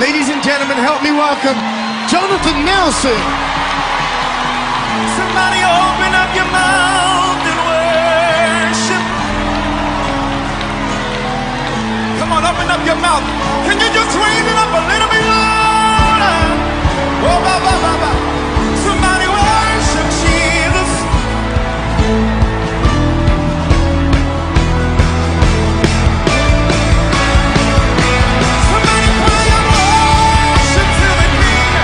Ladies and gentlemen, help me welcome Jonathan Nelson. Somebody open up your mouth and worship. Come on, open up your mouth. Can you just raise it up a little bit louder? Oh, ba, ba, ba, ba. Somebody worship Jesus. Somebody cry out worship to the King.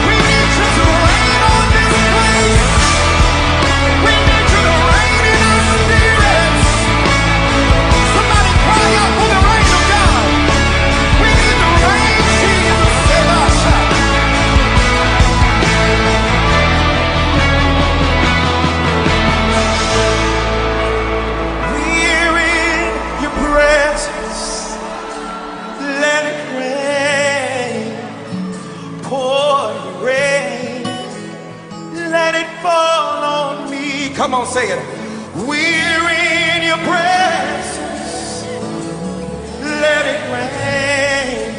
We need you to reign on this place. We need you to reign in our spirits. Somebody cry out for the reign of God. We need the reign, Jesus. Save us. We're in your presence. Let it rain. Pour your rain. Let it fall on me. Come on, say it. We're in your presence. Let it rain.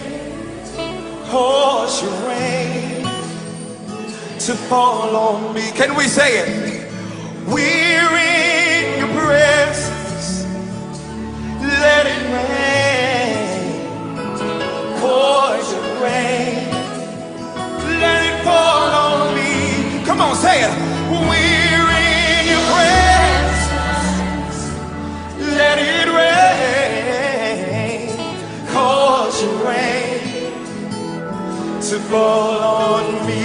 Cause your rain to fall on me. Can we say it? We're in your presence. Let it rain. Cause your rain. Let it fall on me. Come on, say it. We're in your presence. Let it rain. Cause your rain to fall on me.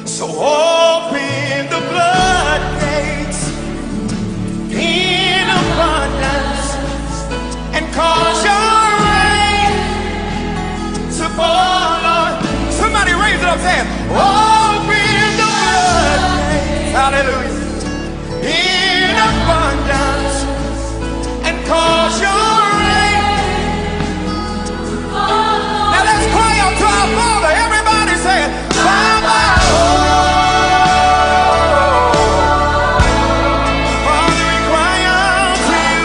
So open the floodgates in abundance and cause your rain to fall on. Somebody raise it up, saying, open the floodgates, hallelujah, in abundance and cause your rain. Now let's cry out to our Father. Everybody say it. Father, Father, we cry out to you.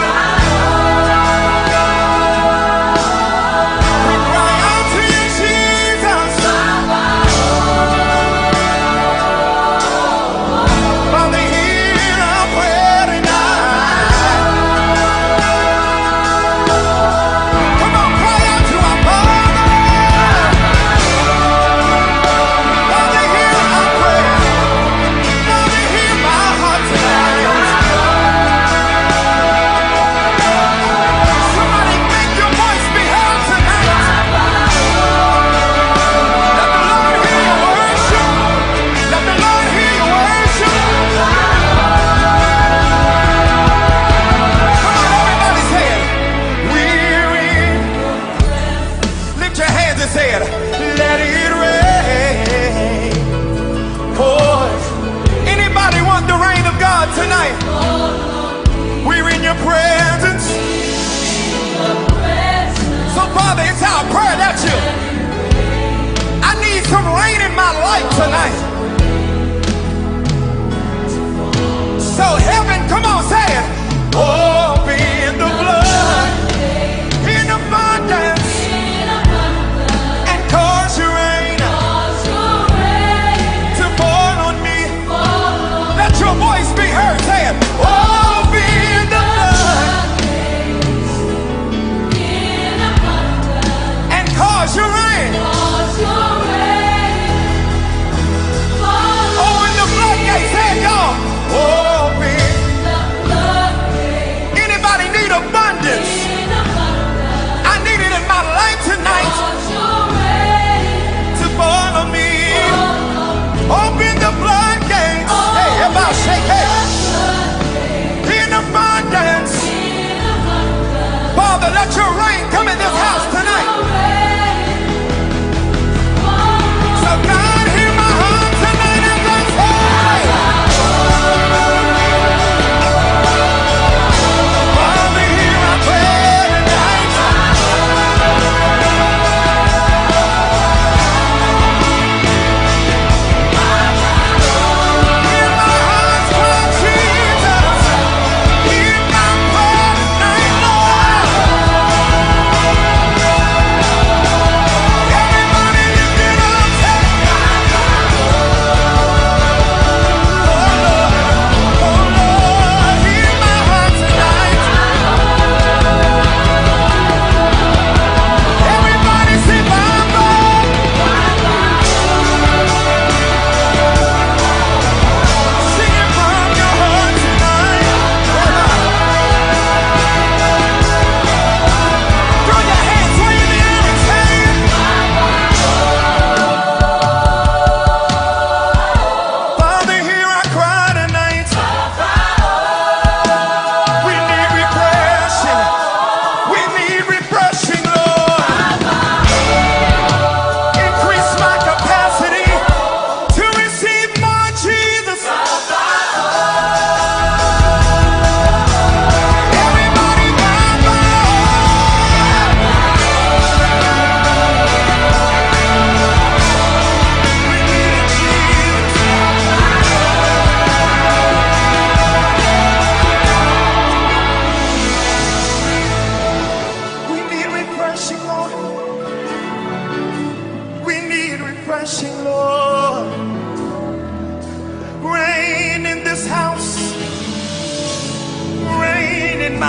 We cry out to you, Jesus. Father, hear our prayer tonight. Come on, cry out to our Father. Father, hear our prayer. Father, hear my heart tonight. Somebody make your voice be heard tonight. Let the Lord hear your worship. Let the Lord hear your worship. Come on, everybody say it. We're in. Lift your hands and say it. Let it rain. Pour. Anybody want the rain of God tonight? We're in your presence. So Father, it's our prayer that you. I need some rain in my life tonight. So heaven, come on, say it. Open the blood in abundance and cause your rain to fall on me. Let your voice be heard. Say it. Open the blood and cause your rain. Open the floodgates. Say it, y'all. Open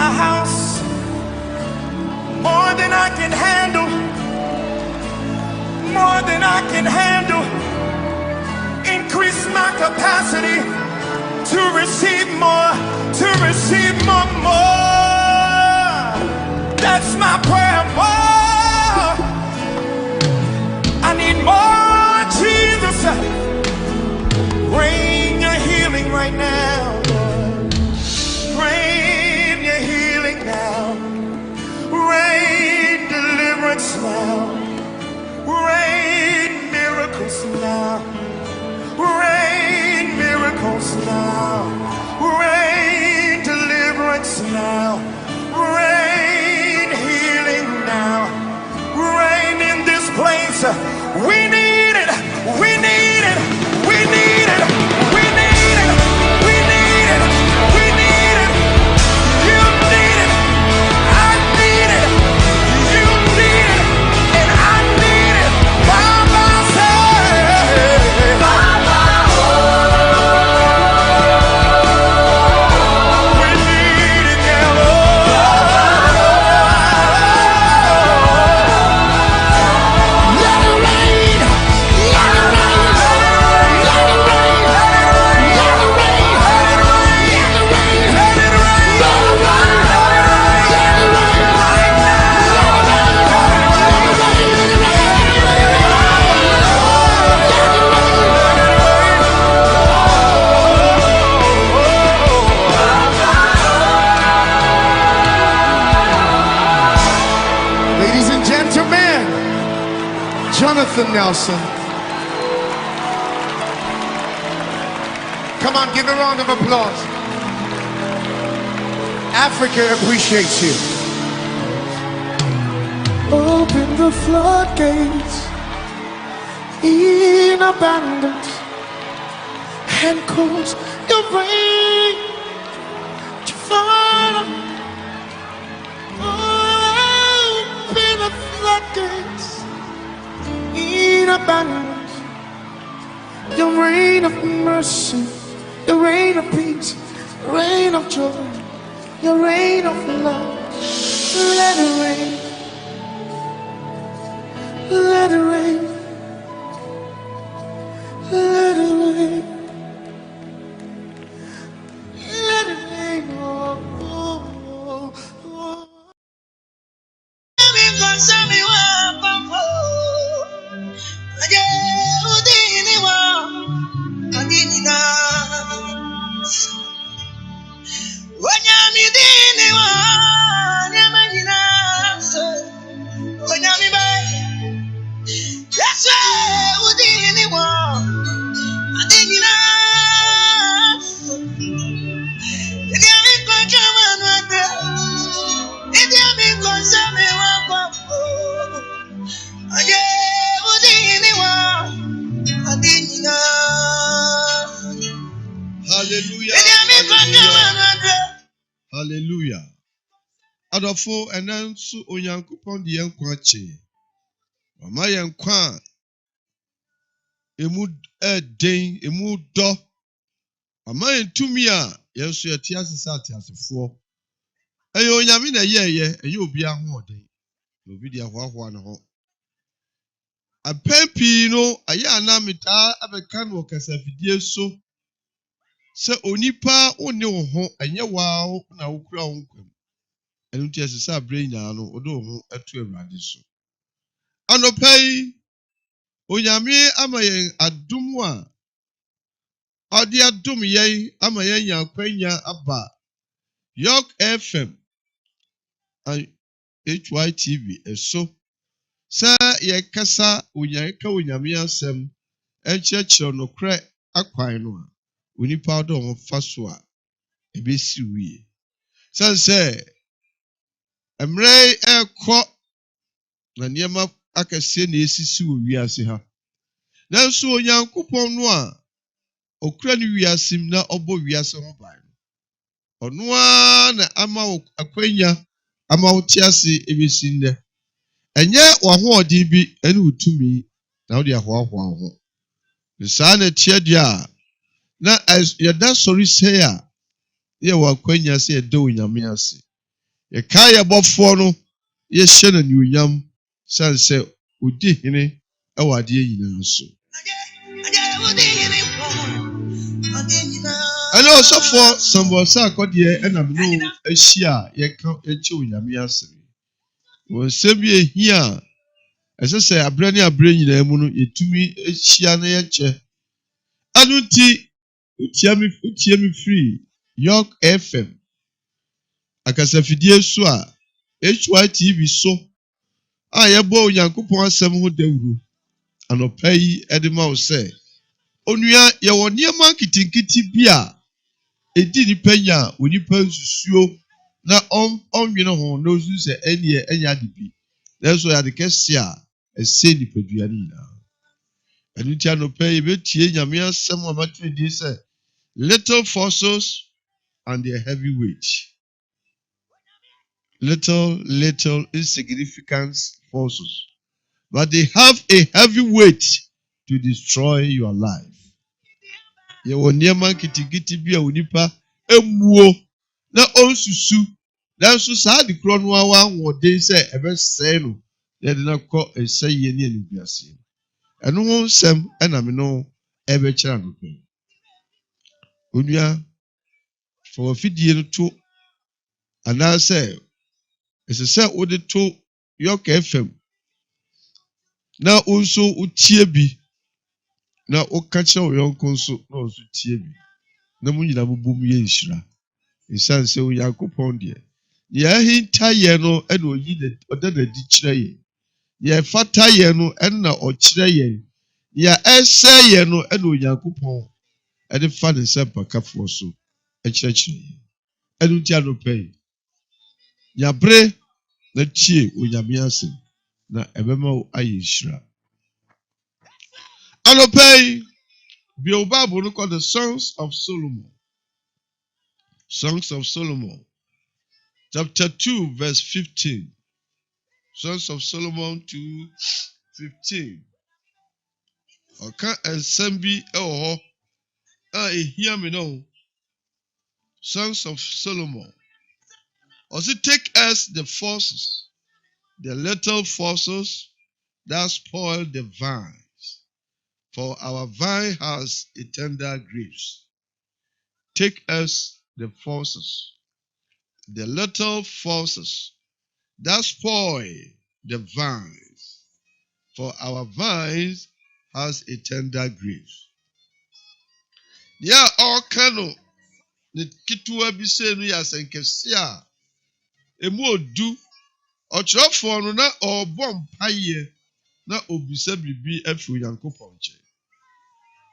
my house more than I can handle, more than I can handle. Increase my capacity to receive more, more. That's my prayer, more. I need more, Jesus. Rain your healing right now, Lord. Rain your healing now. Rain deliverance now. Rain miracles now. Rain miracles now. Rain deliverance now. Rain healing now. Rain in this place. We need it. We need it. We need it. We need it. We need it. We need it. You need it. I need it. You need it. And I need it by myself. We need it now, Lord. Let it rain. Let it rain. Let it rain. Let it rain. Let it rain. Let it rain. Let it rain. Let it rain. Ladies and gentlemen, Jonathan Nelson. Come on, give a round of applause. Africa appreciates you. Open the floodgates in abundance and cause your rain to fall. Open the floodgates in abundance. Your rain of mercy, your rain of peace, rain of joy, your rain of love. Let it rain. Let it rain. Let it rain. Let it rain. Oh, oh, oh, oh. Hallelujah. Hallelujah. Hallelujah. Adofo enanso onyankopon de yankwa che. Mama yankwa emu eden emu do. Mama yentumi a yenso yete asesa atiasefo. Eyo onyame na yeye, eyo obi ahoden. Obi de ahoahoa ne ho. Apempi no aya na meta abeka no kasafidie so. Se onipa oni wo ho enye waawo na wokura wo nkwam. Enu ti asesa abre nyina no odo ho atu awurade so. Anopai onyame amayen adom a odi adom yen amayen yankwanya aba Yorke FM and Hytvgh eso sa ye kasa onyaka onyame asem enchechiro no kre akwan no a onipa do ho faso a ebesi wie sanse emre ekọ na niema akase na esisi wo wiase ha nanso onyankopon no a okura ni wiasim na obo wiase ho ban ono a na ama akwanya ama wotiase ebesi nne enye wo ho odi bi ene utumi na wo de ahoahoa ho nsa na tie dia na yeda sori sei a ye wo akwanya se yeda onyame ase Yɛkae yɛbɔfoɔ no yɛhyɛ no anuonyam san sɛ odi hene ɛwɔ adeɛ nyinaa so. Ɛna ɔsɔfoɔ Sambɔsa akɔdeɛ ɛna mene wo ahyia a yɛka yɛkyɛ Onyame asɛm. Wɔ nsɛm bi ehia a ɛsɛ sɛ abrɛ ne abrɛ nyinaa mu no yɛtumi ahyia na yɛkyɛ. Ano nti utie me firi Yorke FM akasafidie so a Hytvgh so a yɛbɔ Onyankopɔn asɛm ho dawuro anɔpa yi ɛde ma wo sɛ onua yɛwɔ nneɛma nkitinkiti bi a edi nipa nya a onipa nsusuo na ɔnwene ho na osu sɛ ɛneɛ ɛnyɛ ade bi nanso yɛade kɛse a ɛsɛ nipadua no nyinaa. Ɛno nti anɔpa yi yɛbɛtie Nyame asɛm a matwerɛ din sɛ little forces and their heavy weight. Little insignificant forces, but they have a heavy weight to destroy your life. Yɛwɔ nneɛma nkitikiti bi a onipa emuo na onsusu nanso saa de korɔ no awa ahoɔden sɛ ɛbɛsɛe no na yɛde no kɔ ɛsɛyɛ ne animguase. Ɛno ho nsɛm ɛna me no ɛbɛkyerɛ anɔpa yi. Onua fa w'afidie no to anaasɛ ɛsɛ sɛ wode to Yorke FM na wo nso wotie bi na woka kyerɛ wo yɔnko nso na ɔnso tie bi na mo nyinaa mobɔ mu yɛ nhyira. Ɛsiane sɛ Onyankopɔn deɛ nea ɛhinta yɛn no ɛna ɔda n'adi kyerɛ yɛn. Nea ɛfata yɛn no ɛna ɔkyerɛ yɛn. Nea ɛsɛ yɛn no ɛna Onyankopɔn ɛde fa ne nsa mpakafoɔ so ɛkyerɛkyerɛ yɛn. Ɛno nti anɔpa yi nyabere na tie Onyame asɛm na ɛbɛma wo ayɛ nhyira. Anɔpa yi bia wo Bible no kɔ the Songs of Solomon. Songs of Solomon chapter 2 verse 15. Songs of Solomon 2:15. Ɔka nsɛm bi ɛwɔ hɔ a ehia me no. Songs of Solomon. Also take us the forces, the little forces that spoil the vines, for our vine has a tender grapes. Take us the forces, the little forces that spoil the vines, for our vines has a tender grapes. Yeah, all kano ne kituwa bi se no ya senkese a emu odu ɔkyerɛfoɔ no na ɔbɔ mpaeɛ na obisa biribi afi Onyankopɔn nkyɛn.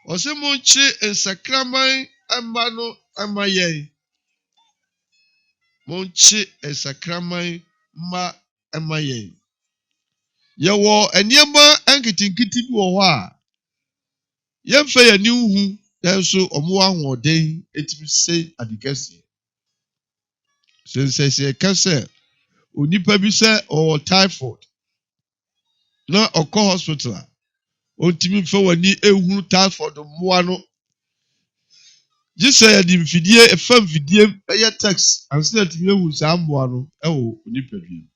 Ɔsɛ mo nkye nsakraman ama no ama yɛn. Mo nkye nsakraman ma ama yɛn. Yɛwɔ nneɛma nkitinkiti bi wɔ hɔ a yɛmfa yɛn ani hu nanso ɔmo ahoɔden etimi sɛ adekɛseɛ. Sɛ yɛka sɛ onipa bi sɛ ɔwɔ typhoid na ɔkɔ hospital a ontimi mfa w'ani ehunu typhoid mmoa no. Gye sɛ yɛde mfidie ɛyɛ text ansa na tumi ehu saa mmoa no ɛwɔ onipa bi.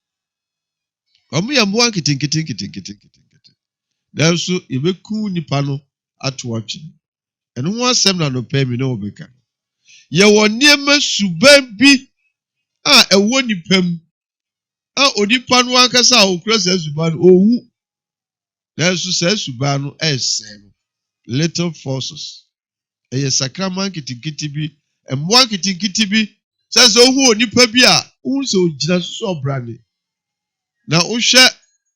Ɔmo yɛ mmoa nketenkete. Nanso yɛbɛku nipa no ato atwene. Ɛno ho asɛm na nɔpɛ mi na wɔbɛka. Yɛwɔ nneɛma suban bi a ɛwɔ nipa mu a onipa no ankasa a okura saa suban no ohu. Nanso saa suban no ɛsɛn no. Little forces. Ɛyɛ sakraman nketenkete bi, mmoa nketenkete bi. Sɛ ohu onipa bi a ohu sɛ ogyina so ɔbrane. Na wohwɛ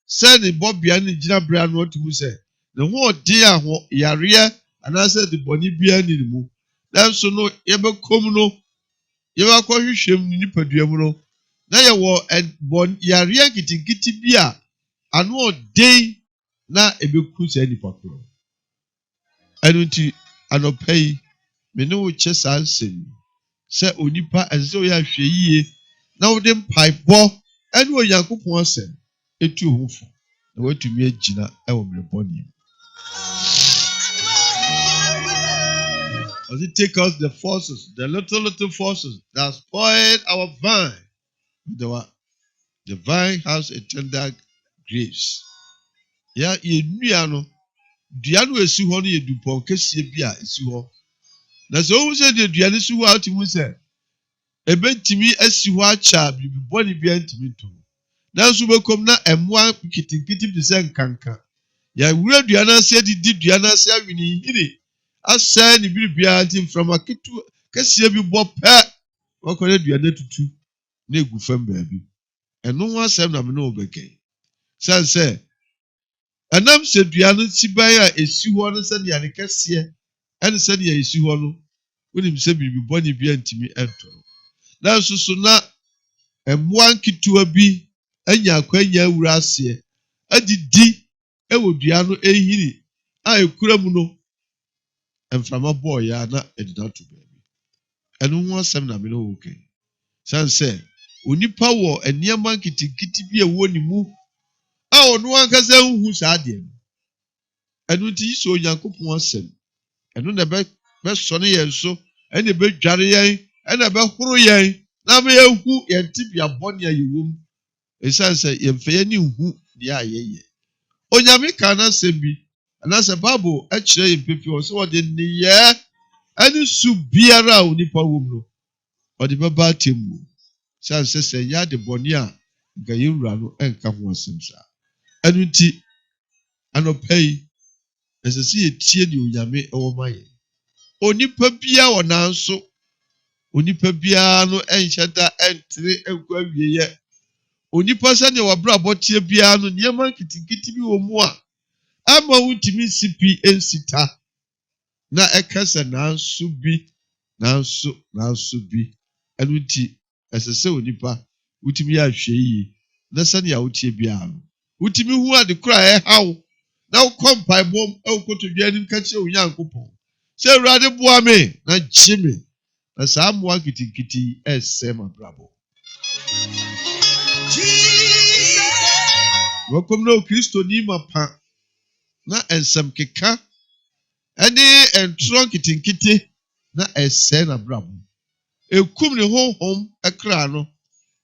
sɛ ne bɔbea ne gyina bra no ɔtumi sɛ ne ho ɔden a ho yareɛ anaasɛ de bɔne biara ne mu. Nanso no yɛbɛkɔm no yɛbɛkɔhwehwɛm ne nipadua mu no na yɛwɔ yareɛ nketenkete bi a ano ɔden na ɛbɛku saa nipa korɔ. Ɛno nti anɔpa yi me ne wo kyɛ saa nsɛm sɛ onipa ɛsɛ sɛ ɔyɛ ahwɛ yie na wode mpaebɔ ɛne Onyankopɔn asɛm etu ho fo na watumi agyina ɛwɔ mmerɛbɔne mu. Does it take us the forces, the little forces that spoil our vine, There were the vine has a tender grace. Ya yedua no dua no esi ho no yedupon kese bi a esi ho. Na so wo se de dua no si ho atimu se ebentimi esi ho acha bibi boni bi antimi to. Na so bekom na emwa kitinkiti bi se nkanka. Ya wura dua na se di dua na se awini hiri. Asa ni bibia antim from akitu kese bi bo pe. Wakore dua na tutu na egu fam baabi. Eno ho asem na me no obeke. Sanse anam se dua no siban a esi ho no se ne kese ene se ne esi ho no wonim se bibi boni bi antimi ento. Na susu na emwa nkitua bi anya akwanya awura ase adidi ewo dua no ehiri a ekura mu no emframa boy ya na edina to baabi. Eno ho asem na me no okay. Sanse onipa wo eniema nkitikiti bi ewo ni mu a ono ankasa hu saa de. Enu ti so Yankopon asem. Enu na be so ne yen so, ene be dware yen, ene be horo yen, na me hu yen tibia bone ayewom. Esanse yemfe ye ni hu de ayeye. Onyame ka na asem bi, na se Bible a kire yempefi o se wo de ne ye, ene su biara onipa wom no. O de baba atemu. Sanse se ya de bone a ga yewura no enka ho asem sa. Enu ti anopai esesi etie ni onyame ewo maye. Onipa bia wonanso onipa bia no enhyeda entire egwa wieye. Onipa se ne wabrabo tie bia no niema kitikiti bi wo mu a ama wutimi sipi ensita na ekasa nanso bi enuti esese onipa wutimi ya hwe yi na se ne ya wutie bia no wutimi hu ade kura hawo na ukompai bom eukoto dwanim kache Onyankopon se urade boa me na chime na saamwa kitikiti esema brabo Jesus wakomno Kristo ni mapa na ensem keka ene entron kitinkiti na ese na brabo ekum ne honhom ekra no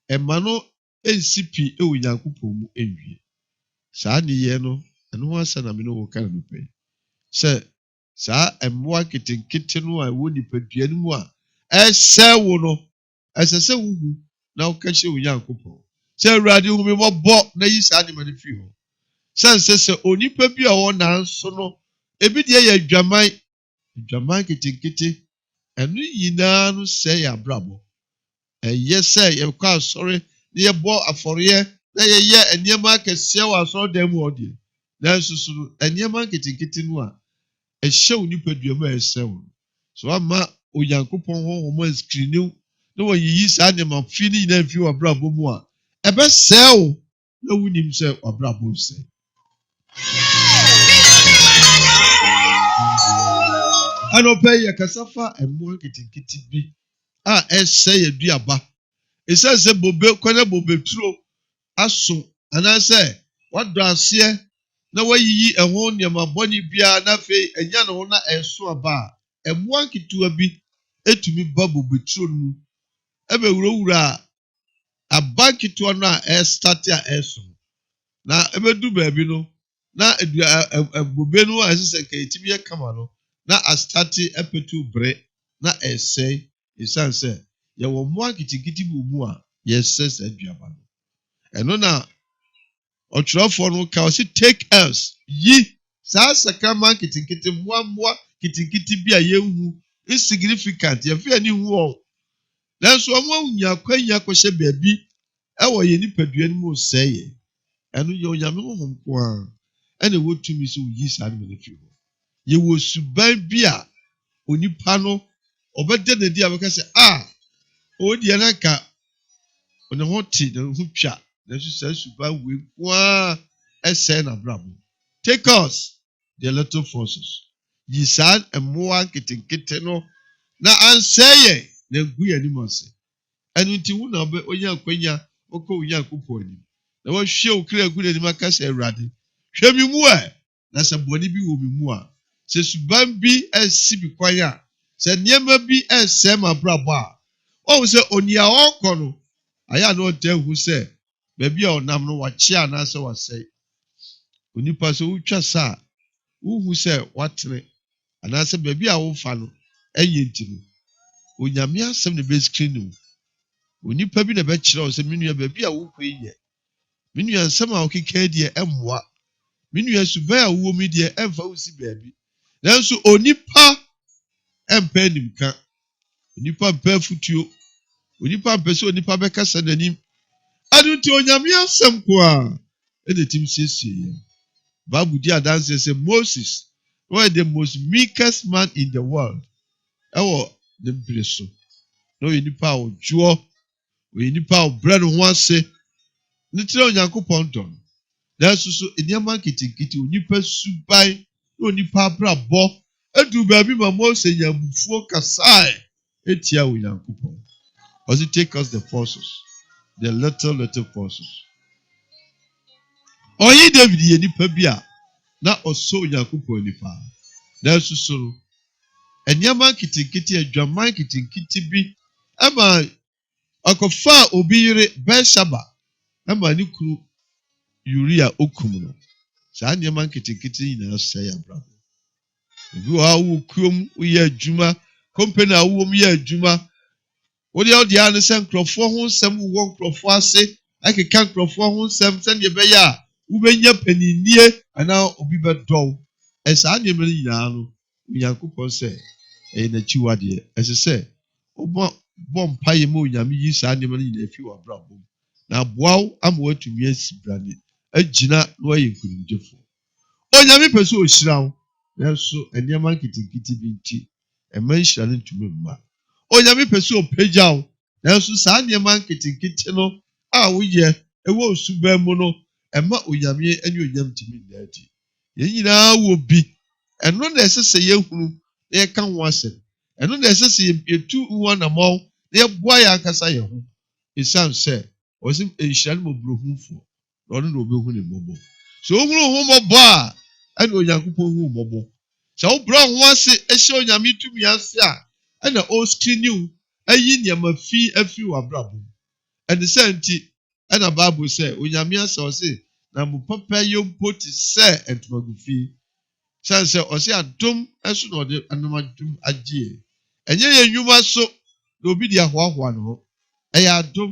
ema no ensipi Onyankopon mu enwie saa ni ye no eno ho asa na me no wo kan no pe se saa emwa kitinkiti no a wo nipadua no mu a ese wo no esese wuhu na wo kache Onyankopon se urade hu me bo na yi saa ni manifi ho se onipa bi a wo nanso no ebi de ye dwaman kitinkiti enu yina no se ya brabo ye kwa sorry ne ye bo aforiye na ye eniema kese wa so dem wo de na susu eniema kitinkiti no a ehye onipadua ma esew so ama Onyankopon ho mo screen na wo yi saa ne ma fini na fi wa brabo mu a ebe sew na wunim se wa brabo se anope ye kasafa emo kitinkiti bi a ese ye duaba ese bobe kwana bobe turo aso anase wado ase na wayiyi eho niam boni bia na fe enya ne ho na eso aba emo ankitua bi etumi babu beturo nu ebe wurawura abankitua no a start a eso na ebe du baabi no na bobe no a sese ka etimi ye kama no na a start epetu bre na ese isanse ye wo mo ankitikiti bu mu a yes aduaba no eno na otrofo no ka o si take else yi saa sakama kitikiti muamua kitikiti bi a yehu insignificant ye fe ani hu o nanso omo unya kwanya kwhye baabi ewo ye nipadua no mu seye eno ye onyame honhom ko a ene wotumi so yi saa ne me fi ho ye wo suban bi a onipa no obede na di abeka se o di na ka one ho ti na hu twa na so suban we kwa ese na brabo take us the little forces yisan emoa kitinkite no na anseye na gu ya ni mose enu ti wu na obe onya akwanya oko onya akopɔ ni na wo hwe okra gu ni maka se awurade hwe mi mu na se boni bi wo mi mu a se suban bi esi bi kwanya se niema bi ese ma brabo a o se oni a okɔ no aya no tell who say baby a onam no wachi anase wasai onipa so utwa sa who say watere anase baby a wo fa no enye ntino onyame asem ne be screen no onipa bi na be kire o se menua baby a wo kwe menua nsem a okeka die emmoa menua suban a wo mi die emfa wo si baby nanso onipa empa nimka onipa mpa futuo onipa mpese onipa bekasa nanim adunti onyame asem ko a edetim siesie Bible di adanse say Moses was the most meekest man in the world ewo the preso no onipa ojuo onipa obre no ho ase nitire onyankopɔn don nanso so eniama kitikiti onipa suban onipa brabɔ edu baabi ma Moses nyabufuo kasae etia onyankopɔn was it take us the forces the little forces oyi David ye nipa bi a na oso onyankopɔn nipa nanso so eniama kitikiti adwaman kitikiti bi ama akofa obi yire Beshaba ama ni kuru Uria okum no saa eniama kitikiti na asɛ abrabo ebi wa wo kuom ye adwuma company a wo mu ye adwuma wodi odi an sɛ nkrɔfo ho nsɛm wo nkrɔfo ase akeka nkrɔfo ho nsɛm sɛ ne be ya wo benya paninie ana obi bedɔw ɛsaa ne me nyinaa no Yakobɔ sɛ na chiwade ɛsɛ sɛ obɔ mpaye ma onyame yi saa ne me nyinaa fi wa brabo na boaw ama watumi asibrane agina na waye nkurumdefo onyame pɛsɛ ohyiraw nanso eniama kitikiti bi nti ɛma nhyira ne ntumi mma onyame pɛsɛ opagyaw nanso saa eniama kitikiti no a woyɛ ɛwɔ osuban mu no ɛma onyame ani onyam ntumi nnadi yɛn nyinaa wɔ bi ɛno na ɛsɛ sɛ yɛhunu na yɛka ho asɛm ɛno na ɛsɛ sɛ yɛtu ho anamaw na yɛboa yɛn ankasa yɛn ho ɛsiane sɛ wɔsɛ nhyira no mmɔborɔhumfoɔ na ɔno na ɔbɛhu ne mmɔbɔ sɛ ohunu ho mmɔbɔ a ɛna onyankopɔn hu mmɔbɔ sɛ wobrɛ ho ase ɛhyɛ onyame tumi ase a ɛna ɔskiniw ayi nneɛma fi afiri w'abrabɔ ɛne sɛ nti ɛna Bible sɛ onyame asɛ ɔse na mo papa yompo te sɛ ntomagufi sɛ ɔse adom ɛso na ɔde anomadom agye ɛnyɛ yɛ nnwuma so na obi de ahoahoa no ho ɛyɛ adom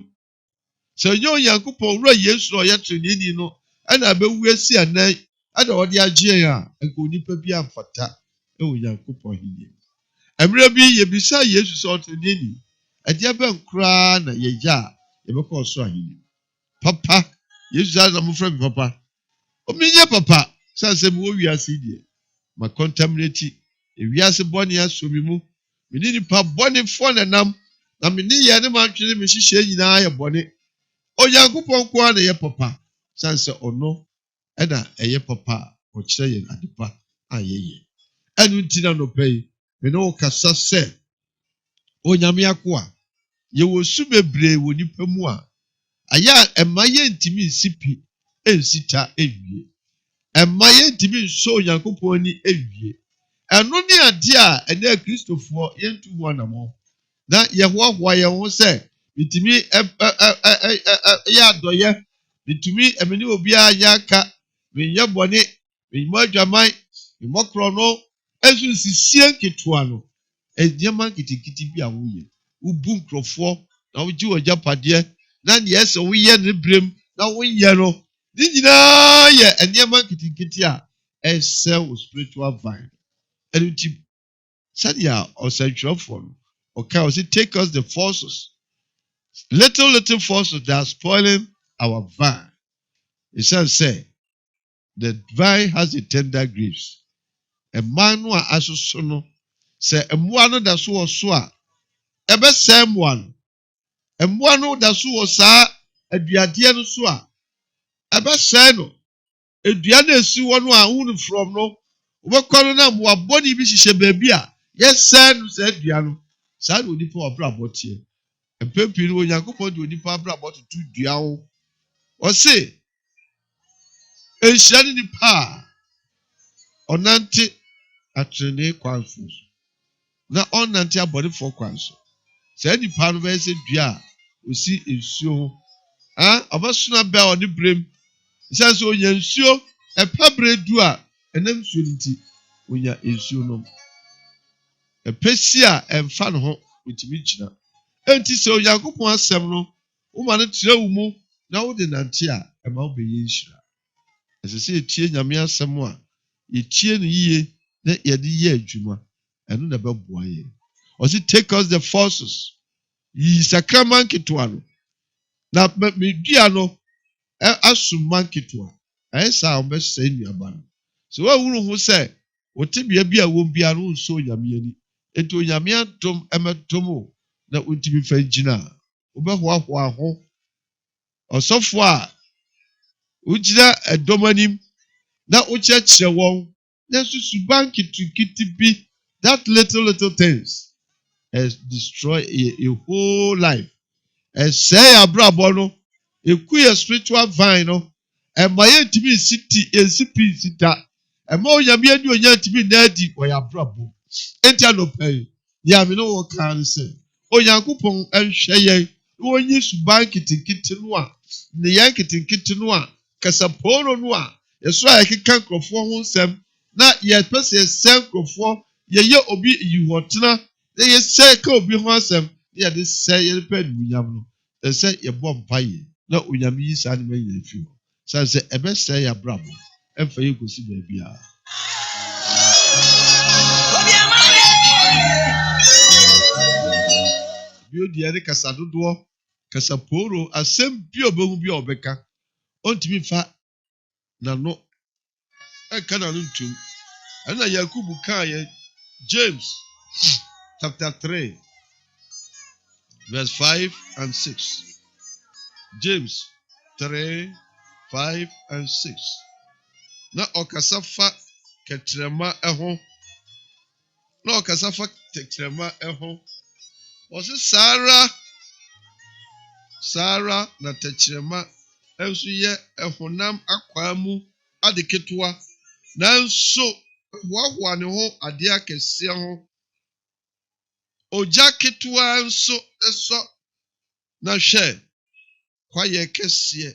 sɛ onye onyankopɔn wura Yesu ɔyɛ trenini no ɛna abewu asi anan ɛna ɔde agye yɛn a ɛnka onipa bi amfata ɛwɔ onyankopɔn henie ɛmmerɛ bi yɛbisa Yesu sɛ ɔtrenini ɛdeɛ bɛn koraa na yɛyɛ a yɛbɛkɔ ɔsoro ahenie papa Yesu sɛ na mofrɛ me papa omenye papa sɛ sɛ mi wɔ wiase deɛ ma contaminate ewiase bɔne aso mi mu mene nipa bɔnefoɔ nanam na mene yɛ ne mantwene me hyehyɛ nyinaa yɛ bɔne onyankopɔn ko a na yɛ papa sɛ sɛ ɔno ɛna ɛyɛ papa a ɔkyerɛ yɛn adepa a yɛyɛ ɛno nti na nɔpɛ yi mene wo kasa sɛ onyame ako a yɛwɔ su bebree wɔ nipa mu a ayɛ a ɛma yɛntimi nsi pi ɛnsi ta ɛwie ɛma yɛntimi nso onyankopɔn ani ɛwie ɛno ne ade a ɛnɛ kristofoɔ yɛntu ho anamɔ na yɛhoahoa yɛn ho sɛ mitimi yɛ adɔyɛ mitumi ɛmene obiara nyɛ aka menyɛ bɔne menyɛ adwaman menyɛ korɔno ɛso nsisie nketewa no ɛnneɛma nketekete bi a woyɛ wobu nkurɔfoɔ na wogye w'agyapadeɛ na neɛ ɛsɛ woyɛ ne berem na woyɛ no ne nyinaa yɛ nneɛma nketekete a ɛsɛ wo spiritual vine ɛno nti sɛdeɛ ɔsɛntwerɛfoɔ no ɔka ɔsɛ take us the forces little forces that are spoiling our vine ɛsiane sɛ the vine has the tender grapes ɛman no a asoso no sɛ mmoa no da so wɔ so a ɛbɛsɛe mmoa no mmoa no da so wɔ saa aduadeɛ no so a ɛbɛsɛe no edua na esi hɔ no a hunu from no wobɛkɔ no na mmoa bɔne bi hyehyɛ baabi a yɛsɛe no saa dua no saa na onipa wabrabɔ teɛ mpɛmpii no onyankopɔn de onipa abrabɔ toto dua ho ɔse nhyira ne nipa a ɔnante atrenee kwan so na ɔnante abɔnefoɔ kwan so saa nipa no bɛyɛ sɛ dua a osi nsuo abasuna bɛ ɔde brem sɛ so onya nsuo ɛpabre du a ɛnam nsuo nti onya nsuo no ɛpɛsi a ɛmfa no ho otimi gyina enti sɛ Onyankopɔn asɛm no woma no trɛ wo mu na wo de nante a ɛma wo bɛyɛ nhyira ɛsɛ sɛ etie Nyame asɛm a etie no yie na yɛde yɛ adwuma ɛno na bɛboa yɛ ɔsi take us the forces yi sakraman ketewa no na medua no asoma ketewa ɛsa ɔbɛsɛ nnuaba no so wawuru ho sɛ wote bia bi a wɔn bia no nso Nyame ani enti Onyame adom ɛmɛdom o na ontimi fa gyina wobɛhoahoa ho ɔsɔfo a wogyina ɛdɔm anim na wokyerɛkyerɛ wɔn na susuban kitikiti bi that little things has destroyed a whole life ɛsɛe abrabɔ no eku yɛ spiritual vine no ɛma yɛ ntimi esi peace da ɛma Onyame ani onya ntimi na adi wɔ yɛ abrabɔ enti anɔpɛ yɛ me no wɔ kan sɛ Onyankopɔn ɛhwɛ yɛn wonyi suban kitikiti no a ne yɛn kitikiti no a kasaporo no a yɛso a yɛkeka nkurɔfoɔ ho nsɛm na yɛpɛ sɛ yɛsɛ nkurɔfoɔ yɛyɛ obi yiwɔtena na yɛsɛ ka obi ho asɛm na yɛde sɛ yɛpɛ anuonyam no ɛsɛ yɛbɔ mpaeɛ na Onyame yi saa ne ma yɛ fi hɔ sɛ sɛ ɛbɛsɛ yɛ abrabɔ ɛmfa yɛ kosi baabi a bio deɛ ne kasa dodoɔ kasaporo asɛm bi obehu bi a ɔbɛka ɔntumi fa nano ɛka nano ntum ɛna Yakubu kaa yɛ James chapter 3 verse 5 and 6 James 3 5 and 6 na ɔkasa fa kɛtrɛma ɛho na ɔkasa fa kɛtrɛma ɛho ɔse Sara na tɛkyerɛma nso yɛ ɛhonam akwaa mu ade ketewa nanso hoahoa ne ho ade akɛseɛ ho ogya ketewa nso ɛsɔ na hwɛ kwayɛ kɛseɛ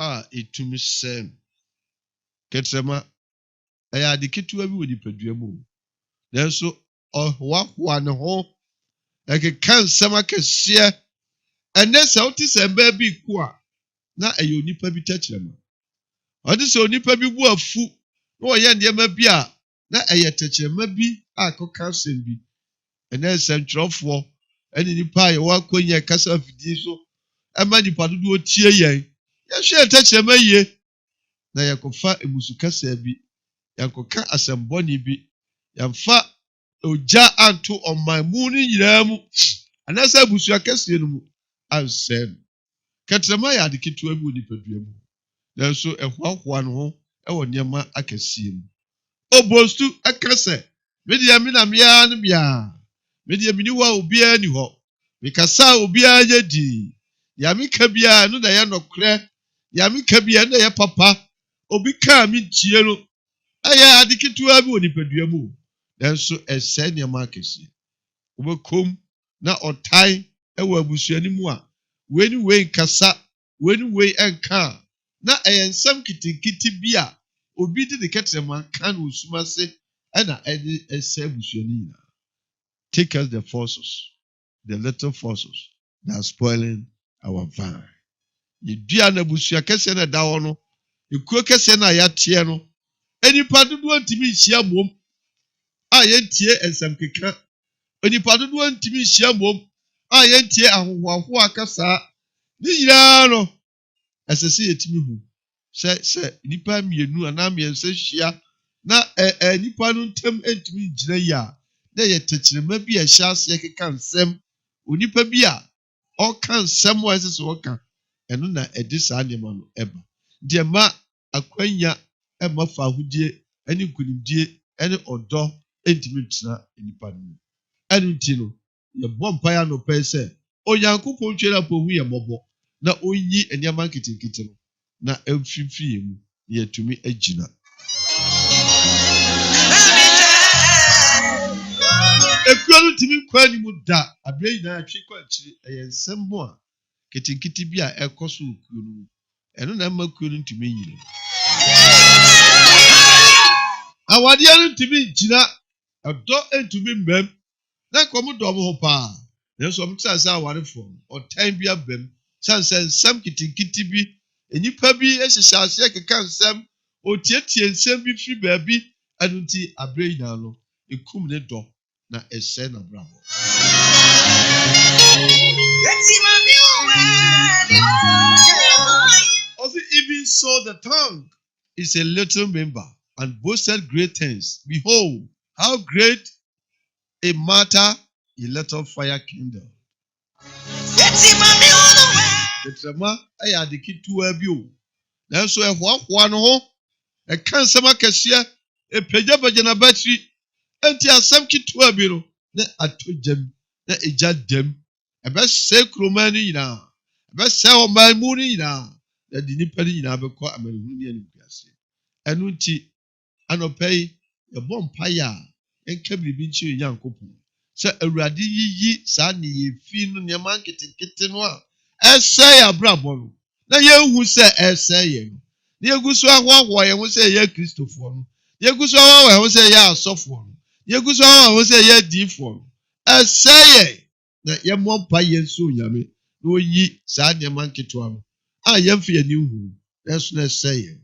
a etumi sɛm kɛtrɛma ɛyɛ ade ketewa bi wɔ nipadua mu nanso ɔhoahoa ne ho ɛkeka nsɛm akɛseɛ ɛnɛ sɛ wote sɛ mbaa bi ku a na ɛyɛ onipa bi tɛkyerɛma ɔde sɛ onipa bi bu afu na ɔyɛ nneɛma bi a na ɛyɛ tɛkyerɛma bi a kɔka asɛm bi ɛnɛ nsɛntwerɛfoɔ ɛne nipa a yɛwɔ akɔnya kasa afidie so ɛma nipa dodoɔ tie yɛn yɛhwɛ tɛkyerɛma yie na yɛkɔfa emusukasa bi yɛkɔka asɛmbɔne bi yɛmfa ogya anto ɔman mu no nyinaa mu anaasɛ abusua kɛseɛ no mu ansɛe no kɛtrɛma yɛ ade ketewa bi wɔ nipadua mu nanso ɛhoahoa no ho ɛwɔ nneɛma akɛseɛ mu obostu ɛka sɛ medeɛ me na mea no bia medeɛ meni hɔ a obiara ni hɔ mekasa a obiara nyɛ dii deɛ meka biara no na ɛyɛ nɔkorɛ deɛ meka biara no na ɛyɛ papa obi kaa me ntie no ɛyɛ ade ketewa bi wɔ nipadua mu nanso ɛsɛe nneɛma akɛseɛ wobɛkom na ɔtae ɛwɔ abusuani mu a wei ne wei nkasa wei ne wei ɛnka na ɛyɛ nsɛm kitikiti bi a obi de ne kɛtrɛma ka no osuma se ɛna ɛde ɛsɛ abusuani nyinaa take us the forces the little forces that are spoiling our vine yɛdua na abusua kɛseɛ na ɛda hɔ no ekuo kɛseɛ na yɛateɛ no enipa dodoɔ ntumi nhyia mmom a yɛntie nsɛm keka onipa dodoɔ ntumi nhyia mmom a yɛntie ahohoahoa kasa ne nyinaa no ɛsɛ sɛ yɛtumi hu sɛ nipa mmienu anaa mmiɛnsa hyia na nipa no ntam ntumi ngyina yi a na yɛ tɛkyerɛma bi a ɛhyɛ aseɛ keka nsɛm onipa bi a ɔka nsɛm a ɛsɛ sɛ ɔka ɛno na ɛde saa nneɛma no ɛba deɛ ma akwanya ɛma fa ahodie ɛne nkonimdie ɛne ɔdɔ ntumi ntena nipa no mu ɛno nti no yɛbɔ mpaeɛ anɔpɛ sɛ Onyankopɔn twɛ na pohu yɛ mmɔbɔ na onyi nneɛma nketenkete no na ɛmfimfiri yɛn mu na yɛtumi agyina Ekuo no timi kwa ni mu da abrɛ nyinaa atwe kwa akyiri ɛyɛ nsɛm mo a ketenkete bi a ɛkɔ so okuo no ɛno na ma kuo no timi yire awadeɛ no timi gyina ɛdɔ ntumi mbam na kɔm dɔ mo ho paa nanso ɔmo tsa sɛ awarefo ɔtan bi abam sanse nsɛm ketenkete bi enipa bi ehyehyɛ ase keka nsɛm otietie nsɛm bi fi baabi ɛno nti abrɛ nyinaa no ekum ne dɔ na ɛsɛ na brabo also even so the tongue is a little member and boasted great things. Behold, how great a matter a little fire kindled. Ketrama ɛyɛ ade ketewa bi o nanso ɛhoahoa no ho ɛka nsɛm akɛseɛ ɛpagyapagya na batiri enti asɛm ketewa bi no na ato gyam na ɛgya dam ɛbɛsɛe kuroma no nyinaa ɛbɛsɛe ɔman mu no nyinaa na de nipa no nyinaa bɛkɔ amanehunu ne animguase ɛno nti anɔpa yi yɛbɔ mpaeɛ a yɛnka biribi nkyerɛ Nyankopɔn sɛ Awurade yiyi saa ne yɛfi no nneɛma nketenkete no a ɛsɛe abrabɔ no na yɛnhu sɛ ɛsɛe yɛn no na yɛgu so ahoahoa yɛn ho sɛ yɛyɛ Kristofoɔ no yɛgu so ahoahoa yɛn ho sɛ yɛyɛ asɔfoɔ no yɛgu so ahoahoa yɛn ho sɛ yɛyɛ adiifoɔ no ɛsɛe yɛn na yɛmmɔ mpaeɛ nso Onyame na oyi saa nneɛma nketewa no a yɛmfa yɛn hu nanso na ɛsɛe yɛn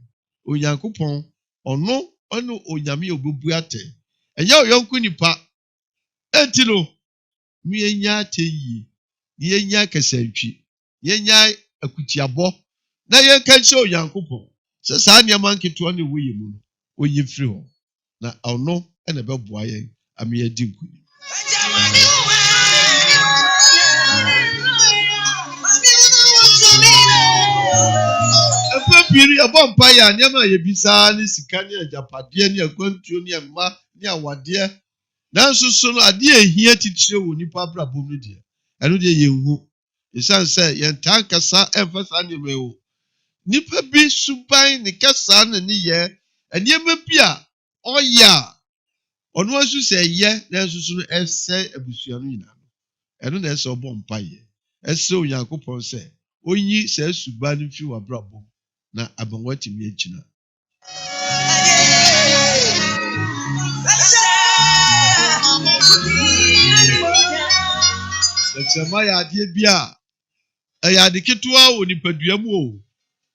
Onyankopɔn ɔno Onyame obebu atɛ ɛnyɛ ɔyɔnko nipa enti no mienya atɛyie yɛnya kasantwi yɛnya akutiabɔ na yɛnka nhyɛ Onyankopɔn sɛ saa nneɛma nketewa no ɛwɔ yɛn mu no oyi firi hɔ na ɔno ɛna ɛbɛboa yɛn ama yɛdi nkonim Piri abɔ mpaeɛ a nneɛma a yɛbisaa ne sika ne agyapadeɛ ne akwantuo ne mma ne awadeɛ nanso so no adeɛ ehia titire wɔ nipa abrabɔ mu deɛ ɛno deɛ yɛnhu ɛsiane sɛ yɛntaa nkasa ɛmfa saa nneɛma yi o nipa bi suban ne kasa ne ne yɛ nneɛma bi a ɔyɛ a ɔno nso sɛ ɛyɛ nanso so no ɛsɛ abusua no nyinaa ɛno na ɛsɛ ɔbɔ mpaeɛ ɛsɛ Onyankopɔn sɛ onyi sɛ suban no fi wɔ abrabɔ mu na abanwa timi agyina Sɛkyerɛma yɛ adeɛ bi a ɛyɛ ade ketewa wɔ nipadua mu o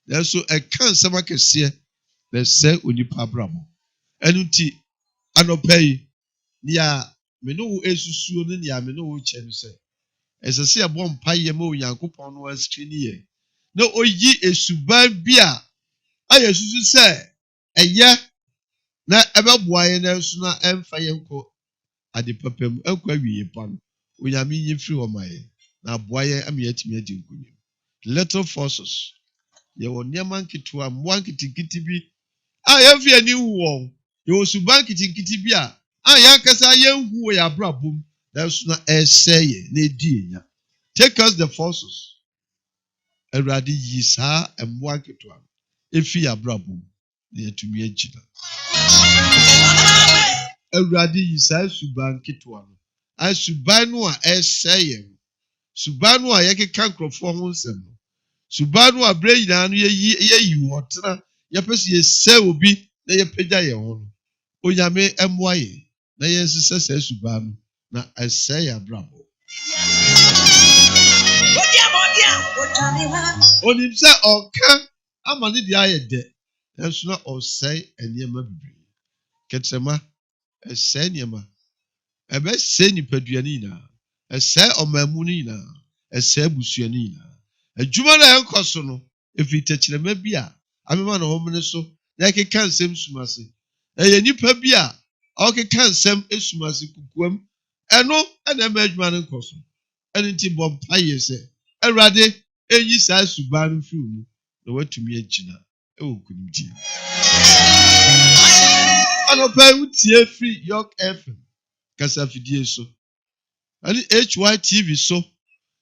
nanso ɛka nsɛm akɛseɛ na ɛsɛ onipa abrabɔ ɛno nti anɔpa yi nea me ne wo esusuo no nea me ne wo kyɛ no sɛ ɛsɛ sɛ yɛbɔ mpaeɛ ma Onyankopɔn no asiri ne yɛ na oyi esuban bi a ayɛ susu sɛ ɛyɛ na ɛbɛboa yɛn nanso na ɛmfa yɛn kɔ ade papa mu ɛkɔ awie pa no Onyame yi firi hɔ ma yɛn na aboa yɛn ama yɛatumi adi nkonim little forces yɛwɔ nneɛma nketewa mmoa nketenkete bi a yɛmfa yɛn hu wɔn yɛwɔ suban nketenkete bi a yɛankasa yɛnhu wɔ yɛn abrabɔ mu nanso na ɛsɛe yɛn na ɛdi yɛn nya take us the forces Awurade yi saa mmoa nketewa efi abrabɔ mu na yɛtumi agyina Awurade yi saa suban nketewa no suban no a ɛsɛe yɛn suban no a yɛkeka nkurɔfoɔ ho nsɛm no suban no a berɛ nyinaa no yɛyi wɔtena yɛpɛ sɛ yɛsɛ obi na yɛpagya yɛn ho no Onyame mmoa yɛn na yɛnsesɛ saa suban no na ɛsɛe yɛn abrabɔ onim sɛ ɔka ama ne deɛ ayɛ dɛ nanso na ɔsɛe nneɛma bebree ketrɛma ɛsɛe nneɛma ɛbɛsɛe nipadua no nyinaa ɛsɛe ɔman mu no nyinaa ɛsɛe abusua no nyinaa adwuma no a ɛnkɔ so no ɛfiri tɛkyerɛma bi a amema na ɔmene so na ɛkeka nsɛm sumase ɛyɛ nipa bi a ɔkeka nsɛm esumase kukuam ɛno ɛna ɛma adwuma no nkɔ so ɛno nti bɔ mpaeɛ sɛ Awurade ɛyi saa suban no firi mu na watumi agyina ɛwɔ nkonimdie anɔpa yi wotie firi Yorke FM kasafidie so ɛne Hytvgh so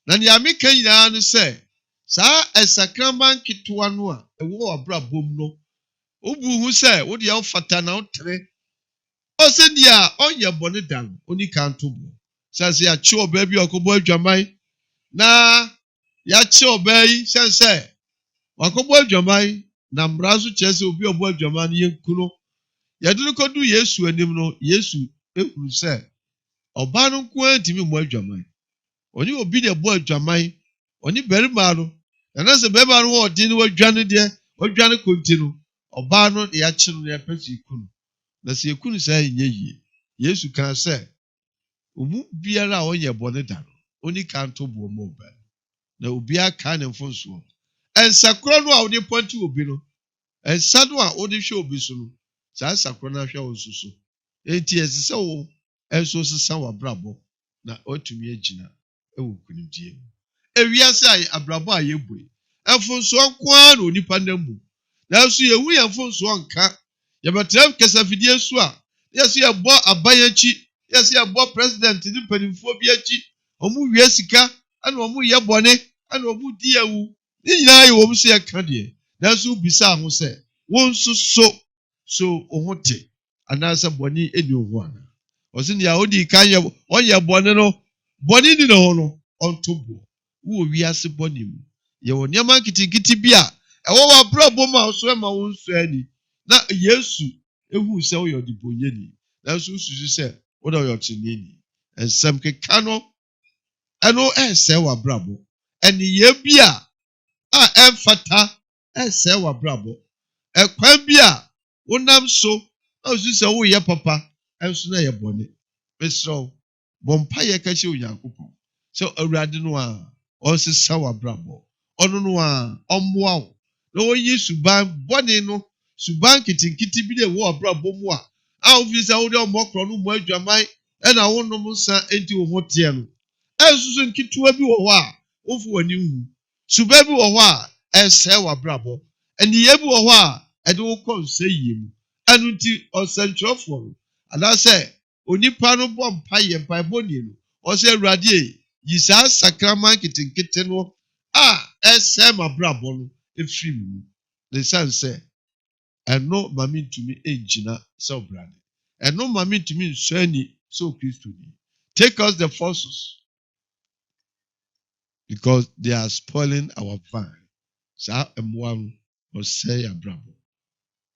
na nea meka nyinaa no sɛ saa ɛsakrama nketewa no a ɛwɔ abrabɔ mu no wobu hu sɛ wode ɔfata na wotere ɔsɛ nea ɔnyɛ bɔne da no oni kan to bo Says ya cho baby or coboy jamai. Na ya cho bay, say, Wakoboy jamai, Nambrazu chess will be a boy jamani kuno. Yaduko do yesu and him yesu, who said, Obano quaint him boy jamai. Oni obi de boy jamai, oni very malo. And as a baby or dinner was Johnny dear, or Johnny continue. Obano the action near Percy kun. That's ye couldn't say ye. Yes, you can say. Umu biara on your bonnet down. Only can't to bo mobile. There will be a kind of phone sword. And Sacrono out the point to Obino. And Sadwa or the show Bisunu. Sacrona show so. 8 years so. And so sour brabo. Na ought to me a gina. Oh, couldn't you? Ewiase abrabo ayebue afonso akwan oni pandambu na so ye wi afonso anka ye betrem kesafidie so a yes ye bo abayanchi yes ye bo president ni panimfo bi achi omu wie sika ana omu ye bone ana omu di awu ni nyina ye wo se aka de na so bisa ho se won so ohote anasa boni eni ohu ana osini ya odi kan ye onye bone no boni ni no no ontobo wo wiase bonim ye wo niam kitikiti bia ewo wa brabo ma so ma wo nso ani na yesu ehu se wo yodi bonyeni na so susu se wo do yotinini ensem keka no eno ense wa brabo eni ye bia a emfata ense wa brabo ekwan bia wonam so na susu se wo ye papa enso na ye bone mesro bompa ye ka che onyankopon so awurade no a osisa wa brabo ono no a omboa wo na oyi suban bone no suban kitinkiti bi de wo brabo mu a ofisa wo de omokro no mu adwaman e na wo no nsa enti wo hote no esusu nkituwa bi wo ho a ofu wani hu suban bi wo ho a ese wa brabo eniye bi wo ho a ede wo konse yim anu nti osantrofo ala se onipa no bɔ mpa yɛ mpa bɔnie no ɔsɛ awurade yi saa sakraman kitenkete no a ɛsɛ ma brabɔ no efiri mu ne sanse ɛno mame ntumi engyina sɛ obrade ɛno mame ntumi nsɔani sɛ Kristo ni take us the forces because they are spoiling our vine saa mmoa no ɔsɛ yɛ brabɔ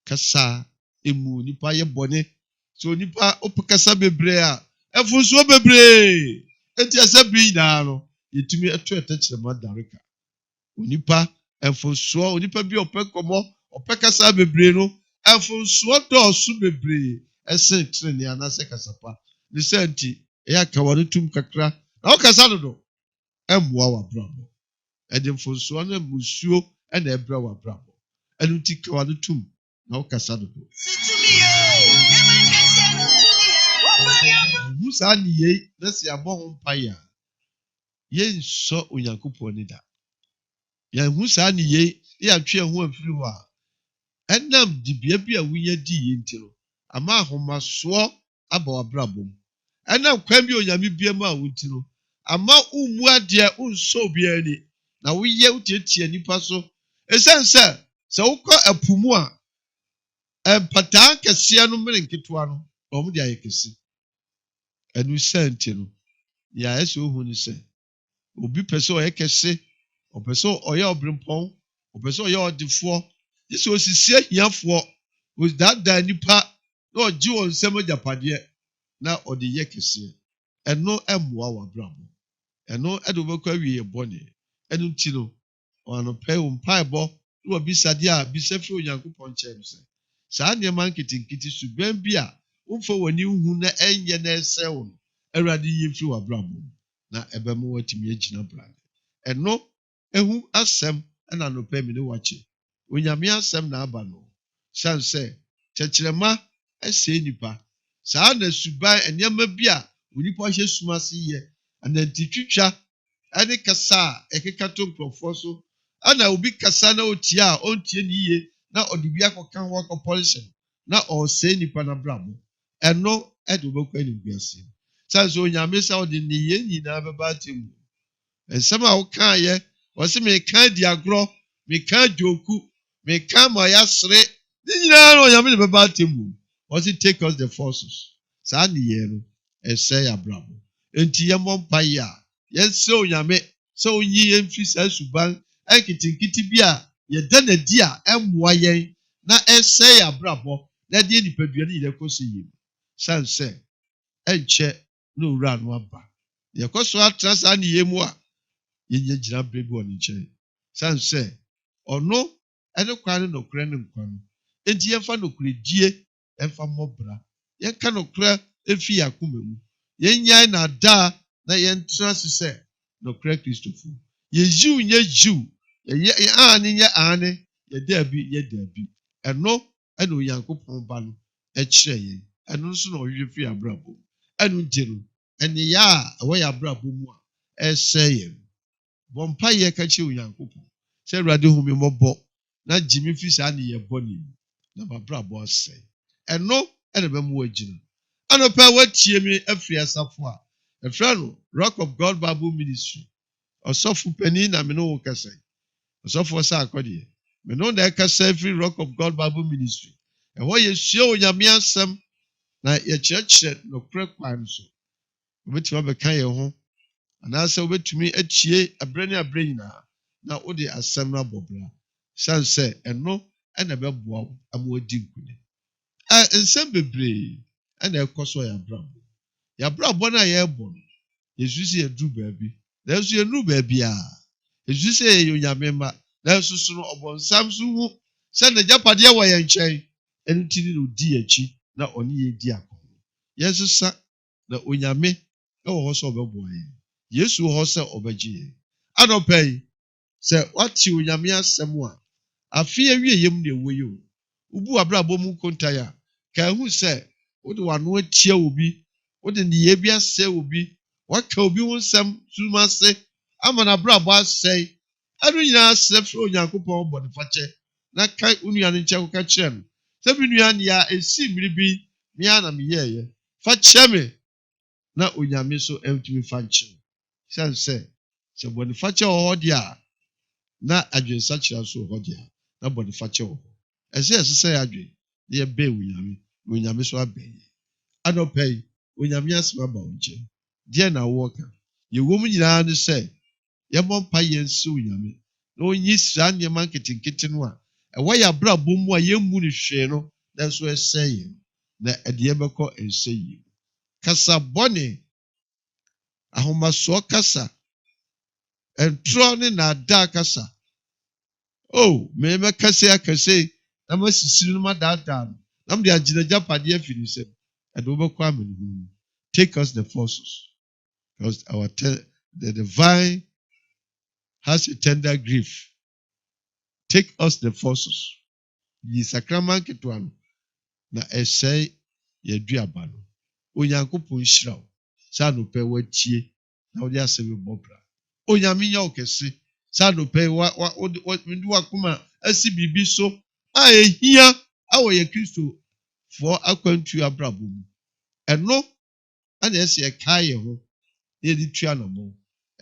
kasa emu nipa yɛ bɔne so nipa opakasa bebre a efunso bebre enti asa bi na no yetumi eto etechirema dareka onipa efunso onipa bi opekomo opakasa bebre no efunso dɔɔso bebre ese trene anase kasapa ne senti eya kawano tum kakra na okasa dodo emmoa wa brabo ede mfunso na musuo na ebra wa brabo enu ti kawano tum na okasa dodo Musa ni ye na si abɔ ho mpaya ye nso onyankopɔn ni da ya Musa ni ye ya twe ho afiri ho a enam dibia bi a wunya di ye ntiro ama ahomaso aba wabrabom enam kwan bi onyame bia ma wuntiro ama umu ade unso bia ni na woyɛ utietie nipa so esense sɛ wokɔ apumu a empata kɛseɛ no mmere nketewa no ɔmo de ayɛkɛse enu senti no ya ese ohu ni se obi pese o yekese o pese o ye obrimpon o pese o ye odifo this osisi ahiafo was that nipa na oji won nsem japade na ode yekese eno emmoa wa brabo eno edo bekwa wie bone enu nti no ono pe o mpaebo no bisade a bisafri onyankopon che no se saa ne man kitinkiti suban bi a umfo wani hu na enye na esewo no awurade yefri wa brabo na ebemu watimi agina brade eno ehu asem na no pe mi ne wache onyame asem na aba no sanse chechirema ese nipa saa na suban enyama bi a onipa hye sumase ye anantitwitwa ane kasa ekekato nkrofo so ana obi kasa na otia a ontie ni ye na odibia kokan wo ko polish na o se nipa na brabo eno edo bekwa ni biase sanse onyame sa odi ni ye nyina beba temu ensem a wo kan ye wo se me kan di agro me kan joku me kan ma ya sre ni nyina no onyame beba temu wo se take us the forces sa ni ye no ese ya brabo enti yɛmmɔ mpaeɛ a yɛnsɛ onyame sɛ onyi yɛn mfi saa suban ɛnketenkete bi a yɛda n'adi a ɛmmoa yɛn na ɛsɛe yɛ abrabɔ na ɛde nipadua no nyinaa kɔsɛ yie mu san sɛ ɛnkyɛ na owura no aba yɛkɔ so atena saa ne yɛ mu a yɛnyɛ gyina berɛ bi wɔ ne nkyɛn san sɛ ɔno ɛne kwan ne nokorɛ ne nkwa no enti yɛmfa nokoredie ɛmfa mmɔbra yɛnka nokorɛ ɛfi yɛ akoma mu yɛnyae n'adaa na yɛntena ase sɛ nokorɛ kristofo yɛyiw nyɛ yiw yɛyɛ aane nyɛ aane yɛdaabi yɛ daabi ɛno ɛna onyankopɔn ba no ɛkyerɛ yɛn ɛno nso na ɔhwehwɛ fi abrabɔ mu ɛno nti no ɛneyɛ a ɛwɔ yɛ abrabɔ mu a ɛsɛ yɛn bɔ mpaeɛ ka kyerɛ onyankopɔn sɛ Awurade hu me mmɔbɔ na gye me fi saa ne yɛbɔ ne mu na mabrabɔ asɛe ɛno ɛna bɛma wagyina anɔpɛ watie me afiri asafo a ɛfrɛ no Rock of God Bible Ministry ɔsɔfo panin na me ne wo kasa ɔsɔfo sɛ akɔdeɛ me ne wo na ɛkasa afiri Rock of God Bible Ministry ɛhɔ yɛsua onyame asɛm na yɛkyerɛkyerɛ nokorɛ kwan so wobɛtumi abɛka yɛn ho anaasɛ wobɛtumi atie aberɛ ne aberɛ nyinaa na wode asɛm no abɔ bra siane sɛ ɛno ɛna ɛbɛboa wo ama wadi nkonim nsɛm bebree ɛna ɛkɔ so yɛabrabɔ no a yɛrebɔ no yɛsu sɛ yɛduru baabi nanso yɛnuru baabi a yɛsu sɛ yɛyɛ onyame mma nanso so no ɔbɔnsam so hu sɛ n'agyapadeɛ wɔ yɛn nkyɛn ɛno nti ne na ɔdi akyi na ɔne yɛdi akɔn yɛnsesa na onyame ɛwɔ hɔ sɛ ɔbɛboa yɛn yesu wɔ hɔ sɛ ɔbɛgye yɛn anɔpɛ yi sɛ wate onyame asɛm a afe awie yɛm na ɛwɔ yi o wobu abrabɔ mu nkontae a ka ehu sɛ wode wano atia obi wode nneyɛe bi asɛe obi waka obi ho nsɛm sum ase ama n'abrabɔ asɛe ɛno nyinaa sɛ frɛ onyankopɔn bɔ ne fakyɛ na ka wo nua no nkyɛn kɔka kyerɛ no sɛ me nua nea ɛsi mmere bi mea na meyɛɛyɛ fa kyerɛ me na onyame so ɛntumi fa nkyerɛ siane sɛ bɔ ne fakyɛ wɔ hɔ deɛ a na adwensakyerɛ so wɔ hɔ deɛ a na bɔ ne fakyɛ wɔ hɔ ɛsɛ ɛsesɛ yɛ adwen na yɛbɛn onyame na onyame so abɛn yɛ anɔpɛ yi onyame asɛm aba wo nkyɛn deɛ na wɔka yɛwɔ mu nyinaa ne sɛ yɛmmɔ mpa yɛn sɛ onyame na ɔnyi saa nneɛma nketenkete no a ɛwɔ yɛ abrabɔ mu a yɛmmu ne hwee no nanso ɛsɛ yɛn na ɛde yɛbɛkɔ nsɛ yie kasa bɔne ahomasoɔ kasa ɛntorɔ ne naadaa kasa mɛkɛse akɛse na masisiri no madaadaa no na mede agyina agyapadeɛ afiri ne nsɛm ɛde wobɛkɔ amanehunu mu take us the forces because the divine has a tender grief take us the forces yi sakrama nketewa no na ɛsɛe yɛaduaba no onyankopɔn nhyira wo sɛ anɔpɛ watie na wode asɛm bɔ bra onyame nyɛ wo kɛse sɛ anɔpɛ wode wakoma asi biribi so a ɛhia awɔ yɛ kristofoɔ akwantu abrabɔ mu ɛno ana ɛsɛ yɛkae yɛn ho na yɛde tua nammɔ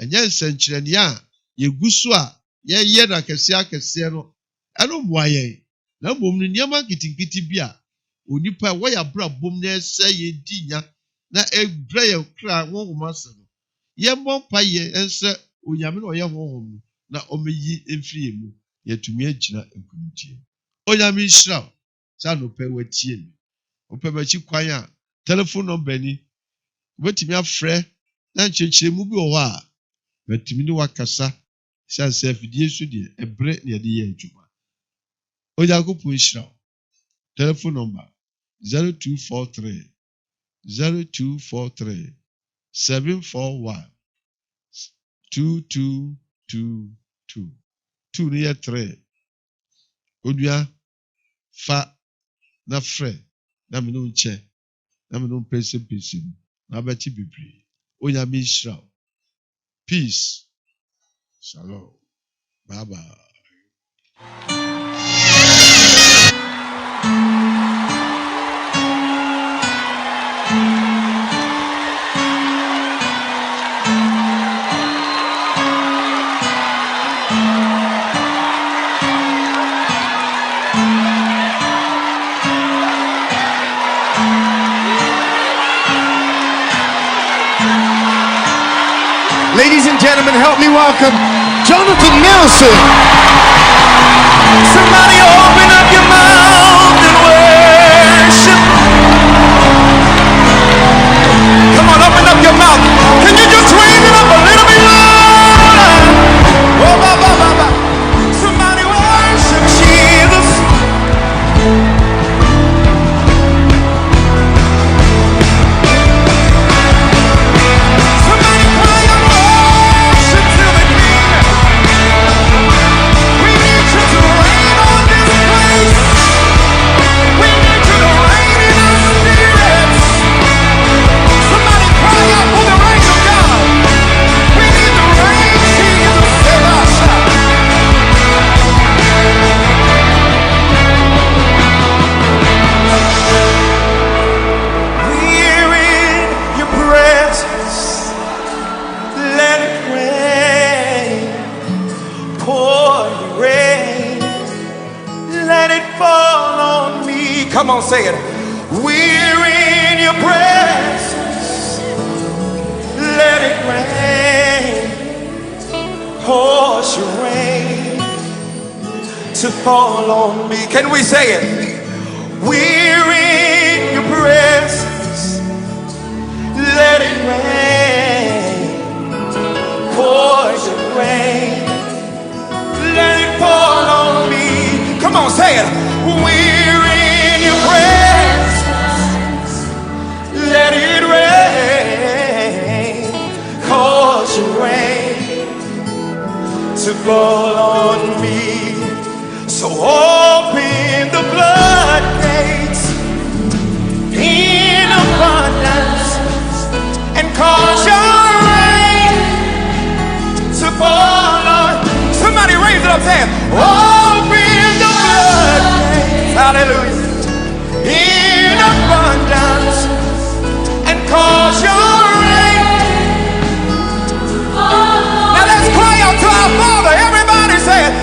ɛnyɛ nsɛnkyerɛnneɛ a yɛgu so a yɛyɛ no akɛseɛ no ɛno mmoa yɛn na mmom no nneɛma nketenkete bi a onipa a wɔyɛ abrabɔ mu na ɛsɛ yɛdi nya na ɛbrɛ yɛn kra honhom ase no yɛmmɔ mpaeɛ ɛnsɛ onyame na ɔyɛ honhom no na ɔmɛyi mfiri yɛn mu yɛtumi agyina nkonimdie onyame nhyira wo sɛ anɔpɛ watie me wopɛ m'akyi kwan a telephone number ni wobɛtumi afrɛ na nkyerɛkyerɛmu bi wɔ hɔ a matumi ne wakasa siane sɛ afidie so deɛ ɛbrɛ ne yɛde yɛ adwuma onyankopɔn nhyira wo telephone number 0243 741 2222 2 ne yɛ 3 onua fa na frɛ na me no nkyɛ na me no mpɛsɛmpɛsɛ mu na abɛkye bebree onyame nhyira wo peace shalom bye bye. gentlemen, help me welcome Jonathan Nelson. Somebody open up your mouth and worship. Come on, open up your mouth. Can you just raise it up a little bit louder? Oh, ba, ba, ba, ba. Somebody worship Jesus. Somebody cry out worship to the King. We need you to reign on this place. We need you to reign in our spirits. Somebody cry out for the reign of God. We need the reign, Jesus. Save us. We're in your presence. Let it rain. Pour your rain. Let it fall on me. Come on, say it. We're in your presence. Let it rain. Pour your rain to fall on me. Can we say it? We're in your presence. Let it rain. Pour your rain. Let it fall on me. Come on, say it. We're in your presence. Let it rain. Cause your rain to fall on me. So open the floodgates in abundance and cause your rain to fall on. Somebody raise it up, say it. Open the floodgates, hallelujah, in abundance and cause your rain. Now let's cry out to our Father. Everybody say it.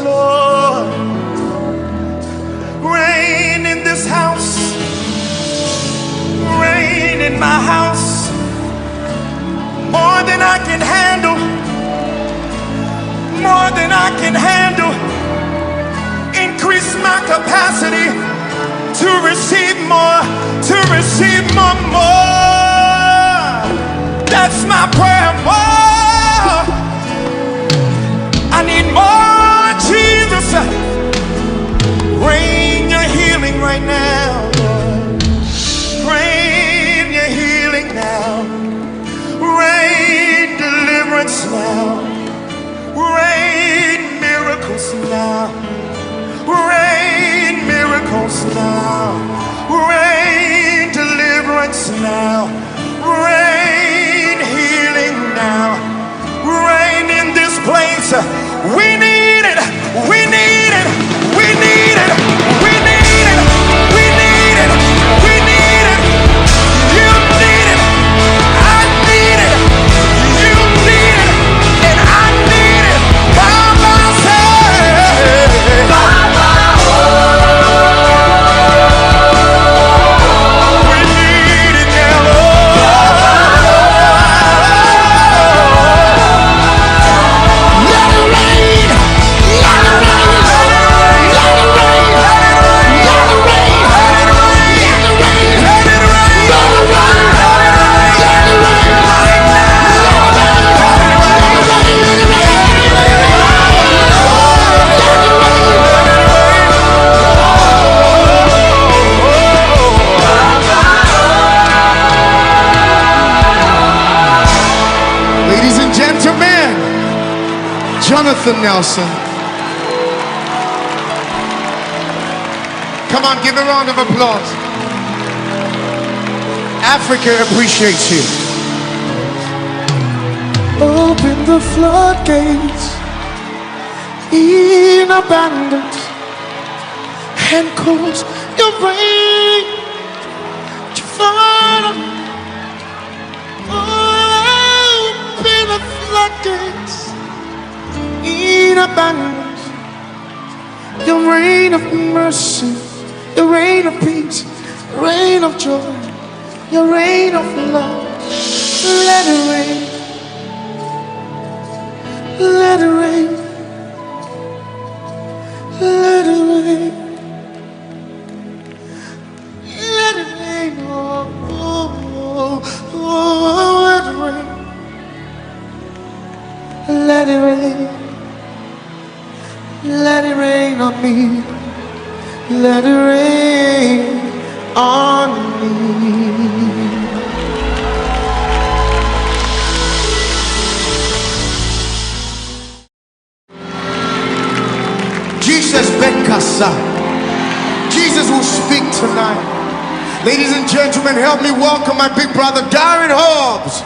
Lord. Reign in this house. Reign in my house. More than I can handle. More than I can handle. Increase my capacity to receive more, to receive more. That's my prayer. More. I need more, Jesus. Rain your healing right now, Lord. Rain your healing now. Rain deliverance now. Rain miracles now. Rain miracles now. Rain deliverance now. Rain healing now. Rain in this place. We need it. We need it. We need it. We need it. We need it. We need it. You need it. I need it. You need it. And I need it. By myself. We need it now, Lord. Let it rain. Let it rain. Let it rain. Let it rain. Let it rain. Let it rain. Let it rain. Let it rain. Ladies and gentlemen, Jonathan Nelson. Come on, give a round of applause. Africa appreciates you. Open the floodgates in abundance and cause your rain to fall. Open the floodgates in abundance. Your rain of mercy, your rain of peace, rain of joy, your rain of love. Let it rain. Let it rain. Let it rain. Let it rain. Oh, oh, oh, oh, let it rain. Let it rain. Let it rain on me. Let it rain on me. Jesus Bekasa. Jesus will speak tonight. Ladies and gentlemen, help me welcome my big brother Darren Hobbs.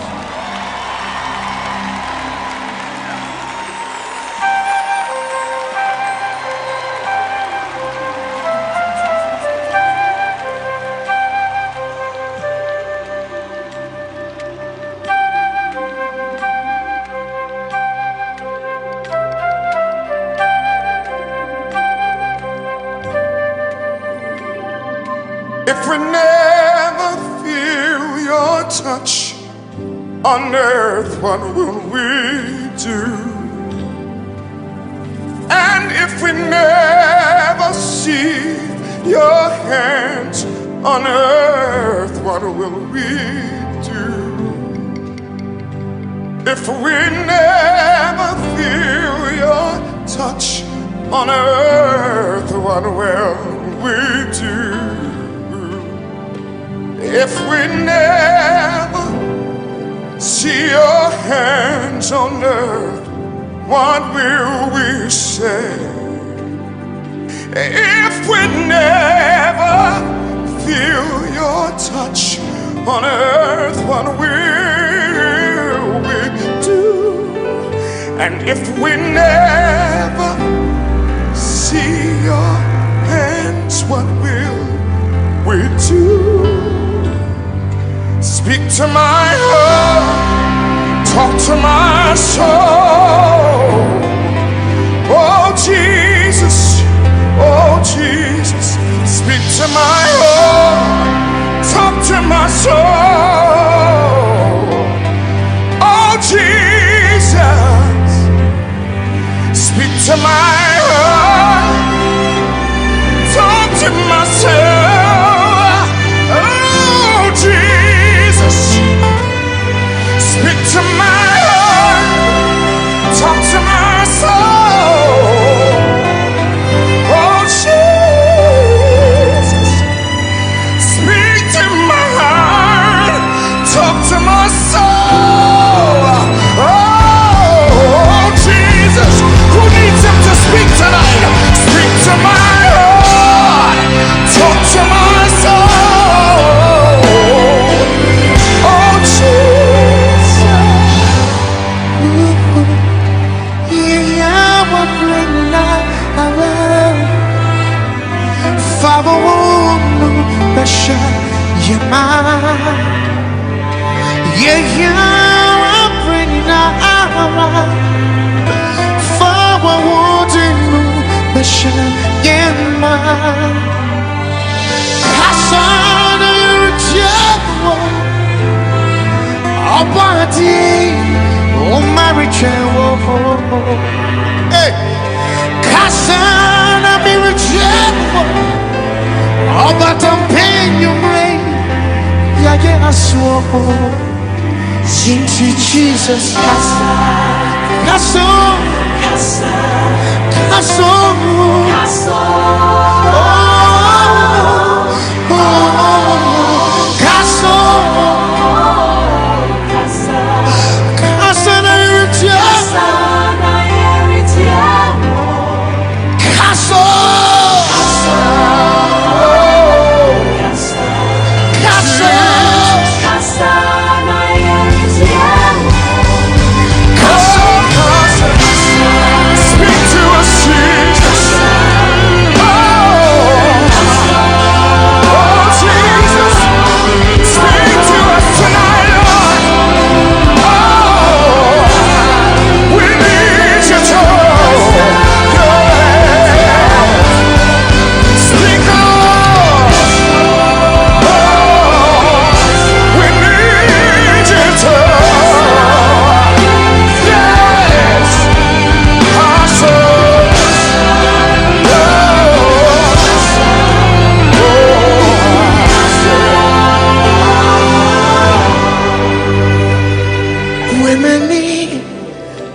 If we never feel your touch on earth, what will we do? And if we never see your hands on earth, what will we do? If we never feel your touch on earth, what will we do? If we never see your hands on earth, what will we say? If we never feel your touch on earth, what will we do? And if we never see your hands, what will we do? Speak to my heart, talk to my soul. Oh, Jesus. Fawawunu Besha Yema Yeyabrina Fawawunu Besha Yema Kasana Yurjawo Obadi Omarichewo Hey Kasana Mirichewo Obatampanyumre Yaye Aswo Into Jesus Kasa Kaso Kasa Kaso Kaso Kaso Kasa na Kaso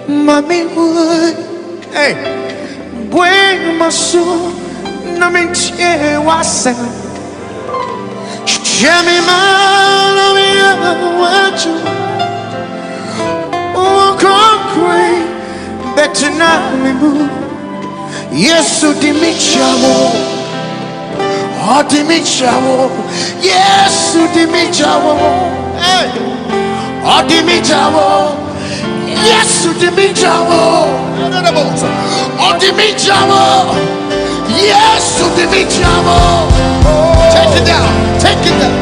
Mommy would, hey, bring my soul, no me wasa. Shami man, no me watch you. Oh, concrete, better not me move. Yes, so di mi chamo, oh di mi chamo, yes, so di mi chamo, hey, oh di mi chamo. Yes, to me, Jamo. Oh, to me, Jamo. Yes, to me, Jamo. Take it down. Take it down.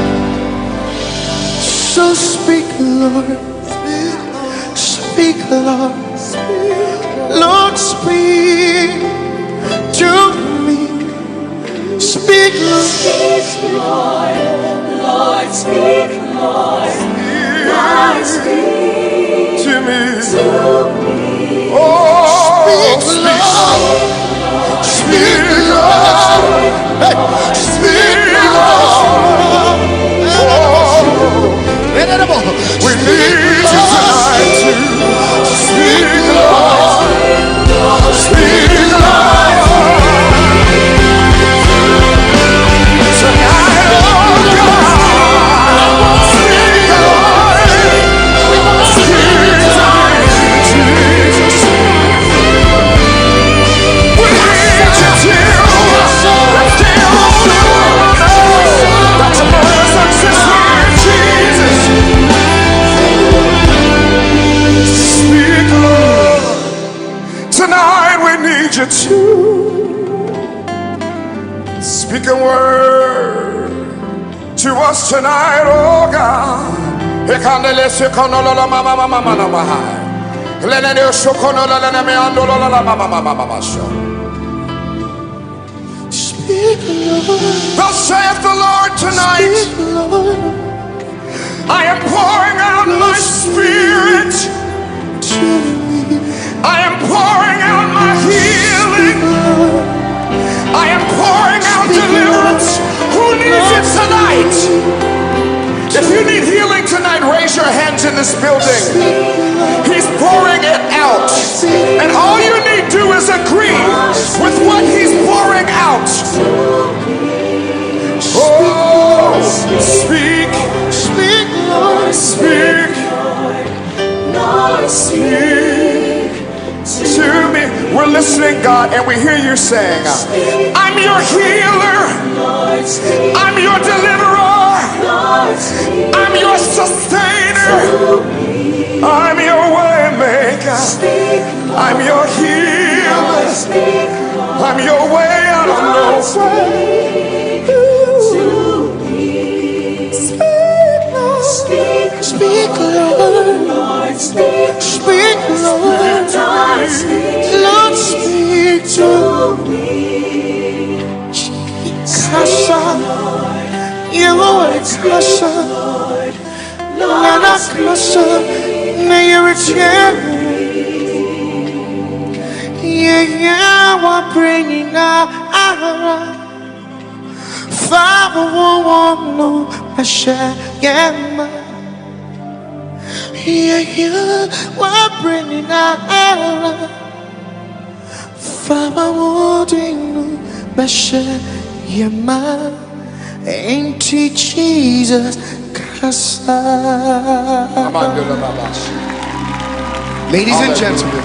So speak, Lord. Speak, Lord. Lord, speak to me. Speak, Lord. Speak, Lord. Lord, speak, Lord. Lord, speak to me. Oh, speak, Lord. Speak, Lord. Hey, speak, Lord. We need you tonight to speak, Lord. Speak, Lord. Tonight, oh God. Speak, Lord. Speak, Lord. Jesus. We need you to that's a person since Jesus. Speak, Lord. Tonight we need you to speak a word to us tonight, oh God. Thus saith the Lord tonight, I am pouring out my spirit. I am pouring out my healing. I am pouring out deliverance. Who needs it tonight? If you need healing tonight, raise your hands in this building. He's pouring it out. And all you need to do is agree with what he's pouring out. Oh, speak, speak, Lord, speak, Lord, speak to me. We're listening, God, and we hear you saying, I'm your healer, I'm your deliverer, I'm your sustainer, I'm your way maker, I'm your healer, I'm your way out of no way. Lord, speak to me. Closer, you are closer, Lord, closer. May you return. Yeah, we're bringing out. Father, won't know I shall get my. Yeah, we're bringing out. Father, won't know I shall get my. Ain't he Jesus? Ladies and gentlemen,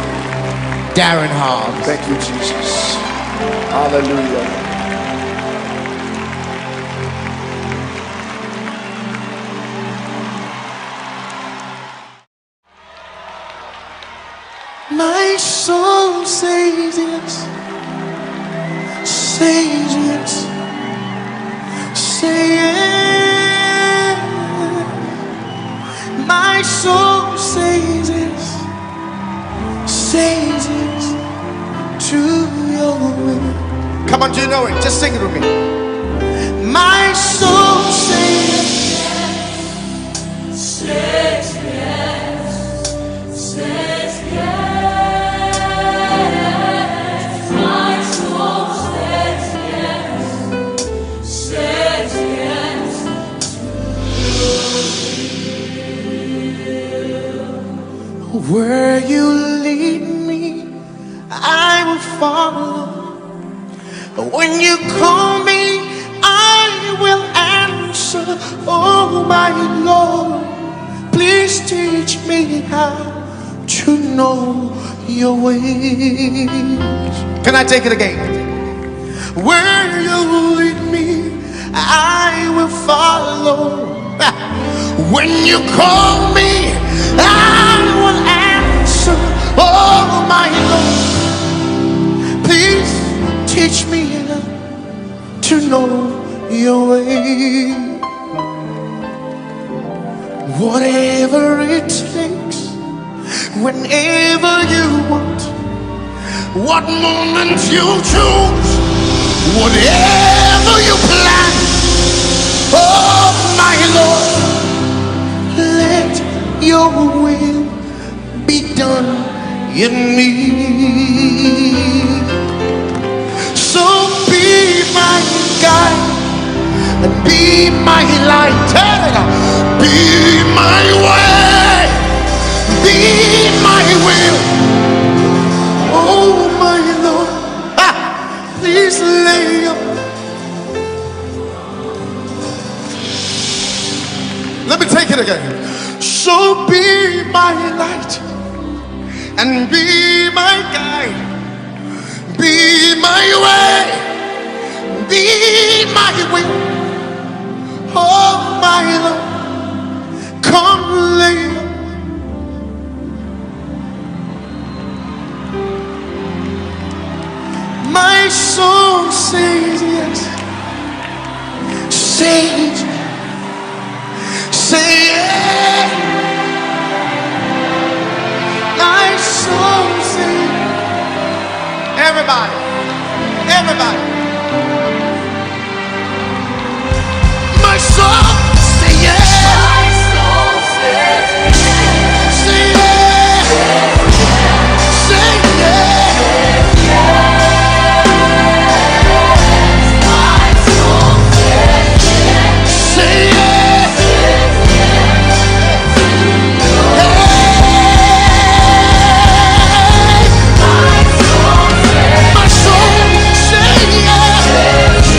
Darren Hobbs. Thank you, Jesus. Hallelujah. My soul says yes, says yes, say yes. My soul says yes, says yes to your will. Come on, do you know it? Just sing it with me. My soul says yes, Says yes, says yes. My soul says yes, says yes. where you lead me, I will follow. When you call me, I will answer. Oh my Lord, please teach me how to know your ways. Can I take it again? Where you lead me, I will follow. When you call me, I will answer. Oh my Lord, please teach me how to know your way. Whatever it takes, whenever you want, what moment you choose, whatever you plan. Oh my Lord, let your will be done in me. So be my guide and be my light. Be my way, be my will. Oh my Lord, please lay your. Let me take it again. So be my light and be my guide, be my way, be my will. Oh my Lord, come lay. My soul says yes, says, say yes. My soul says, Everybody. Everybody. my soul say yes, My soul says yes, say yes, say yes. my soul says yes, Say yes. my soul says My soul say yes.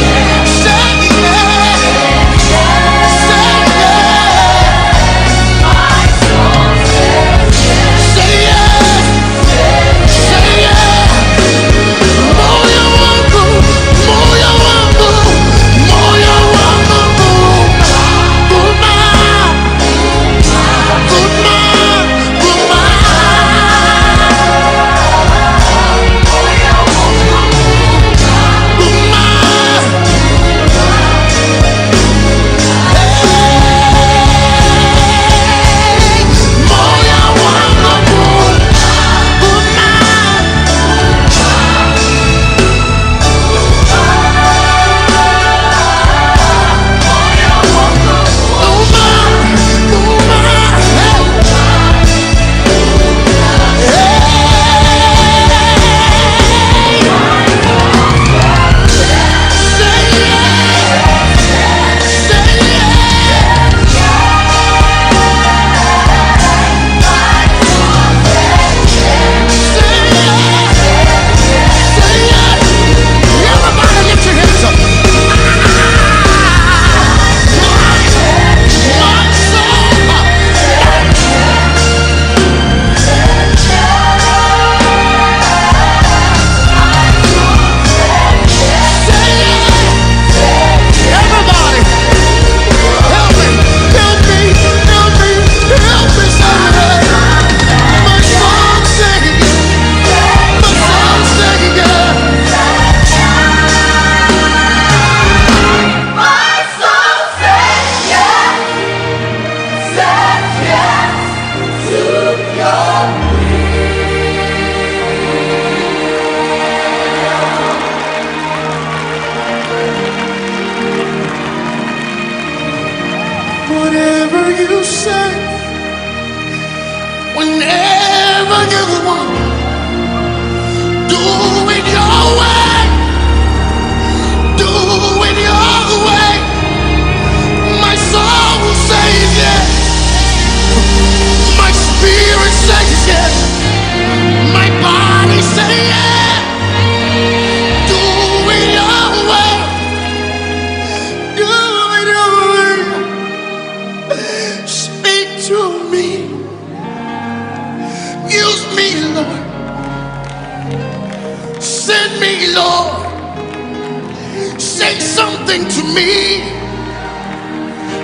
me.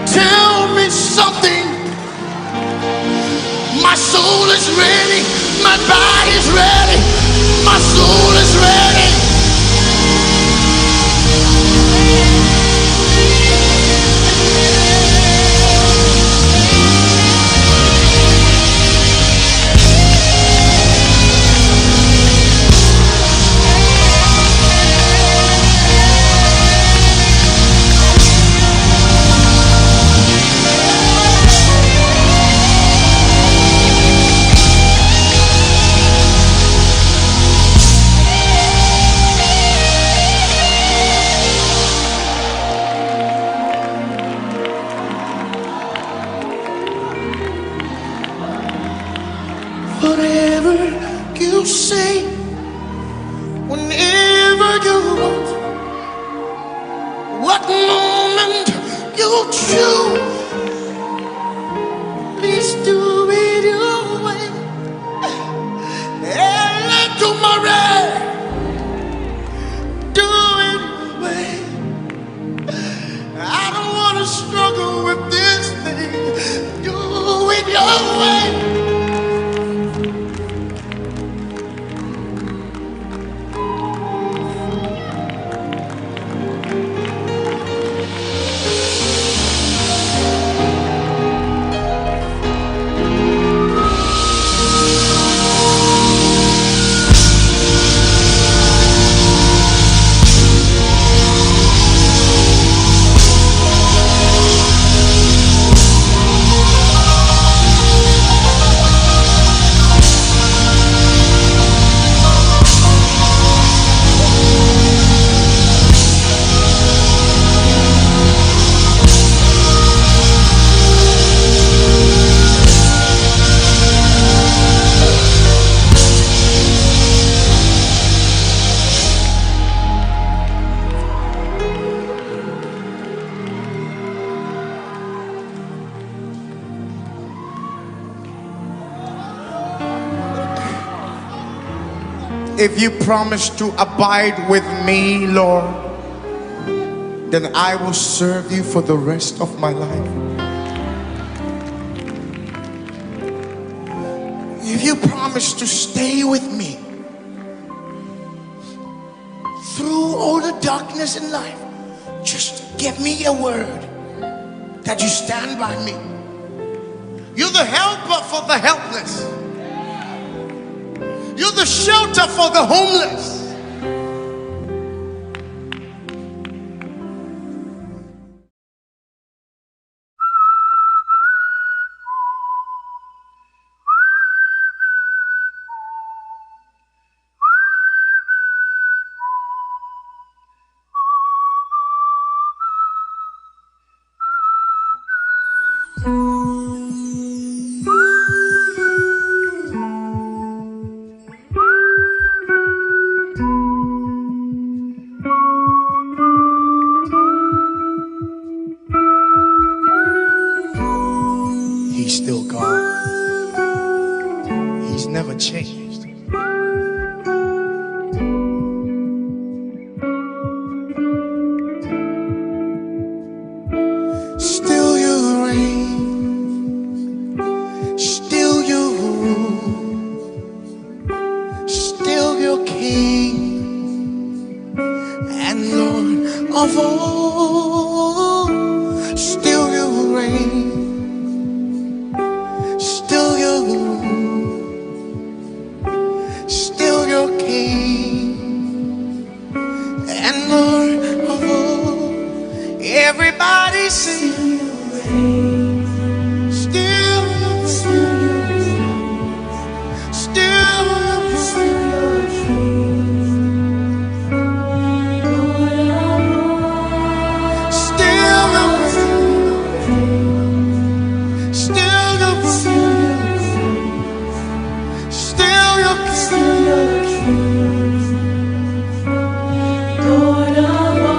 Tell me something. My soul is ready. My body's ready. My soul is ready. Whatever you say, whenever you want, what moment you choose, please do it your way. And tomorrow, do it your way. I don't want to struggle with this thing. Do it your way. If you promise to abide with me, Lord, then I will serve you for the rest of my life. If you promise to stay with me through all the darkness in life, just give me a word that you stand by me. You're the helper for the helpless. You're the shelter for the homeless. He's still God. He's never changed. Still you reign. Still you rule. Still you're King and Lord of all. Still you reign. Still your King and Lord of all. Everybody sing. Still, Lord of all.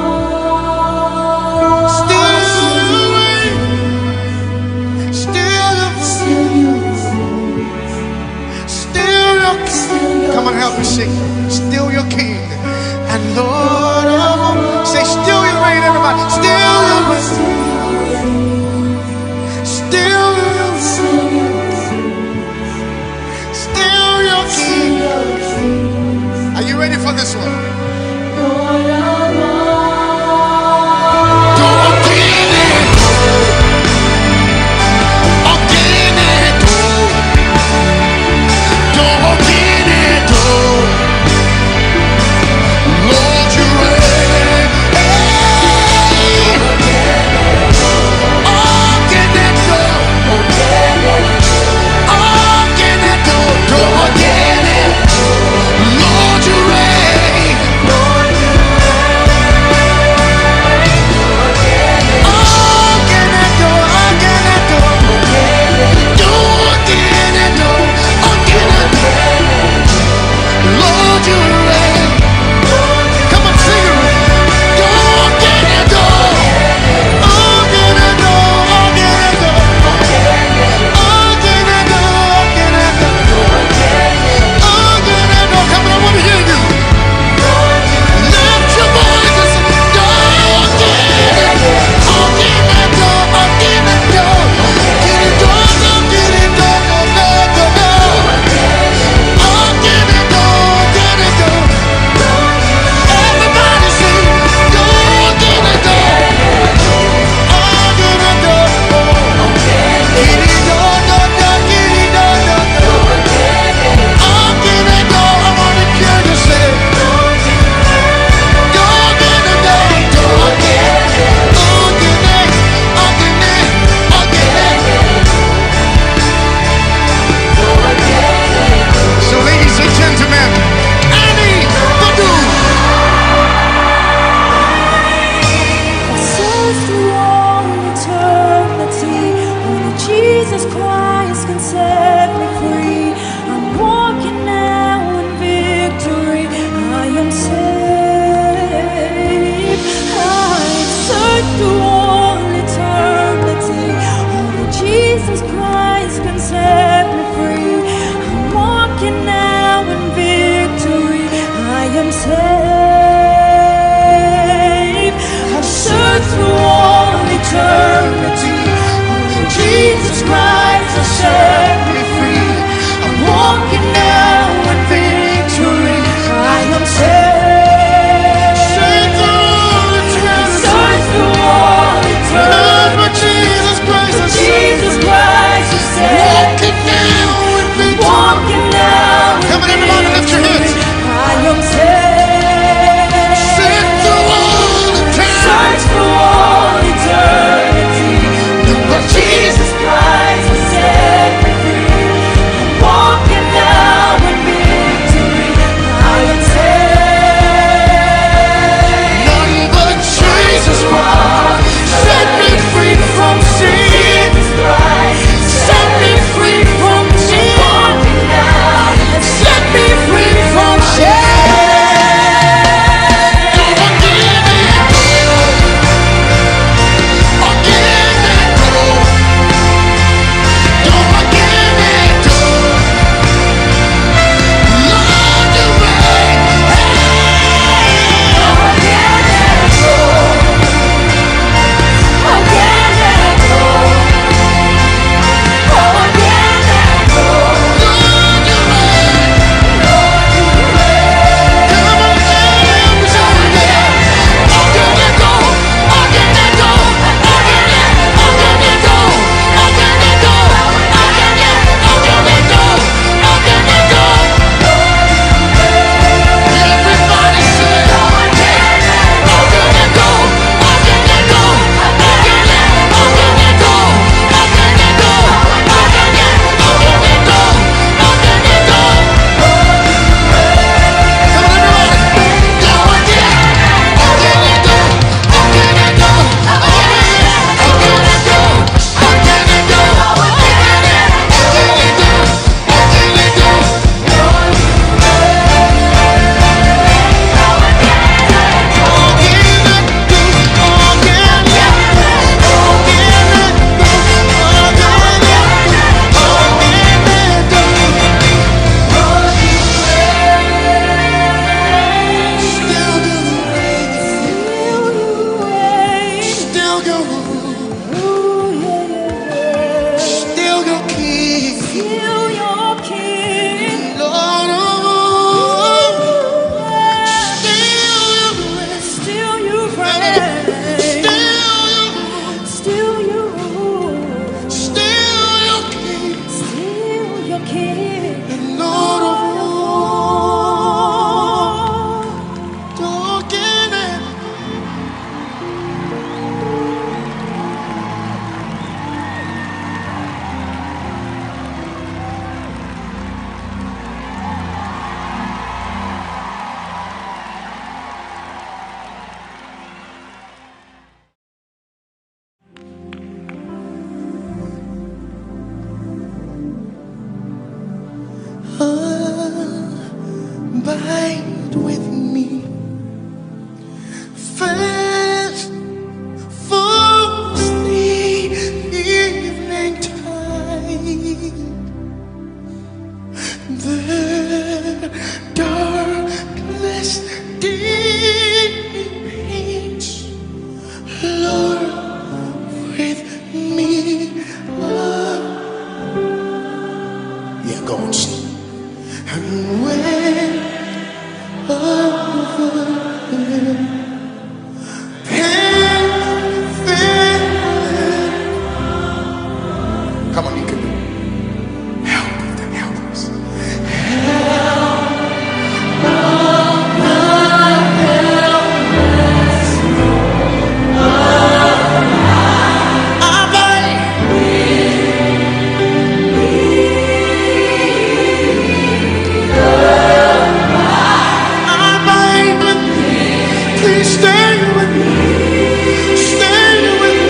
with me. Stay with me.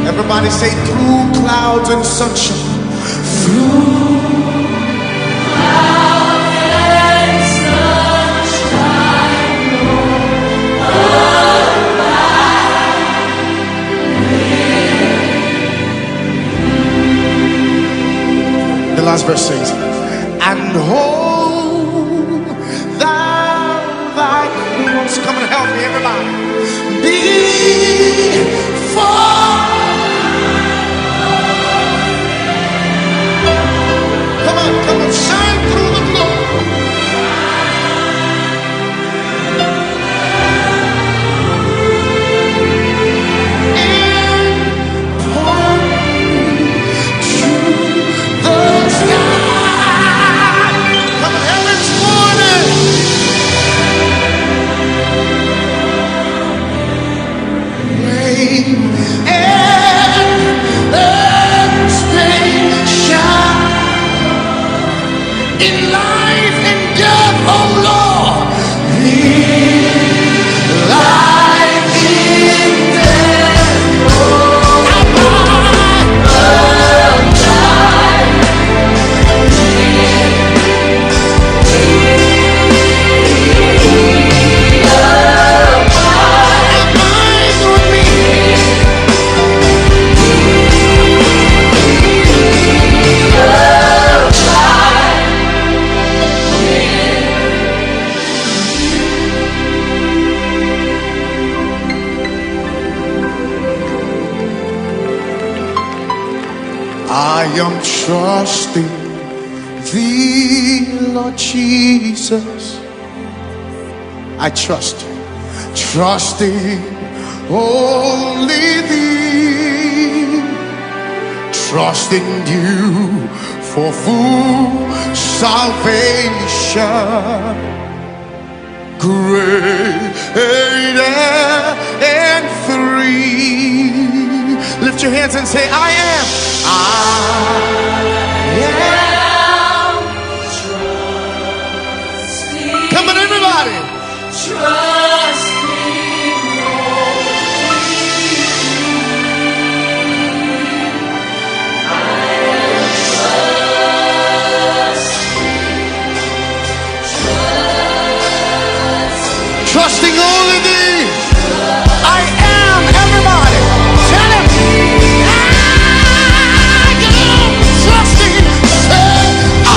Everybody say through clouds and sunshine. Through clouds and sunshine, the last verse says, and hold thou thy cross. Come and help me, everybody. Before come on, shine through the glow. And point me to the sky. Come on, heaven's morning. Rain and earth's shine. In life and death, oh Lord, in life and death, oh I am trusting thee, Lord Jesus. I trust, trusting only thee, trusting you for full salvation. Great and free. Lift your hands and say, I am. I am trusting. Come on, everybody. Trusting trusting only thee. I am, everybody. Tell him. I am trusting. Say, I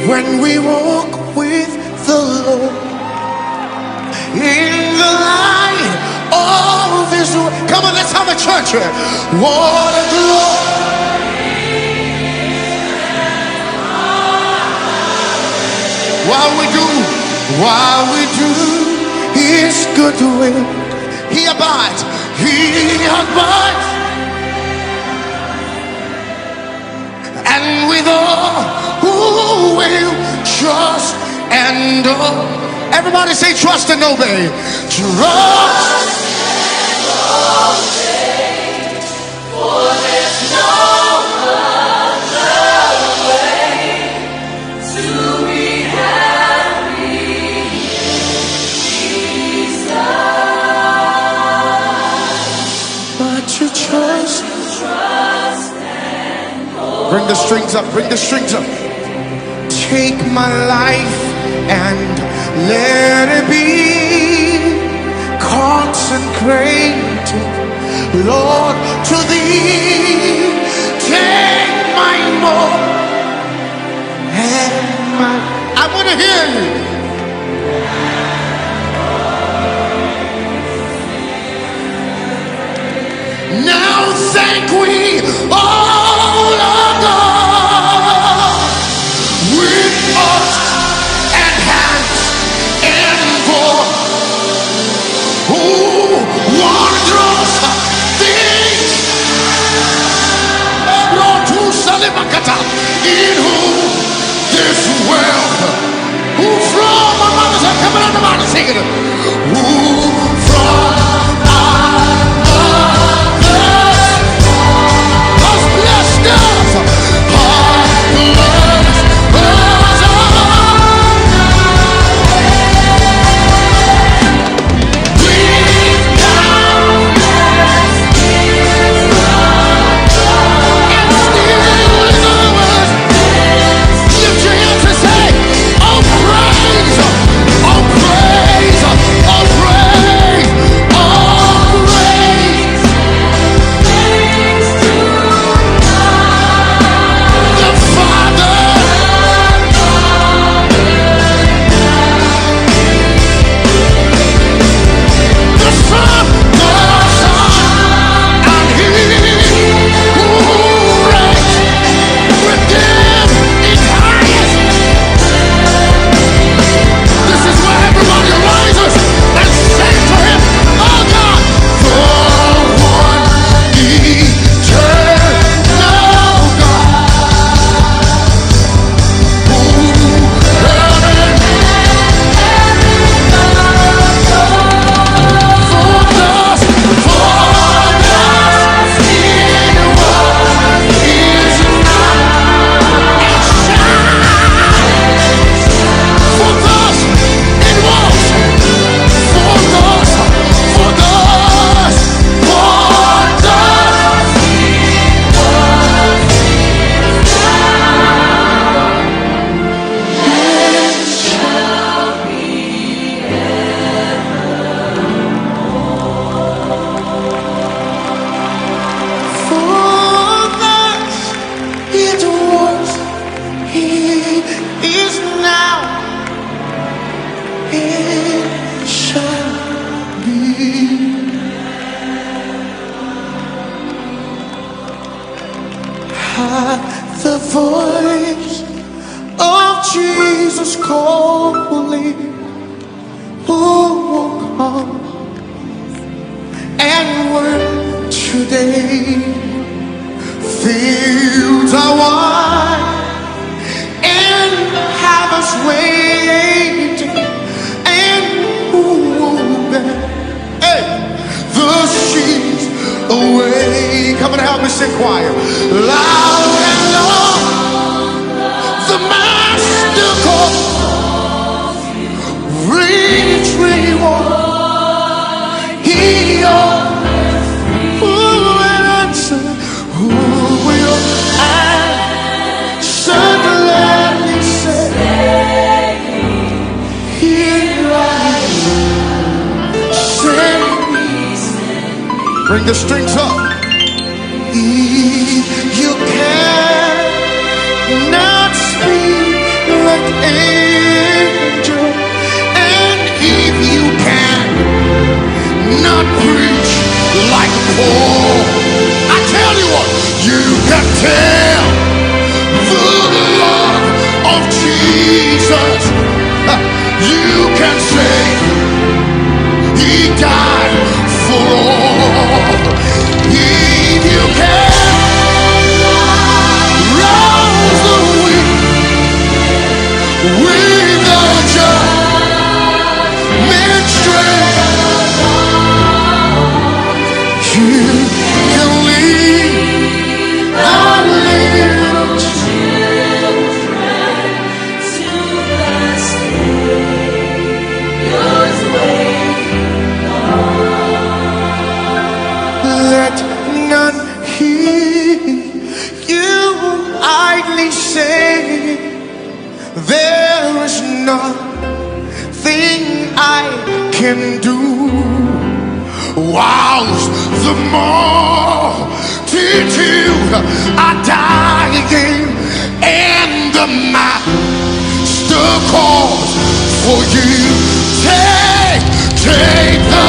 when we walk with the Lord in the light of His word. Come on, let's have a church here. What a glory! while we do His good will, He abides, and with all who will trust and obey. Everybody say trust and obey. Trust and obey, for there's no other way to be happy in Jesus, but to trust and obey. Bring the strings up, bring the strings up. Take my life and let it be consecrated, Lord, to Thee. Take my more and my. I want to hear you. Now thank we all of God with us and hands and voice, who wondrous things, Lord, who Salimakata, in whom this world, who from our mothers are coming on the mountain singing, who from the voice of Jesus calling, who will come and work today. Fields are wide and harvest waiting, and who will bear the sheaves away? Come and help me sing choir. Loud and long, the Master calls. Reach reward, He offers. Who will answer? Who will answer? Gladly say, here I am. Send me. Bring the strings up. You cannot speak like angel, and if you can not preach like Paul, I tell you what, you can tell the love of Jesus. nothing I can do. Whilst the multitude are dying, and the master calls for you. Take the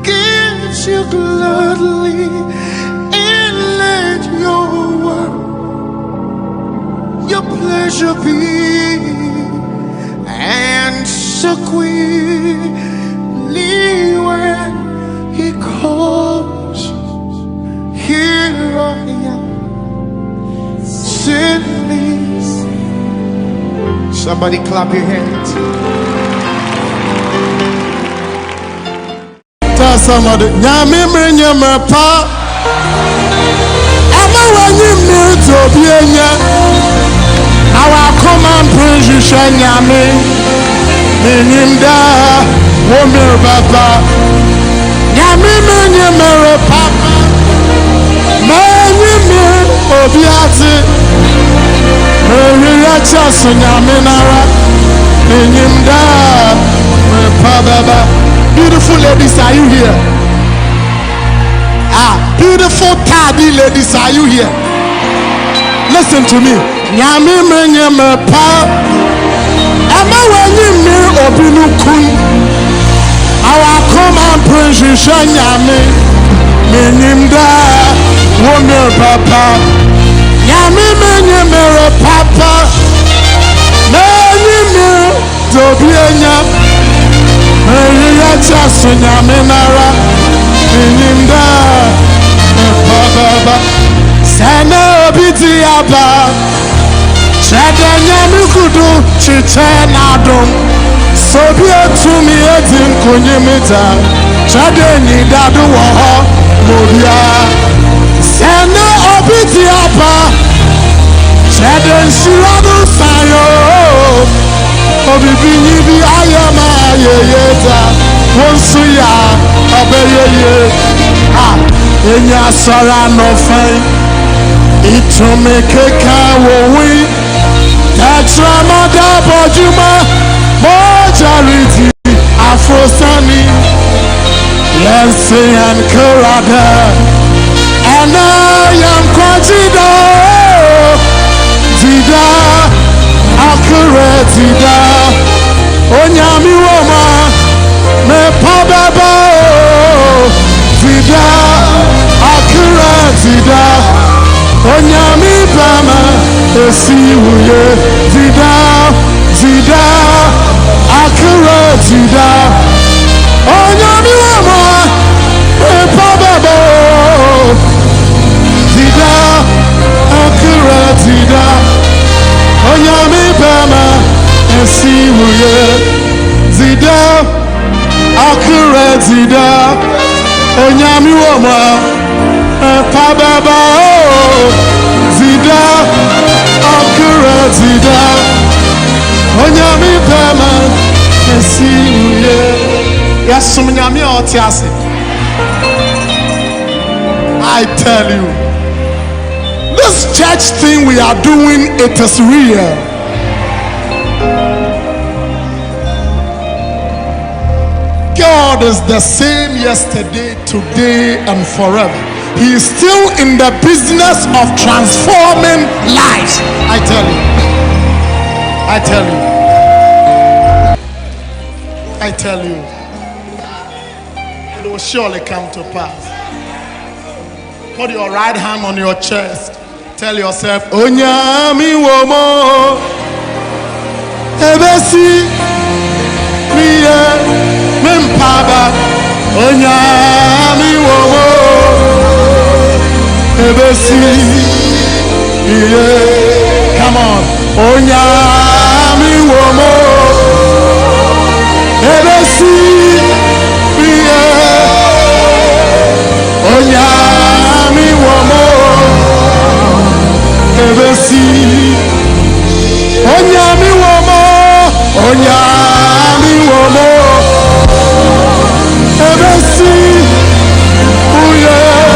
gives you gladly, and let your work, your pleasure be, and so quickly when he calls, here I am, send me. Somebody clap your hands. Somebody, Nyame pa. Ama wanyi mito bienya. Awa come and praise you, Nyame. Minimda, womir papa. Nyame papa. Mani obiati. Meriacha so Nyame nara. Minimda, papa. Beautiful ladies, are you here? Beautiful tardy ladies, are you here? Listen to me. Nyame menyeme pa. Ama wanyi mi obinu kun. Awa come and praise you, Nyame. Menyimda, womir papa. Nyame menyeme papa. Menyime dobienya. Meriacha sunyamenara minimda baba sana obiti aba chada nyamikudu chichena dom sobia tumi etin kunyimita chada ni dadu woho mobia sana obiti aba chada nshiradu sayo Obibini bi ayama yeyeta wonsuya obeyeye enya sara no fine itumekeka wowi tatramada bojuma mojariti afrosani lensi and kurada and I am quantida dida akuretida onyami woma me pababa dida akuretida onyami bama esiwuye dida akuretida onyami woma me pababa dida akuretida onyami bama esiwuye zida akuretida onyami woma pababa zida akuretida onyami bama esiwuye yasum nyami otiase. I tell you, this church thing we are doing, it is real. God is the same yesterday, today, and forever. He is still in the business of transforming lives. I tell you. I tell you. I tell you. It will surely come to pass. Put your right hand on your chest. Tell yourself, Onyami womo ebesi miye mimpaba. Onyami womo ebesi Yeah. Come on. Onyami womo. Ebesi. Yeah. Onyami womo. Ebesi. Onyami womo. Onyami womo. Ebesi. Yeah.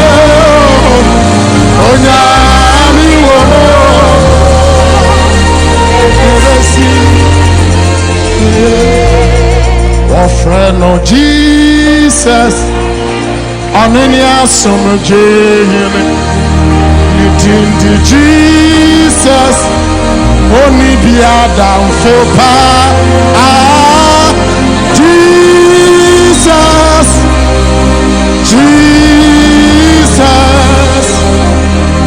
Onyami womo. Our friend of Jesus, Anania summer Jane, Jesus, only be a down for Jesus, Jesus,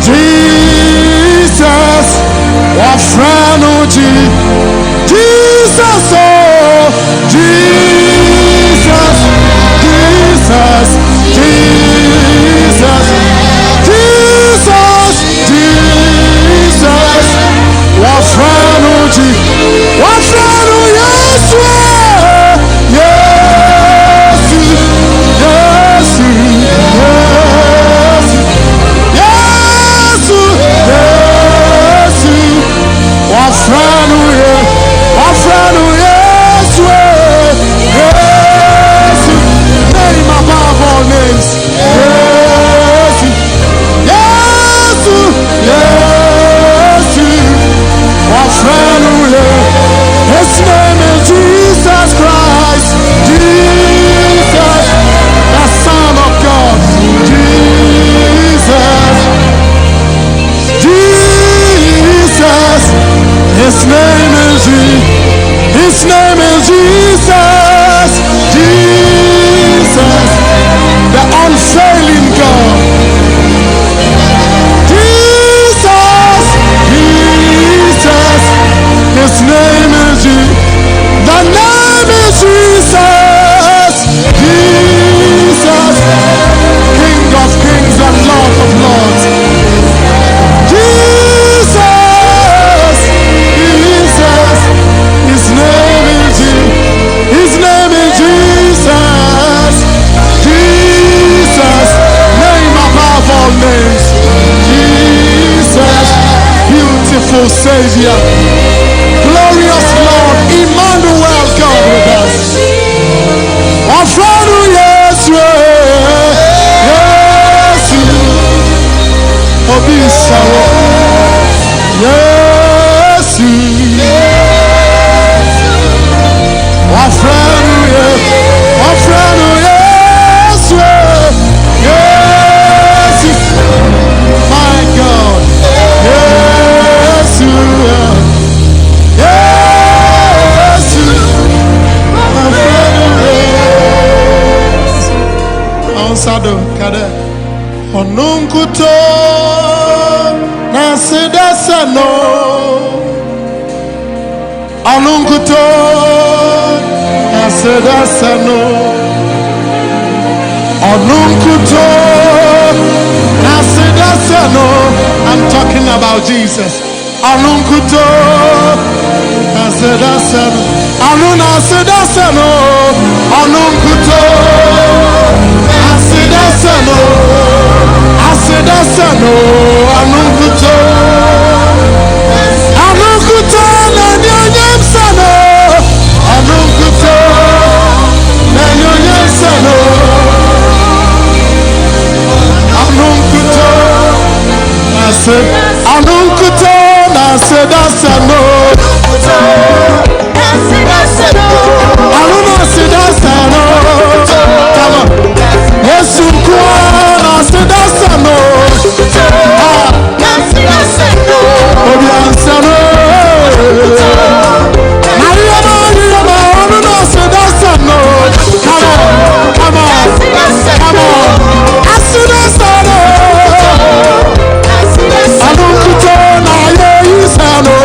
Jesus, our friend of Jesus, oh, Jesus, Jesus, Jesus, Jesus, Jesus, what friend of Jesus, what friend of yes, yes, yes, yes, yes, what friend of yes. Yes, name above all names. Yes, yes, yes. Our friend, his name is Jesus Christ. Jesus, the Son of God. Jesus, Jesus, his name is Jesus. His name is Jesus, Jesus, the unfailing God. Jesus, Jesus, his name is Jesus. The name is Jesus, Jesus, King of kings and Lord of lords. Jesus, Jesus. His name is Jesus. His name is Jesus. Jesus. Name above all names. Jesus. Beautiful Savior. Glorious Lord. Emmanuel, God with us. Our friend, yes, yes. Obisa. Yes. Our friend, yes, yes, my God, yes, yes, my friend, yes. Ansado, kade, onunkuto, nasidasano, onunkuto. Asedasano Onunkuto Asedasano. I'm talking about Jesus. Onunkuto Asedasano Anuna Asedasano Onunkuto Asedasano Asedasano Onunkuto Onunkuto Nanyamsano Onunkuto Nanyamsano Onunkuto Onunkuto Nasedasano Anuna Sedasano. Come on. Yesunkwa Nasedasano Obiansano Come on. Asedasano Onunkuto Naye Isano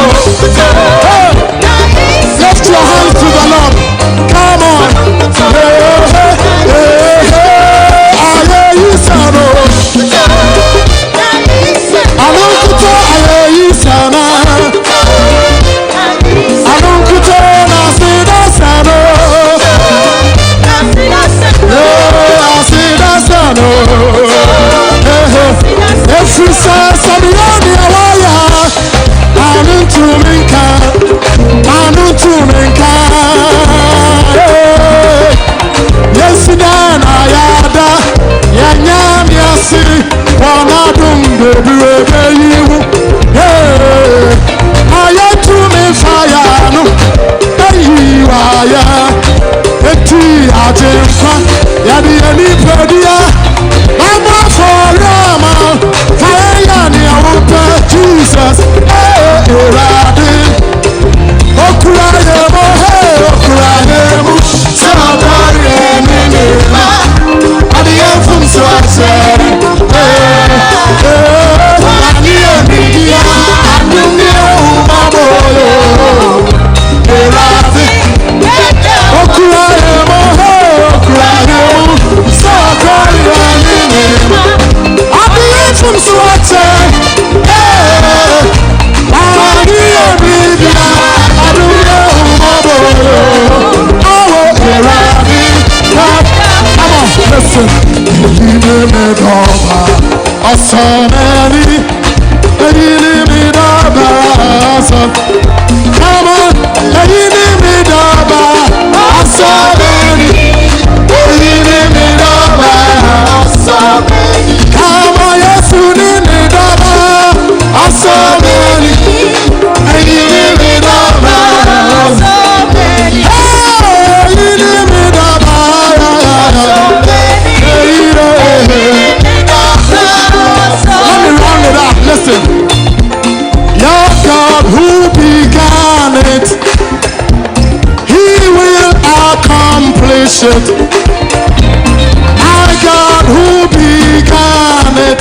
Our God who began it,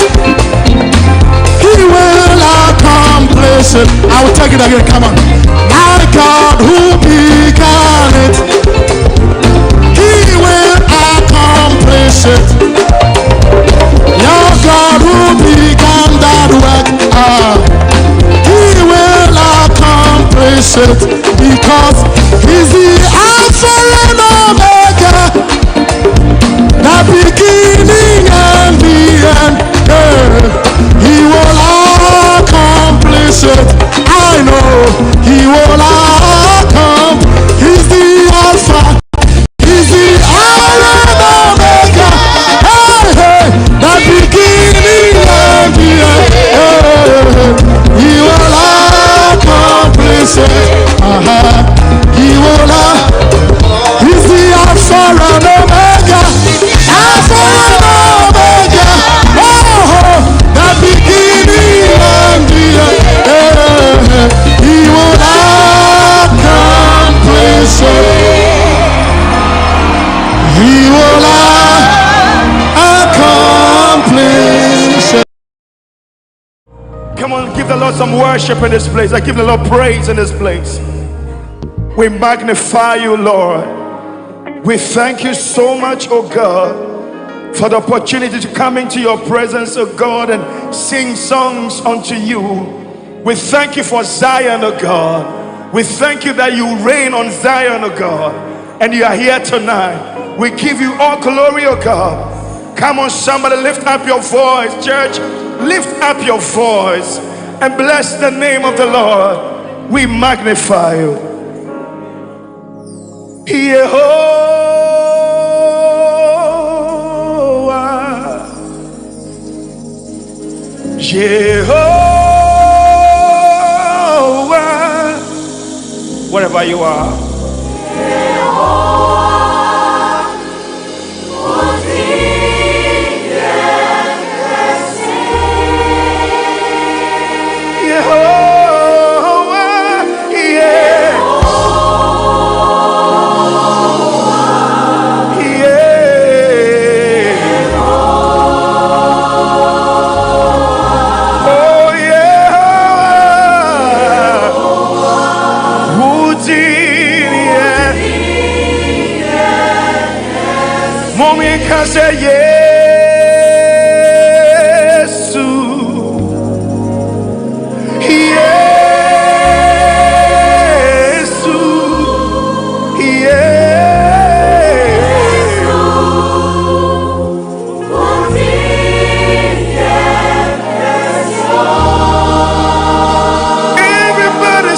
He will accomplish it. I will take it again, come on. Our God who began it, He will accomplish it. Your God who began that work, He will accomplish it, because He's the Alpha and Omega, the beginning and the end. He will accomplish it. I know He will accomplish. He's the Alpha, He's the Alpha and Omega, the beginning and the end. He will accomplish it. He will He's the Alpha and Omega, Alpha and Omega, the beginning and the end. He will accomplish it. He will accomplish it. Come on, give the Lord some worship in this place. I give the Lord praise in this place. We magnify you, Lord. We thank you so much, oh God, for the opportunity to come into your presence, oh God, and sing songs unto you. We thank you for Zion, oh God. We thank you that you reign on Zion, oh God, and you are here tonight. We give you all glory, oh God. Come on, somebody, lift up your voice, church. Lift up your voice and bless the name of the Lord. We magnify you. Jehovah, wherever you are, say yes to yes to yes. Everybody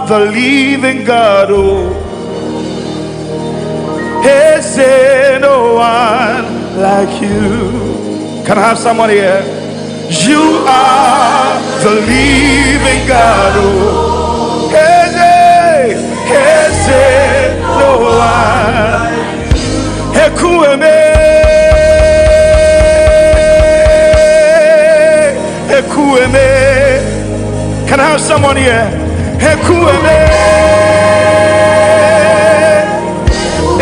the living God. Oh, is there no one like you? Can I have someone here? You are the living God. Oh, is there no one? Ekueme, ekueme. Can I have someone here? Ekueme,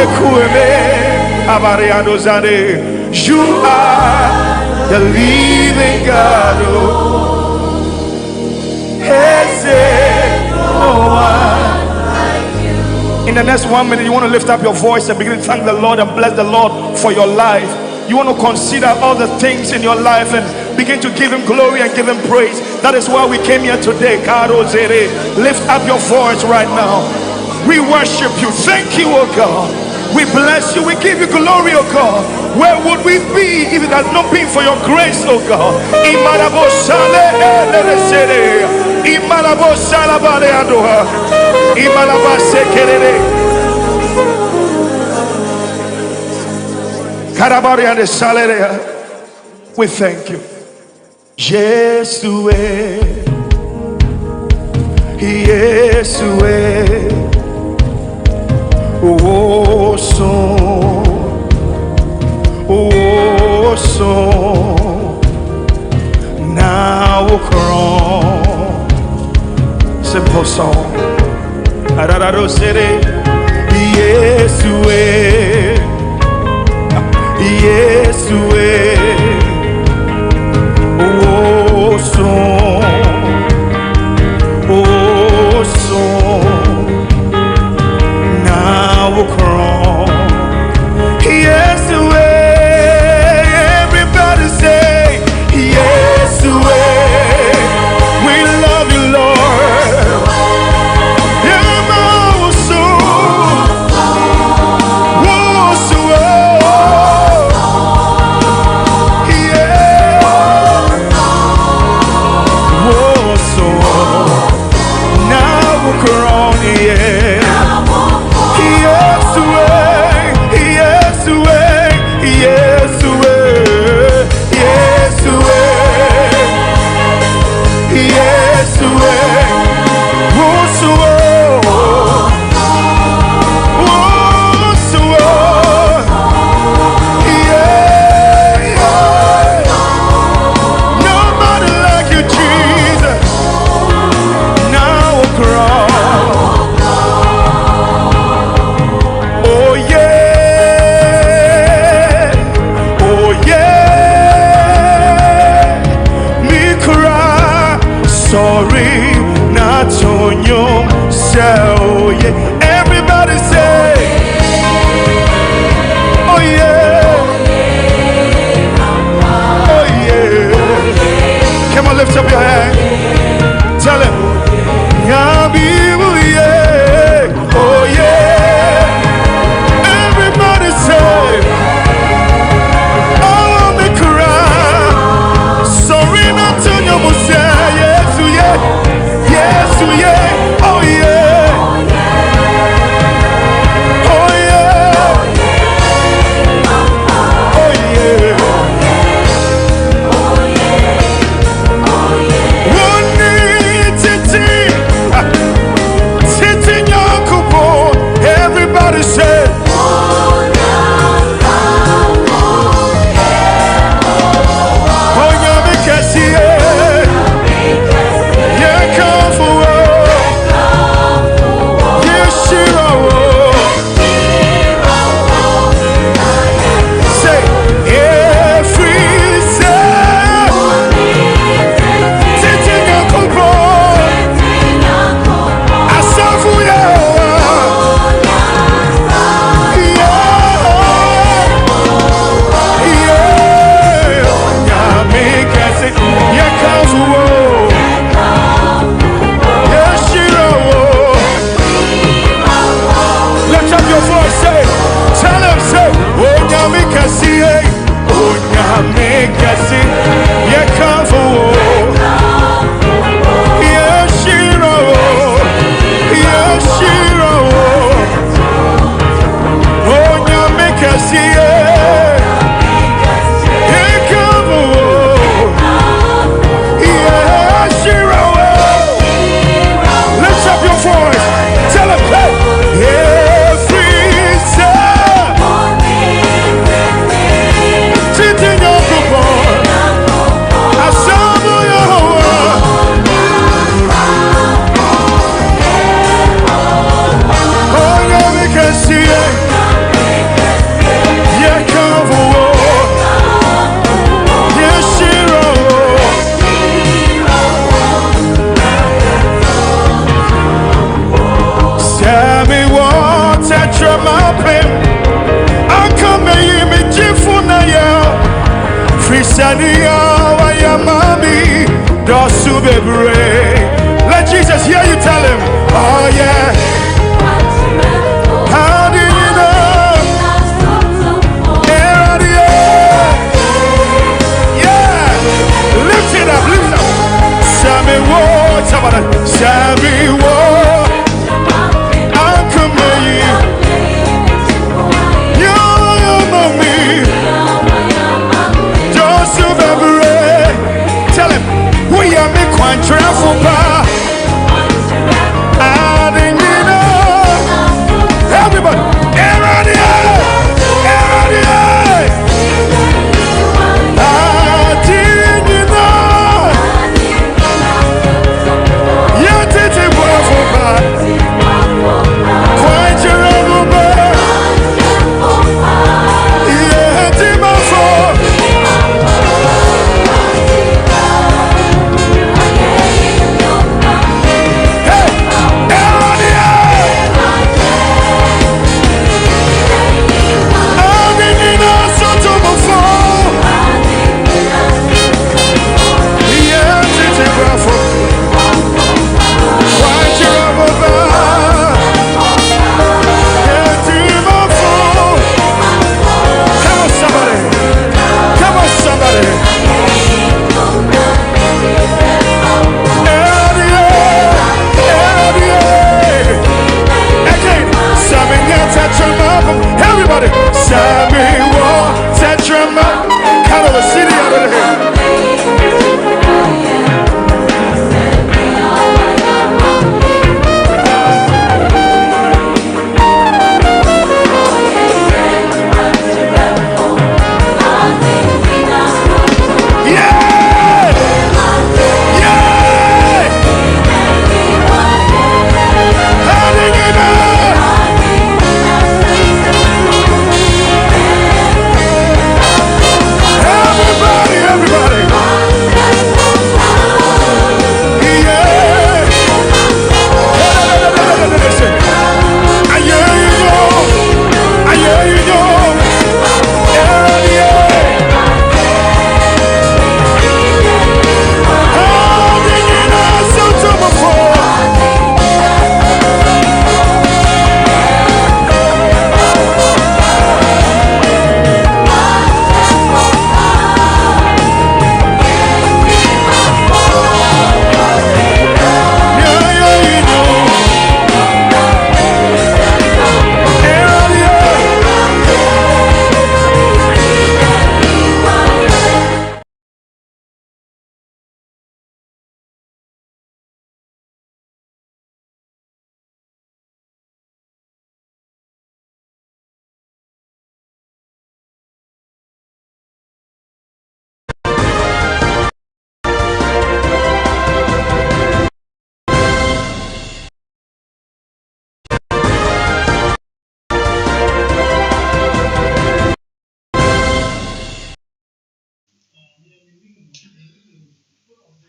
ekueme. Abariado zade. You are the living God. Is there no one? In the next 1 minute, you want to lift up your voice and begin to thank the Lord and bless the Lord for your life. You want to consider all the things in your life and begin to give him glory and give him praise. That is why we came here today. Lift up your voice right now. We worship you. Thank you, oh God. We bless you. We give you glory, oh God. Where would we be if it had not been for your grace, oh God? We thank you. Yesue, Yesue, oh so, oh so, now crown. Simple song. Arararo sere, Yesue, Yesue. Oh so, now we'll crawl. Yes, way. Everybody say, yes, way. We love you, Lord. Yeah, oh so, Isania wayamami dosu bebre. Let Jesus hear you tell him, oh yeah. How do you know? Yeah. Lift it up, lift it up. Sami wo, somebody. Sami wo. Akamei. You mommy. Dosu bebre. Tell him, we are me quantra fupa. Everybody,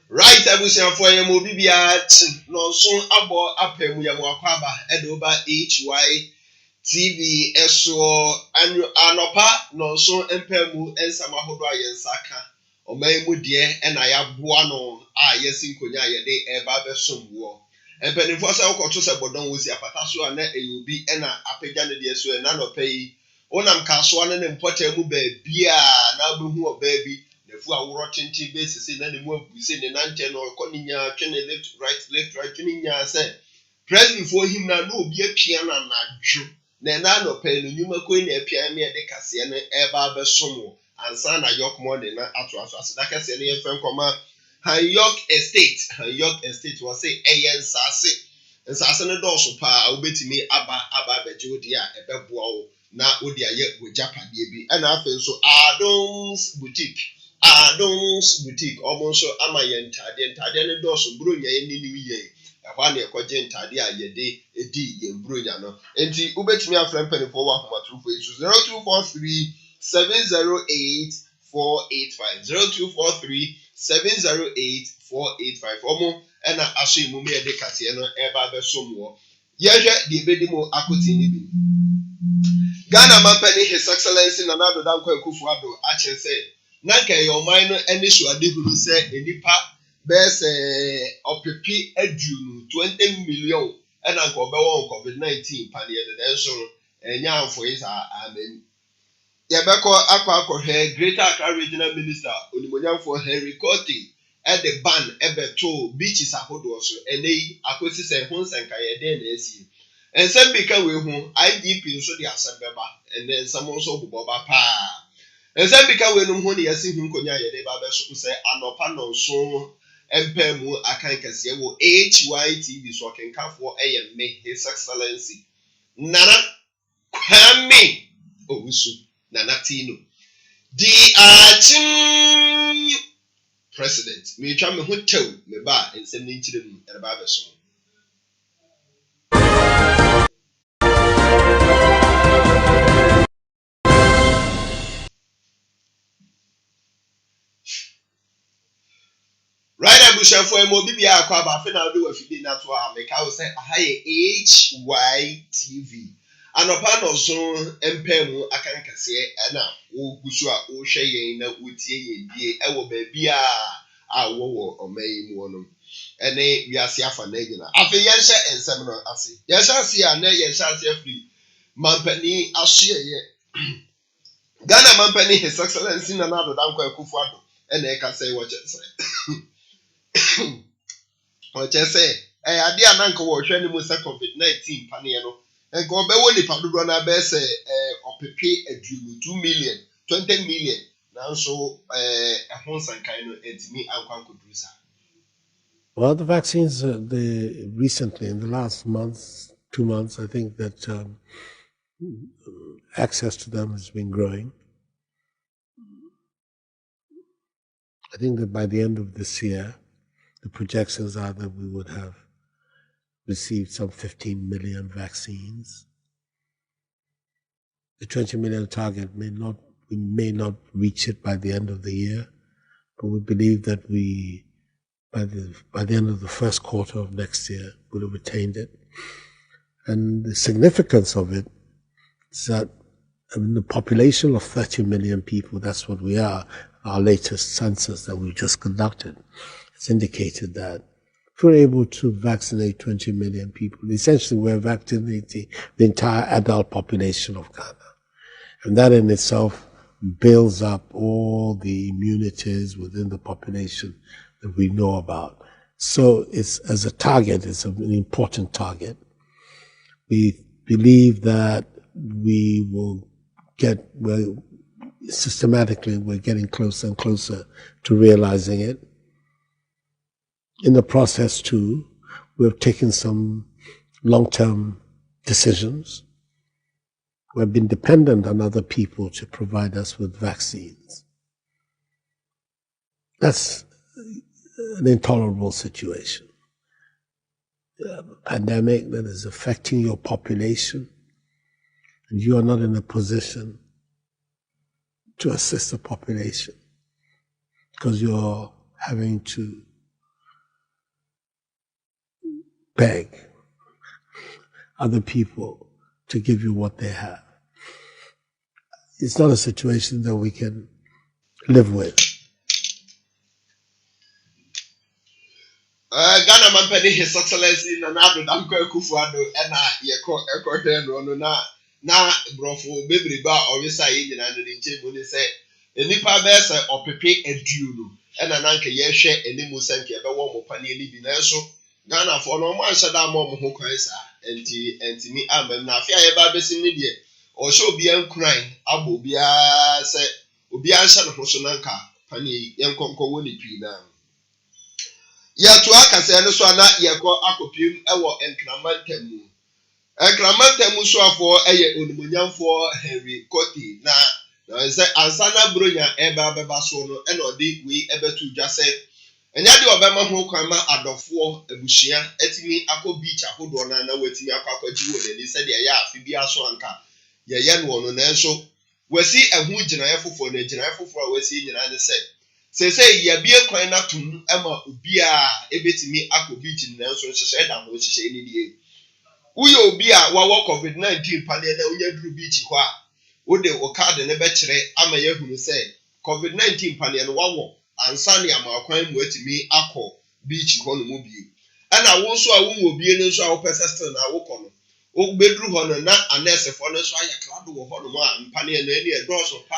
Right, I will say for you, Mobibiat, no soon abo apem yamuakaba, edoba HY TV, SO, and anopa, no so empemu, and samahodwa yensaka, or maimu dear, and I have buano, yes, in Kunya, de eba sum war. And Pennyfosa Okotus Bodon was a patasu and a UB and a apejan de so and nano pay. Onam Caswan and Potemu baby, now who baby. The four watching TV basis in any more we say the 19 or Coninia, Kenny left, right, Keninya said. Press before him now no be a piano and a Jew. Nenano pen, you may queen a piano de Cassian, Eba Bessomo, and Sana Yorke Morening at us. Like I said, any friend come Hytvgh Estate. Hytvgh Estate was say A.N. Sassy. And Sassana Dorso Pa, obey me, Abba Bejodia, a bebo. Now, Udia yet with Japan, and I feel so Adon's boutique. Adon's boutique, almost so Amayan Tadian Tadian Dorso, Brunia, any new year. A 1 year quadrant Tadia, ye day, a D, in Bruniano. And the Ubet me a friend penny for 1 2 0243 708 485 0243 708 485 Omo, and I assume Mumia de Casiano, Eva Bessomo. Yaja, the Bedimo Akutini. Ghana Mampany, His Excellency Nanado Danko Kufuado, Ache said, Nanka your mind any so ade hunu say enipa best opepi adunu 20 million and anka obewo COVID-19 paniye den so enya amfo is amen. Yebeko akwa Greater Accra Regional Minister Onimonyamfo Henry Cote at the ban ebeto beaches ahodo so enei akosi se ho nsenka ye den na esi. Ensem bi ka we hu IDP so the asembeba and then some also boba pa. Ensem bi ka we no ho ne yesi hu nkonya ye de ba be so se anopa no so empemu akan kase wo Hytvgh so kenkafo eye me His Excellency Nana Kwame Owusu Nanatino the president me twa me hotel me ba ensem ni nkire mu e ba be so. Right abusha for mo bibia akwa ba fe na do afidi na to America wo say ahaye Hytvgh anopa no so empemu akan kase na wo gusu a wo hwe yen na wotie yen die e wo ba bia a wo omayi mu no ene wiase afa na nyina afi yen hye ensem no ase yen hye ase a na yen hye ase afri mampani ahye Ghana mampani His Excellency na do danko Akufo-Addo ene e ka say wo che say o che say ade ananka wo hwe ni mu say COVID-19 panie no enka obewo nipa dodo na be say opepe adunu 2 million 20 million na so ehon sankan no entimi ankwankodru sa. Well, the vaccines, recently, in the last month, 2 months, I think that access to them has been growing. I think that by the end of this year, the projections are that we would have received some 15 million vaccines. The 20 million target we may not reach it by the end of the year, but we believe that by the end of the first quarter of next year, we'll have attained it. And the significance of it is that the population of 30 million people, that's what we are. Our latest census that we just conducted has indicated that if we're able to vaccinate 20 million people, essentially we're vaccinating the entire adult population of Ghana. And that in itself builds up all the immunities within the population that we know about. So it's, as a target, it's an important target. We believe that we will systematically, we're getting closer and closer to realizing it. In the process too, we've taken some long-term decisions. We've been dependent on other people to provide us with vaccines. That's an intolerable situation. A pandemic that is affecting your population, and you are not in a position to assist the population because you're having to beg other people to give you what they have. It's not a situation that we can live with. Ghana mampani His Excellency na do danko Akufo-Addo ena yeko no na brofo bebreba obisa yi nyina no nche mu ni se enipa be se opepe adunu ena nanka ye hwe enimu sanke be wo mo pani ni bi na so Ghana fo no mo anhye da mo ho kwan sa enti mi amem na afia ye ba besim ni de o hye obi ankuran abo obi a se obi anhye no so nanka pani yenkonko wo ni pi na ya to akase no so ana yeko akopim ewo enkramantamu enkramantamu so afo eye onimonyamfo Henry Cote na say ansana bronya eba beba so no e no de we ebetu dwase enya de obema ho kwan ma adofo abusua etimi akọ beach ahodo na watimi akwaji wo ni se de ya afi bia so anka ye no na enso wasi ehu ginaye fofo na ginaye fofo a wasi nyina ne se ya bie kwan na tum ema obi a ebetimi akọ beach na enso hyehyɛ da ho hyehyɛ ni die uyo obi a wawo COVID-19 pale na unya duru beach ho a wo de o card ne be kire ama ye hunu se COVID-19 pane no wawo ansa ne amakwan mu atimi akọ beach ho no mu bi ana wo nso a wo mu bie no nso a wo pese still na wo kọ no wo bedru ho no na anesefo no nso ayeklado wo ho no mu a mpane no ene edoso pa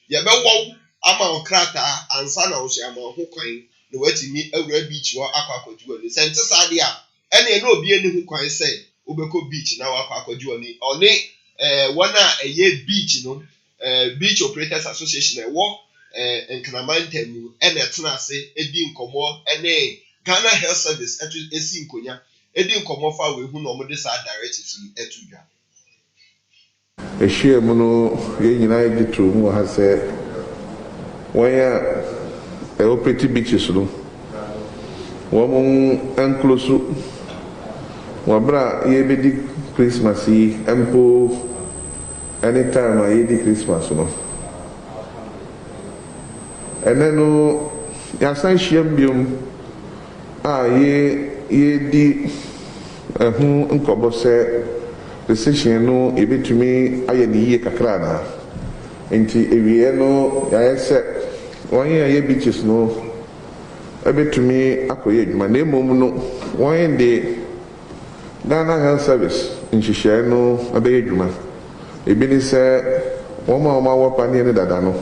ye be wo ama okrata ansa na wo so ama ho kwan no watimi awura beach wo akwakoju oni sente sade a ene no obi eni ho kwan say obeko beach na wakwakoju oni oni wana eye beach no beach operators association ewo enkanamantemu ene tena ase edi nkomo ene Ghana Health Service esi nkonya edi nkomo fa we hu no mo de sa directives etudwa ehie mu no ye nyina ye tru mu ha se wanya operate beaches no wo mo enclose wabra ye bedi Christmas yi empo anytime I eat Christmas no and then no yasan hyiam biom ye di hu nkobo se decision no ebetumi aye ni ye kakra na enti ewie no ya se wonye ye beaches no ebetumi akoye adwuma na emom no wonye de Ghana Health Service nhihye no abeye adwuma ebini se woma wapani ne dada no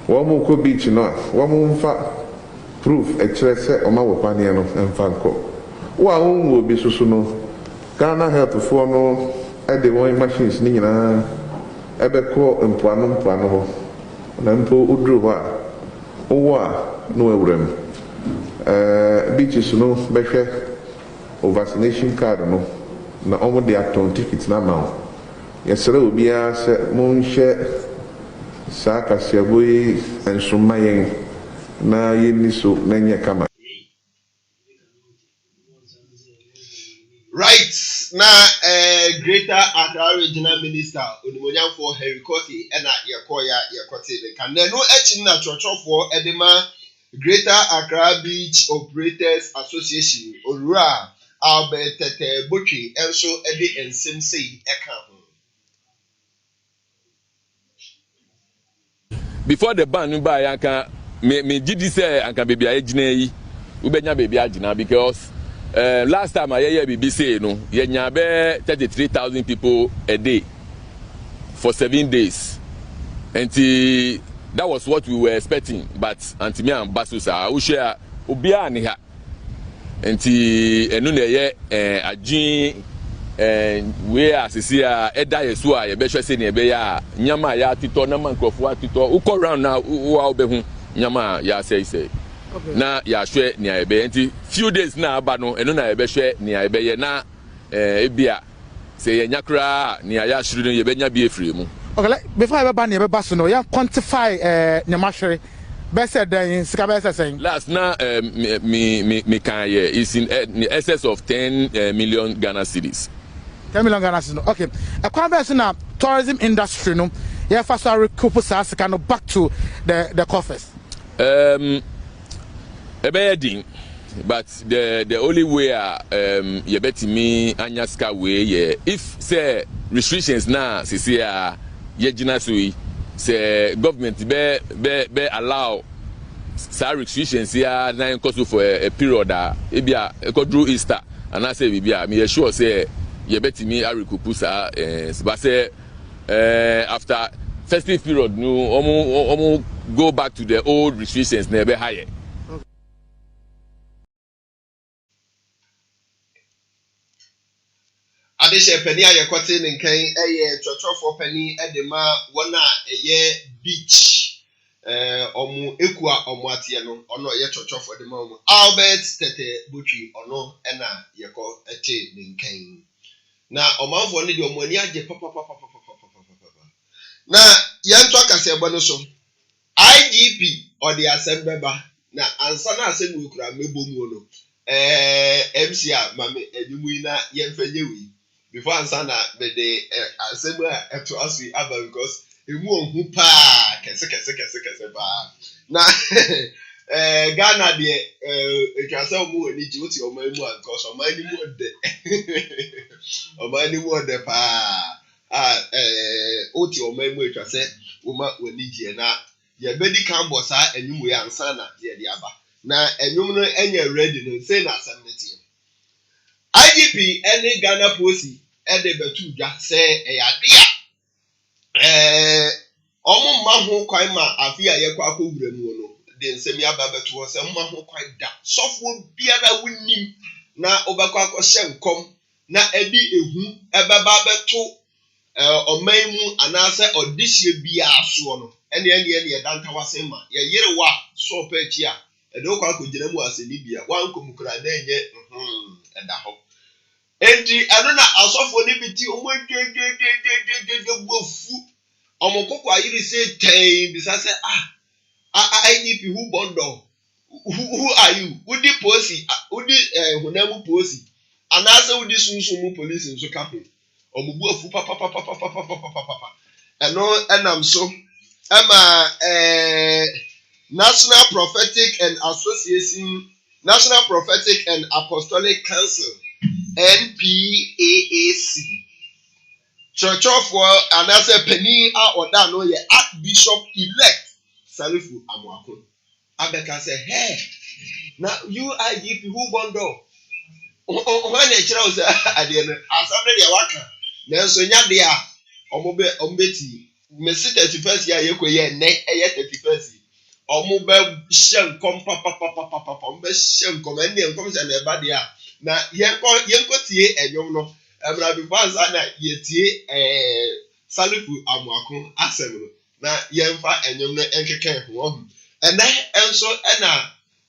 womo ko beach no a womo mfa proof ekire se oma wapani no mfa nko wa wo obi susu no Ghana Health for no e de won machines ni nyina ebeko mpoano ho na mpo udru ho a owo a no ewuram beaches no behwe o vaccination card no na omo de aton ticket na ma yesere obia se monhye sa kasiaboyi ensomayen na yeniso na nye kama right na Greater Accra Regional Minister Onimonyam for Hytvgh ena yekote de kan no echi na chochofo edema Greater Accra Beach Operators Association Orura Albert Tete Botwi enso ede ensem sei eka ho. Before the ban by anka me gidi say anka baby agina yi ubenya baby agina because last time I hear baby say no yenya be 33,000 people a day for 7 days and that was what we were expecting but anti me and basusa we share obia ni ha enti enu na ye agin we asisi a eda yesu a ye be hwe se ne be ya nyama ya tito na mankrofo atito uko round na wo obehu nyama ya say na ya hwe ne ya be enti few days na aba no enu na ye be hwe ne ya be ye na ebia se ye nyakra ne ya hwiri no ye be nya bi efiri mu. Okay, before I ban you bass no ya quantify nyama hwiri be said then sika be saying last na me kan ye is in excess of 10 million Ghana cedis. 10 million Ghana cedis. Okay. A conversion na tourism industry no ya first recoup sika no back to the coffers. Ebedin but the only way you bet me anya ska way yeah if say restrictions na say ye gina so say government be allow say restrictions here na cause for a period e bia e go through Easter and I say bia me sure say ye bet me a recoup sa but say after festive period no omo go back to the old restrictions na be higher. Adeshe penny ayekote ne nkan eye chochofo penny edema wona eye beach omu ekua omu atie no ono ye chochofo edema omu Albert Tete Botwi ono ena yeko ete ne nkan na omanfo ne de omu ani age papa na yento akase ebo no so IGP odi asembeba na ansa na asem wekura mebomu no MC a mame enyumu na yemfenye wi before ansana be the assembly to us aba because emu ohu pa kese pa na Ghana de etwasa omu ani ji oti oman mu because oman ni mu de pa oti oman mu etwasa oma wani ji na yɛbɛdi kan bɔ saa enyim wei ansa na yɛde aba na enyim no enye ready no say na asɛm ne tie IGP any Ghana policy de betu dwa sɛ ɛyade a ɔmo ma ho kwan ma afi a yɛkɔ akɔwura mu no de nsɛm yaba betu hɔ sɛ mo ho kwan da sɔfo biara wunnim na obɛkɔ akɔhyɛ nkɔm na edi ehu ɛbɛba beto ɔman mu anaasɛ ɔdehye biara soɔ no ɛne yɛda ntawase ma yɛyere wa sɔpɛ akyi a ɛde wokɔ akɔgyina mu asɛni bia wankɔmukura na ɛnyɛ ɛda hɔ enti ɛno na asɔfoɔ ne bi ti ɔmo gegegegegege buafu ɔmo kɔkɔ ayiri sɛ tɛn bisa sɛ IDP who bɔndɔ who are you wodi polisi wodi hunamu polisi anaasɛ wodi sunsun polisi nso ka ho ɔmo buafu papapapapapapapapa ɛno ɛnam so ɛma National Prophetic and Apostolic Council NPAAC churchofo anaasɛ panin a ɔda no yɛ Archbishop elect Salifu Amoako abɛka sɛ hey na you IGP who bondo ɔhɔ na ɛkyerɛ wo sɛ adeɛ no asɛm no deɛ waka nanso nya deɛ a ɔmbɛti mesi 31st a yɛkɔ yɛ nnɛ ɛyɛ 31st ɔmo bɛ hyɛ nkɔm papapapapapa ɔmo bɛ hyɛ nkɔm ɛne nkɔm sɛ na ɛba deɛ a na yɛnkɔ tie ɛnyɔm no ɛmra bi fansa na yɛtie Salifu Amoako asɛm no na yɛmfa ɛnyɔm no ɛnkeka ho ɔho ɛnɛ ɛnso ɛna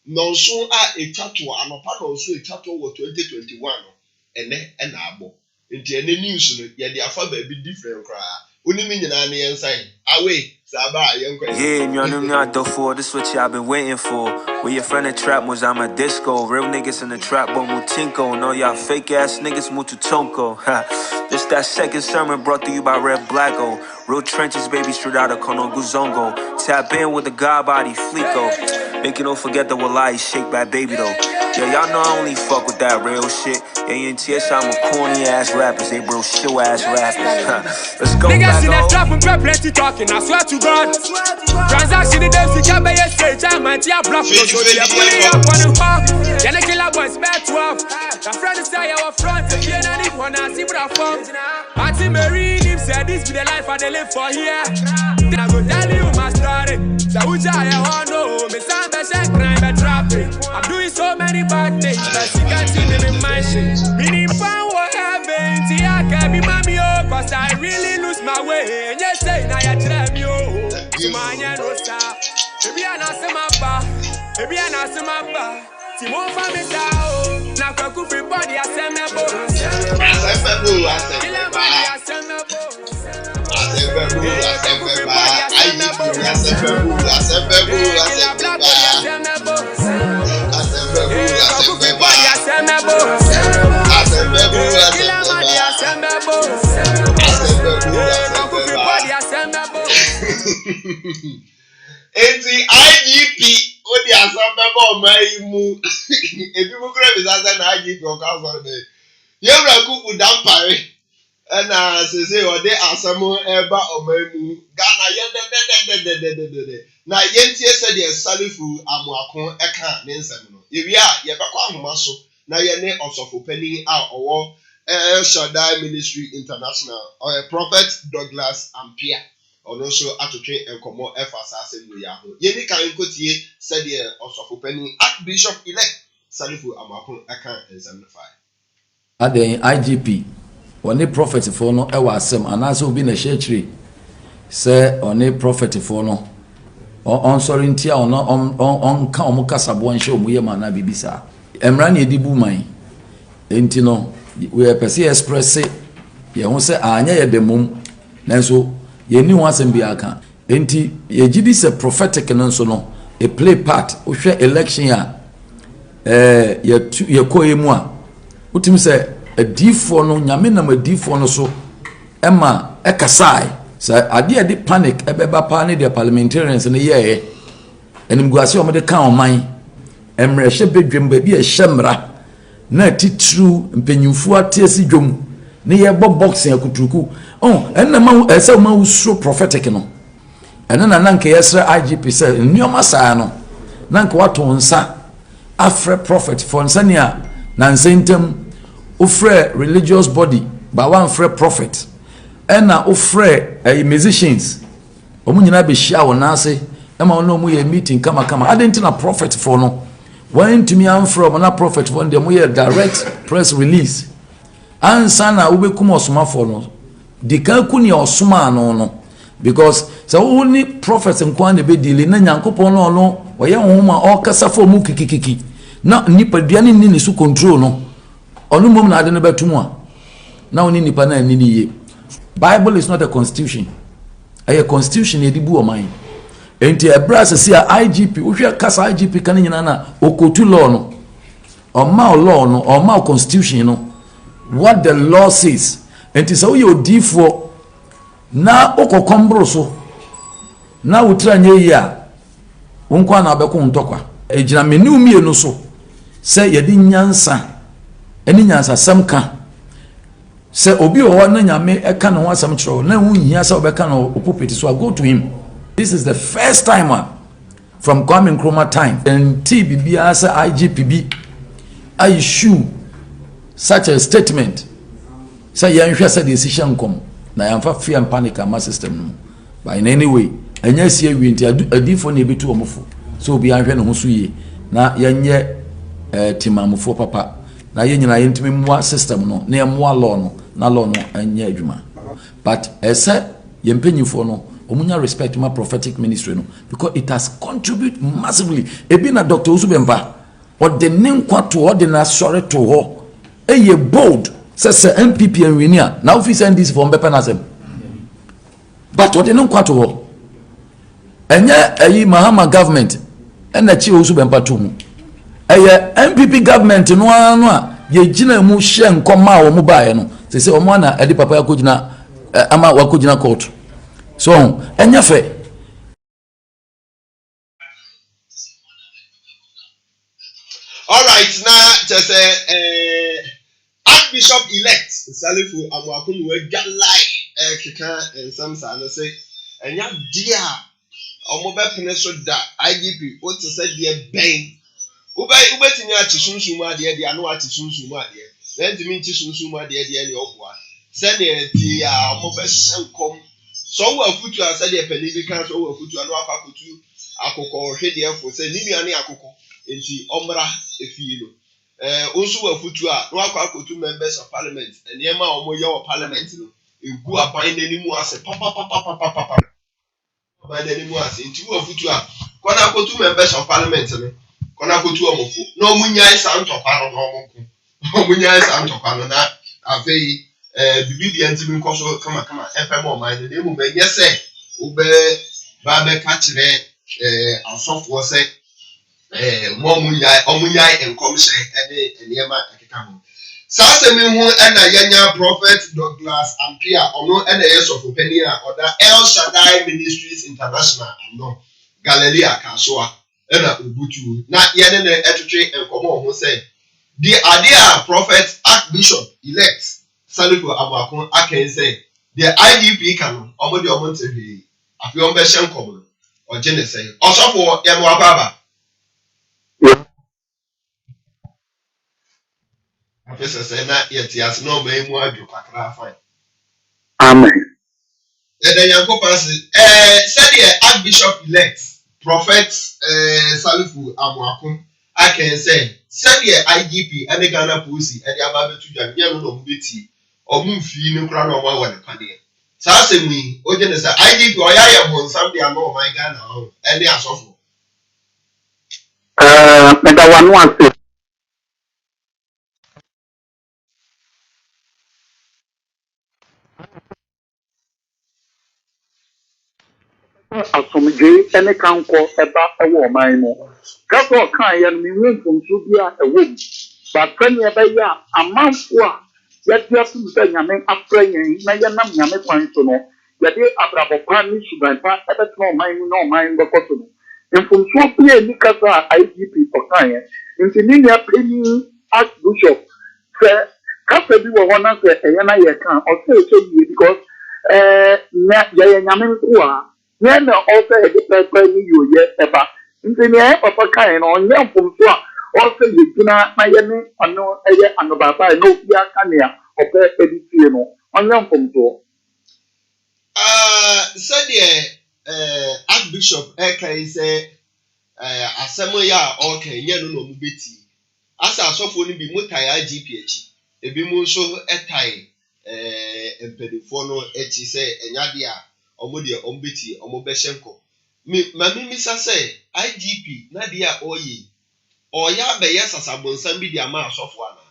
nɔnso a etwa to anɔpa nɔnso etwa to wɔ 2021 no ɛnɛ ɛna abɔ nti ɛnɛ news no yɛde afa baabi different koraa unimi nyinaa ne yɛnsan away saba yɛnkɔ yeah nyɔnum adɔfoɔ this what y'all been waiting for where your friend the trap was I'm a disco real niggas in the trap but mutinko no y'all fake ass niggas mututonko this that second sermon brought to you by Red Blacko real trenches baby straight out of Kono Guzongo tap in with the god body Flico make you don't forget the Wallahi shake by baby though yeah y'all know I only fuck with that real shit ANTS I'm a corny ass rappers they bro show ass rappers let's go niggas in the trap and plenty talking I swear to God transaction in them can be a stage I might have blocked so they are pulling up on the bar yeah the killer boys back 12 the friend is say our front again and if one I see what I found Martin Marine him said this be the life I they live for here then I go tell you my story so who I want know me sound the check crime and trapping I'm doing so many bad things but she can't see them in my shit meaning found what happened see I can't be mommy oh cause I really lose my way and you say now you try me oh Tumanya no stop baby I not say my ba baby I not say my ba Timon family sao na kwa kufi body I say me bo Enti IGP odi asambeba omai mu ebi mu kure bi sasa na IGP o ka so be yewra kuku dampare na sese odi asamo eba omai mu Ghana ye na yentie se de Salifu Amoako eka ne nsem no ewi a ye bekọ ahoma so na ye ne osofo pani a owo Shaddai Ministry International Prophet Douglas Ampia ono so atotwe enkomo efasa asem ya ho yeni kan nkotie said the osofo pani Archbishop elect Salifu Amoako aka ensem fire aden IGP one prophet for no ewa asem anase obi na shechiri se one prophet for no on sorry ntia on ka omo kasabo nche omuye ma na bibisa emra na edibu man enti no we pese express ye ho se anya ye demum nanso ye ni ho asem bi aka enti ye gidi se prophetic no so no a play part o hwe election ya ye koyemu a utim se adifo no nyame na madifo no so ema ekasai sa ade ade panic ebeba pa ne the parliamentarians ne ye enim guase o de kan oman emre hye bedwem ba bi e hyemra na titru mpenyimfu atesi dwom ne ye bo boxing akuturuku enna ma ese ma usro prophetic no ɛno na nanka yɛsrɛ IGP sɛ nneɔma saa no nanka wato nsa afrɛ prophet for nsania na nsentam ofrɛ religious body ba wamfrɛ prophet ɛna ofrɛ musicians ɔmo nyina bɛhyia wɔ n'ase ɛma ɔno ɔmo yɛ meeting kama adɛnti na prophet for no wɔntumi amfrɛ ɔmo na prophet for no deɛ ɔmo yɛ direct press release ansa na wobɛkum ɔsomafoɔ no di kan ku ne ɔsoma no because sɛ wo ni prophet nkwa na bɛdili na nyankopɔn no ɔno ɔyɛ honhom a ɔkasa fo mu kikikiki na nipa duane ni ne so control no ɔno mom na ade no bɛtum a na oni nipa na ani ye. Bible is not a constitution. A constitution yɛde bu ɔman enti ɛbra sɛ a IGP wohwɛ kasa IGP kan nyina na okotu law no ɔma law no ɔma constitution no what the law says enti sɛ woyɛ odifoɔ na okokombro so na wotra nye yi a wonkwa na abɛko ntɔkwa egyina menu mie no so sɛ yɛde nyansa ɛne nyansa sam ka sɛ obi o na nyame ɛka no asɛm kyerɛ na wo nhia sɛ obɛka no opopeti so go to him. This is the first time from Kwame Nkrumah time and TBBA sɛ IGPB I issue such a statement sɛ yɛnhwɛ sɛ de decision kom na yɛmfa fear and panic ama system no but in any way ɛnyɛ sie wi nti adifo na ebetu omofo so obi anhwɛ no ho so yie na yɛnyɛ timamofo papa na yɛnyina yɛntimi mua system no na yɛmua law no na law no ɛnyɛ adwuma but ɛsɛ yɛmpanyifo no omunya respect my prophetic ministry no because it has contributed massively ebi na Dr. Usubemba or the name kwato or the na sorry to ho eye bold says MPP and winia now if send this from bepenasem but what the name kwato ho enye ayi Mahama government na chi Usubemba to mu eye MPP government no anu a ye gina mu hye nkoma wo mu baaye no say omo na edi papa yakogina ama wakogina court so enya fe all right now just Archbishop elect Salifu Amwakun we galai keka ensam sa no say enya dia omo be pene so da IGP what say dia ben ubetimi achisunsumu ade dia no achisunsumu ade then timi achisunsumu ade dia ne oboa se ne ti a omo be senkom so wo afutu asa de pani bi kan so wo afutu anu afakotu akokọ hwede efo se ni nuane akokọ enti omra efie no onso wo afutu a no akwakotu members of parliament enema omo ye wo parliament no egu aban nanimu ase papa aban nanimu ase enti wo afutu a kona akotu members of parliament no kona akotu omofo no munyai santopa no omoko omunyai santopa no na afei bibi ntimi nkoso kama FM online na mu menye se ube ba be ka kire asofo se omunyai enkomse ene enema akeka ho sase mi hu na yenya prophet Douglas Ampia ono na yesofo pani a oda El Shaddai Ministries International no Galleria Kasoa na obutu na yene na etwetwe enkomo ho se the idea prophet Archbishop elect Salifu Amwakun aken say the IDP can omo de omo ntebi afi on be hye nkomo o je ne say osofo ye no ababa afese say na yeti as no be mu adwo kakra fine amen the yankopa say the Archbishop elect prophet Salifu Amwakun aken say the IDP and the Ghana police and the ababetu dwan no no beti omunfi ni kura na omo wa ne kwane sa asemi o je ne say IDP oya ye bonsam de ama o man Ghana o ene asofo meda wanu ase asomdwe ene kanko eba ewo man no gaso kan ye no mi hu mfomso bia ewo ba kwani eba ya amanfo a yɛde asom sɛ nyame afra yɛn na yɛnam nyame kwan so no yɛde abrabɔkwa ne subanpa ɛbɛtena ɔman mu na ɔman bɛkɔ so no mfomsoɔ pia ni kasa a IGP ɔkaeɛ nti ne nua panyin Archbishop sɛ kasa bi wɔ hɔ na sɛ ɛyɛ na yɛka ɔsɛ ɛsɛ yie because na yɛyɛ nyame nko a Yen also a different you yet ever. Into the air of a kind on young from Swat. Also, you do not my enemy and no air and about no Pia Kania or Pet Editino on young from Swat. Said Archbishop Eka say, Asamoya okay, Yanu no Mubiti. Asa asɔfo no bi mu tae IGP akyi ebi mu nso tae mpanyinfoɔ no akyi sɛ ɛnyade a ɔmo deɛ ɔmo beti ɔmo bɛhyɛ nkɔ maame misa sɛ IGP na deɛ a ɔyɛ abɛyɛ sasabonsam bi de ama asɔfo ana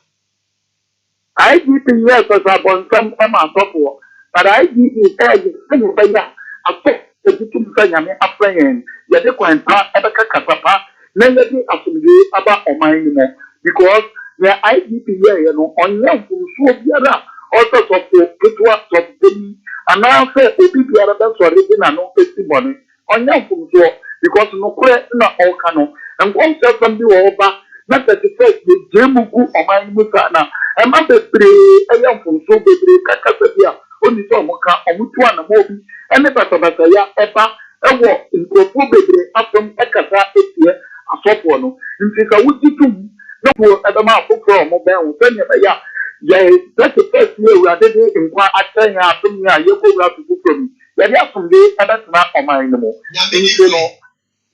IGP yes sasabonsam ama asɔfo but IGP ɛyɛ sɛnɛ bɛyɛ asɔ ebitum sɛ nyame afra yɛn yɛde kwanta ɛbɛka kasapa na yɛde asomdwe aba ɔman yi mu because the IGP here no ɔnyɛ mfomsoɔ biara ɔsɛ sɔfo ketewa sɔfo panyin anaasɛ obi biara bɛsɔre de n'ano esi bɔne ɔnyɛ mfomsoɔ because nokorɛ na ɔka no nkɔmhyɛsɛm bi wɔ ɔba na 31st yɛgyee mu gu ɔman yi mu saa na ɛma bebree ɛyɛ mfomsoɔ bebree kakasa bi a ɔni sɛ ɔmo ka ɔmo tu anamɔ bi ɛne basabasaya ɛba ɛwɔ nkurɔfoɔ bebree afɛm ɛkasa etie asɔfoɔ no nti ka wogyi tum na wo ɛbɛma afoforɔ ɔmo bɛn wo sɛnea ɛbɛyɛ a yɛ 31st yɛ awurade de nkwa akyɛn yɛ atom yɛ a yɛkɔwura so foforɔ mu yɛde asomdwe ɛbɛtena ɔman no mu nti no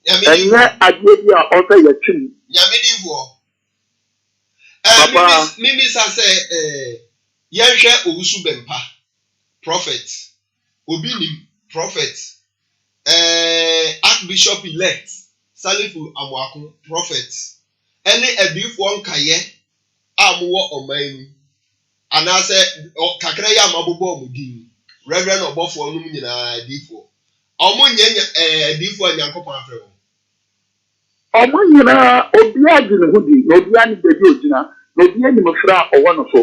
ɛnyɛ adeɛ bi a ɔsɛ yɛtwi mu nyamedifoɔ mimi sa sɛ yɛhwɛ owusu bɛmpa prophet obi nim prophet Archbishop elect Salifu Amuaku prophet ɛne adiifoɔ nkayɛ a mowɔ ɔman mu anaasɛ kakra yɛ amabobɔ ɔmo din reverend ɔbɔfoɔ no mu nyinaa adiifoɔ ɔmo nyɛ adiifoɔ a Nyankopɔn afrɛ wɔn ɔmo nyinaa obiara gye ne ho di na obiara ne baabi ogyina na obiara nim fra a ɔwɔ no so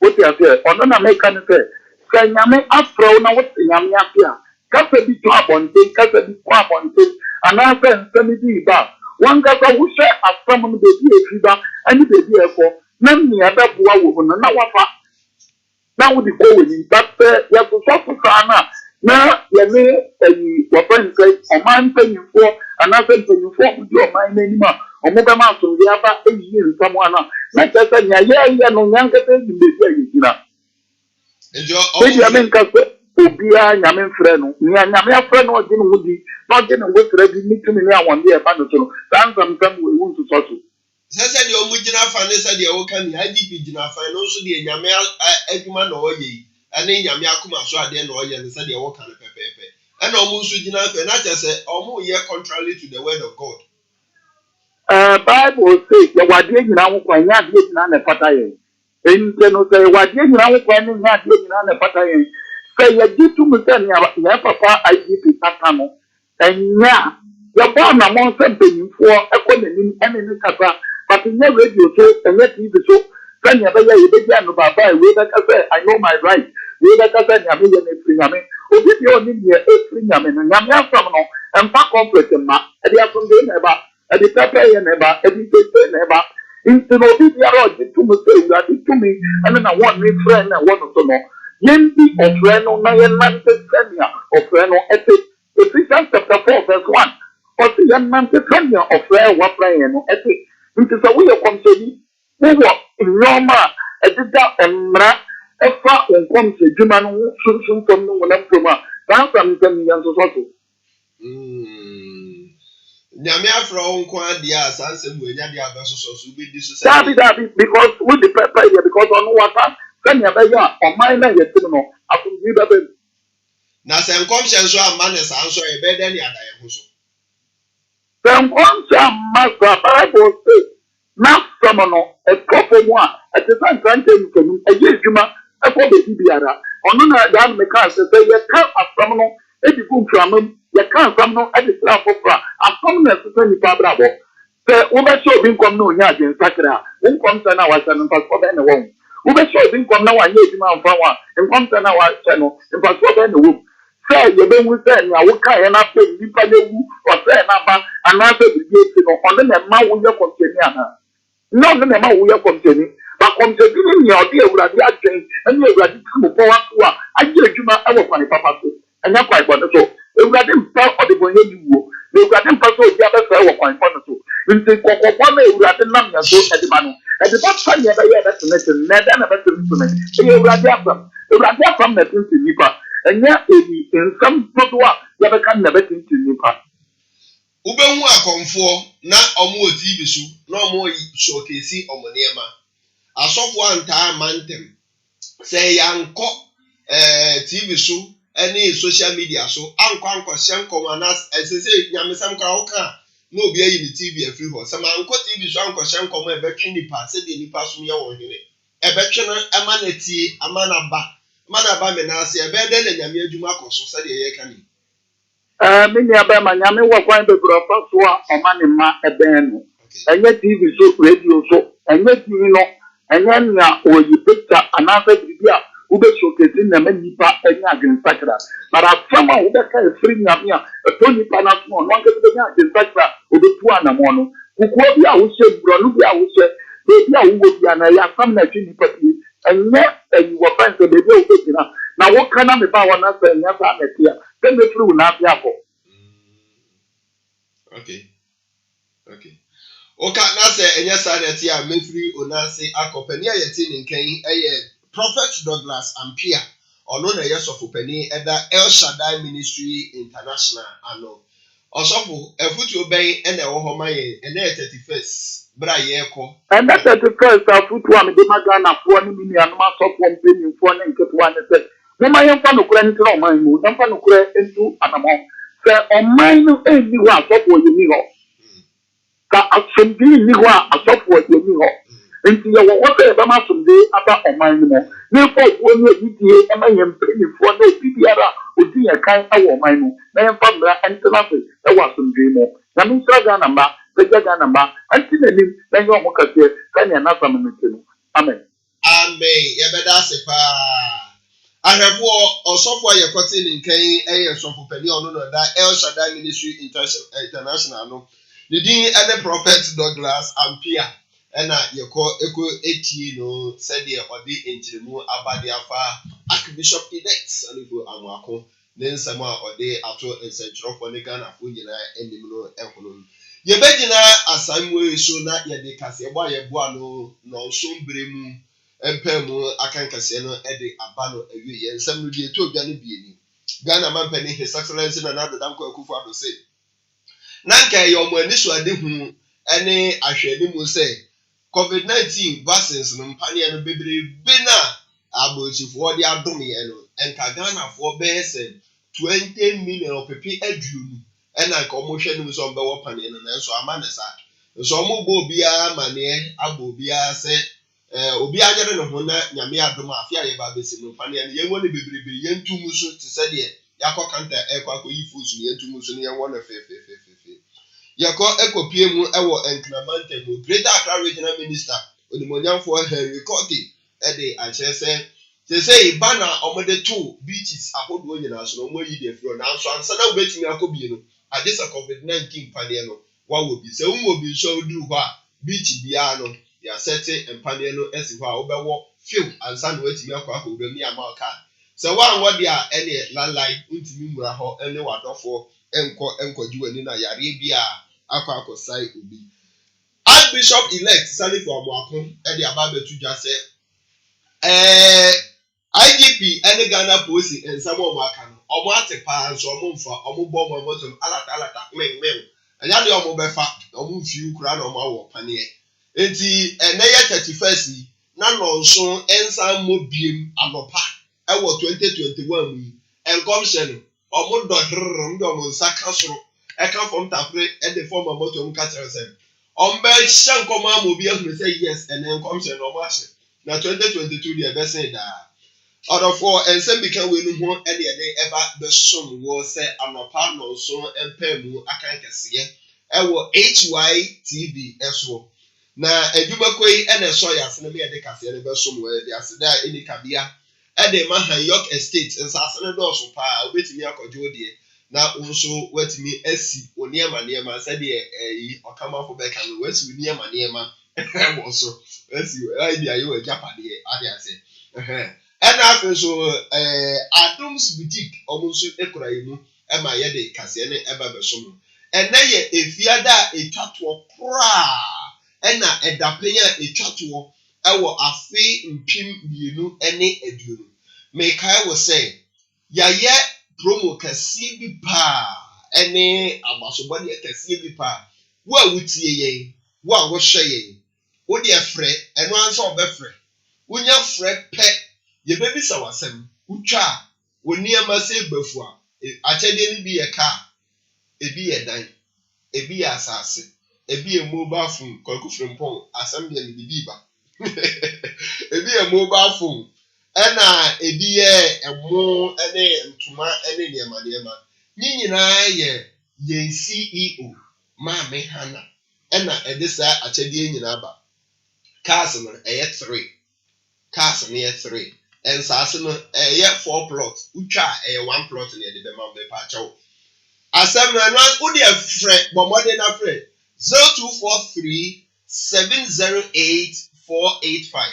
wote aseɛ ɔno na mɛka ne sɛ nyame afrɛ wo na wote nyame ase a kasa bi to abɔnten kasa bi kɔ abɔnten anaasɛ nsɛm bi ba wankasa wohyɛ asɛm no baabi efi ba ɛne baabi ɛkɔ na nea bɛboa wɔ mu no na wafa na wode kɔ wɔ ni but yɛsosɔfo saa no a na yɛne wɔfa nsɛ ɔman mpanyinfoɔ anaasɛ mpanyinfoɔ a wodi ɔman n'anim a ɔmo bɛma asomdwe aba ɛyiyi nsɛm ano na kyerɛ sɛ nea yɛyɛ no nyankasa nim baabi a yɛgyina ɛdi ame nka sɛ obiara nyame mfrɛ no nea nyame afrɛ no ɔgye ne ho di na ɔgye ne ho bi ne tumi ne awɔnde ɛba no so no saa nsɛmsɛm wɔ ewu nsosɔ so sɛdeɛ ɔmo gyina afa ne sɛdeɛ wɔka ne IGP gyina afa no nso deɛ nyame adwuma na ɔyɛ yi ɛne nyame akoma so adeɛ na ɔyɛ no sɛdeɛ wɔka no pɛpɛɛpɛ ɛna ɔmo nso gyina afa na kyerɛ sɛ ɔmo yɛ contrary to the word of God Bible say yɛwɔ adeɛ nyinaa ho kwan nyɛ adeɛ nyinaa na ɛfata yɛn nti no sɛ yɛwɔ adeɛ nyinaa ho kwan ne nyɛ adeɛ nyinaa na ɛfata yɛn sɛ yɛgye tum sɛ nea papa IGP tata no ɛnyɛ a yɛbɔ anammɔn sɛ mpanyinfoɔ ɛkɔ n'anim ɛne ne kasa but nyɛ radio so ɛnyɛ TV so sɛnea ɛbɛyɛ yɛbɛgye anobaaba a wei bɛka sɛ I know my right wei bɛka sɛ nyame yɛ no ɛfiri nyame obi deɛ ɔne deɛ ɛfiri nyame no nyame asɛm no ɛmfa conflict mma ɛde asomdwe na ɛba ɛde pɛpɛyɛ na ɛba ɛde sese na ɛba nti na obi biara ɔgye tum sɛ awurade tumi ɛne na wɔn ne frɛ na ɛwɔ no so no yɛn bi ɔfrɛ no na yɛn nante sɛnea ɔfrɛ no ɛte Ephesians chapter 4 verse 1 ɔsi yɛn nante sɛnea ɔfrɛ wɔfrɛ yɛn no ɛte nti sɛ woyɛ kɔmsɛni wowɔ nneɛma a ɛdeda mmara ɛfa nkɔmsɛdwuma no ho sunsunfam no wɔn afam a saa nsɛm yɛn nso so. nyame afrɛ wo nko adeɛ a saa nsɛm wɔ anya deɛ abɛsosɔ so wobɛdi so sɛ dabi because wo de pɛpɛ yɛ because ɔno wata sɛnea ɛbɛyɛ a ɔman na yɛtim no asomdwe bɛbɛ mu na sɛ nkɔmhyɛ nso amma ne saa nso ɛbɛyɛ dɛ ne ada yɛ ho so sɛ nkɔmhyɛ amma sa Bible say na sɛm no ɛtɔfo mu a ɛte sɛ nkrantɛ nkanim ɛyɛ adwuma ɛkɔ baabi biara ɔno na daa no meka sɛ sɛ yɛka asɛm no ɛdi gu mframa mu yɛka asɛm no ɛde sra foforɔ a asɛm na ɛte sɛ nnipa abrabɔ sɛ wobɛhyɛ obi nkɔm na ɔnya adwensakra a wo nkɔmhyɛ no a wahyɛ no mpasoɔ bɛn ne wɔ wo wobɛhyɛ obi nkɔm na wanyɛ adwuma amfa wo a nkɔmhyɛ no a wahyɛ no mpasoɔ bɛn ne wɔ mu sɛ yɛbɛhu sɛ nea wokaeɛ no apɛ nnipa no awu ɔsɛe no aba anaasɛ biribi asi no ɔno na ɛma woyɛ kɔmhyɛni anaa na ɔno na ɛma woyɛ kɔmhyɛni ba kɔmhyɛni no nea ɔde awurade adwene ɛne awurade timu pɔ waso a agye adwuma ɛwɔ kwane papa so ɛnyɛ kwan bɔne so ewurade mpa ɔdebɔnyɛ bi wuo na ewurade mpa so obi abɛsɛe wɔ kwan kɔ no so nti kɔkɔbɔ na ewurade nam yɛ so ɛde ma no ɛde ba fa nea ɛbɛyɛ ɛbɛtene na ɛda na ɛbɛtene ɛyɛ ewurade afam na ɛtene nipa ɛnyɛ eyi nsɛm dodoɔ a yɛbɛka na ɛbɛtene nipa. Ubehu akomfo na omo TV so na omo showcase omo niema asofo anta mantem say yanko TV so any social media so anko hyenkom anas esese nyamesam kra wo ka na obi ayi ni TV afri ho sama anko TV so anko hyenkom e betwe nipa se de nipa so ye wo hene e betwe no ama na tie ama na ba me na ase e be de na nyame adwuma akoso se de ye ka ni mini abema nyame wa kwan bebree fa so a ọma ne ma eben no enye TV so radio so enye TV no enye na oyi picture anasa bibi a ube showcase na manipa enye agensakra but afama ube ka efiri nyame a to nipa na so no nka be nya agensakra obe tu anamo no kukuo bi a wo hye bronu bi a wo hye bi a wo bi na ya sam na twi nipa bi enye eyi wo fan so be bi o gina na wo kana me ba wona sa nya sa na tia then the true na afia ko. Okay. Oka na say enya sanity a mefiri onase akopani ayeti nkan Prophet Douglas Ampia ono na yesofo pani eda El Shaddai Ministry International ano osofo efutu oben ena wo ho maye ena 31st bra ye ko ena 31st afutu am de magana fo ni mini anu asofo mpeni fo ne nketo ane se mo maye mfa no kura ntira o man mu mfa no kura entu anamo se o man no eni wa asofo yemi ho ka asomdi ni ho asofo yemi ho enti ye wo se ba ma somdi aba o man no ne fo wo ni edie e ma ye mpeni fo na bibiara odi ye kan awo man no na ye mfa bra entena se e wa somdi mo na mi sra ga namba Bejaga namba anti nanim na yo mo kase ka ne na fam no amen yebeda se pa ahefo osofo ayekote ni nkan sofo pani ono no da El Shaddai Ministry International no the din ene Prophet Douglas Ampia ena eko etie no said the odi enchiremu abade afa Archbishop elect anifo amwako ne nsama odi ato ensentrofo ne Ghana fo nyina enim no ekono yebegina asamwe so na yede kase ebo ayebo ano no sombre mu empemu akankase no ede abano awie ye nsam no die to bia no bieni Ghana mampani His Excellency na nadam ko akufo ado se nanka ye omo ani so ade hu ene ahwani mu se COVID-19 vaccines no mpane no bebrebe na abochifo de adom ye no enka Ghana fo be se 20 million opepi aduonu ena ka omo hwe no so mbe wo pane no na so ama ne sa so omo bo bia mane abo bia se obi anyere no ho na nyame adom afia ye ba besi no pane no ye woni bebrebe ye ntumu so te se de yakọ akoyi foods ni ye ntumu so ne ye wona fe yakọ ekopie mu ewo enkramante mu Greater Accra Regional Minister onimonyamfo Henry Kogi ede achese say bana omode two beaches ahodo nyina so no moyi de fro na so ansa na obetimi akobie no adisa COVID-19 pade no wa wo bi se wo bi so du ho a beach bia no ya sete empade no esi ho a obewo few ansa na wetimi akwa obe mi amaka se wa nwode a ene lalai untimi mura ho ene wadofo enko jiwani na yare bia akwa sai obi Archbishop elect Salifo Abuako ede ababetu dwa se IGP ene Ghana Police ensamo omaka no omo atepa so omo mfa omo bo mo motom alata men anya de omo befa omo mfi ukura na omo awo pane enti ene ye 31st na no nso ensan mo biem anopa ewo 2021 mu enkomhye no omo dohrer ndo omo saka soro eka fom tapre ede fom motom ka cheresen ombe hyenkoma mo bi ehunu say yes ene enkomhye no omo ahye na 2022 de besen da Orofo ensem bika we no ho ene eba besom wo se anopa no so empemu akankese ewo Hytvgh eso na edwumakoi ene so ya sene me de kase ene besom wo de aseda eni kabia ede ma han Yorke estate ensase ne do so pa obetimi akojo de na unso watimi asi oniema se de Okamafo beka no wasi oniema wo so asi idea yo japade ade ase ena afi so Adams boutique omunso ekura yimu ɛma yɛde kaseɛ ne ɛba bɛsom ɛnɛ yɛ efiada a etwa toɔ koraa ɛna ɛdapɛn a etwa toɔ ɛwɔ afe mpem 220 mekae wɔ sɛ yɛayɛ promo kɛseɛ bi paa ɛne abasobɔdeɛ kɛseɛ bi paa wo a wotie yɛn wo a wohwɛ yɛn wode ɛfrɛ ɛno ansa ɔbɛfrɛ wonya frɛ pɛ yɛbɛbisa w'asɛm wotwa a wo nneɛma sɛ bafu a akyɛdeɛ no bi yɛ kaa ebi yɛ dan ebi yɛ asase ebi yɛ mobile phone kɔkɔfrɛ mpɔn asɛm deɛ ne bi ba ebi yɛ mobile phone ɛna ebi yɛ ɛmo ɛne ntoma ɛne nneɛma ne nyinaa yɛ yɛn CEO maame hana ɛna ɛde saa akyɛdeɛ nyinaa ba cars no ɛyɛ 3 cars no yɛ 3 ɛnsaase no ɛyɛ 4 plot wotwa a ɛyɛ 1 plot ne yɛde bɛma bɛpa akyɛw asɛm no ɛno wode afrɛ bɔmmɔden no afrɛ 0243 708 485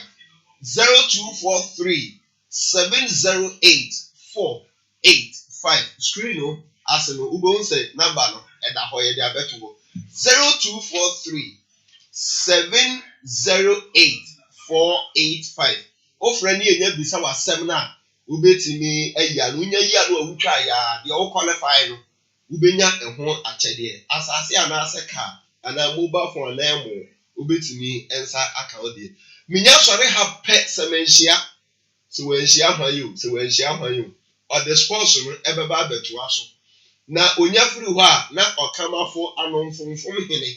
0243 708 485 screen no ase no wobɛhu sɛ number no ɛda hɔ yɛde abɛto hɔ 0243 708 485 ofra ni enya bisa wasɛm na wobɛtumi ayia no nya yia no awutwa ya deɛ wo qualify no wobɛnya ɛho akyɛdeɛ asase anaasɛ car ana mobile phone na ɛmo wobɛtumi ɛnsa aka ɔdeɛ minya sɔre ha pɛ sɛmanhyia sɛ wanhyia hwan ɔde sports no ɛbɛba abɛtoa so na onya firi hɔ a na ɔkamafo anomfomfom hene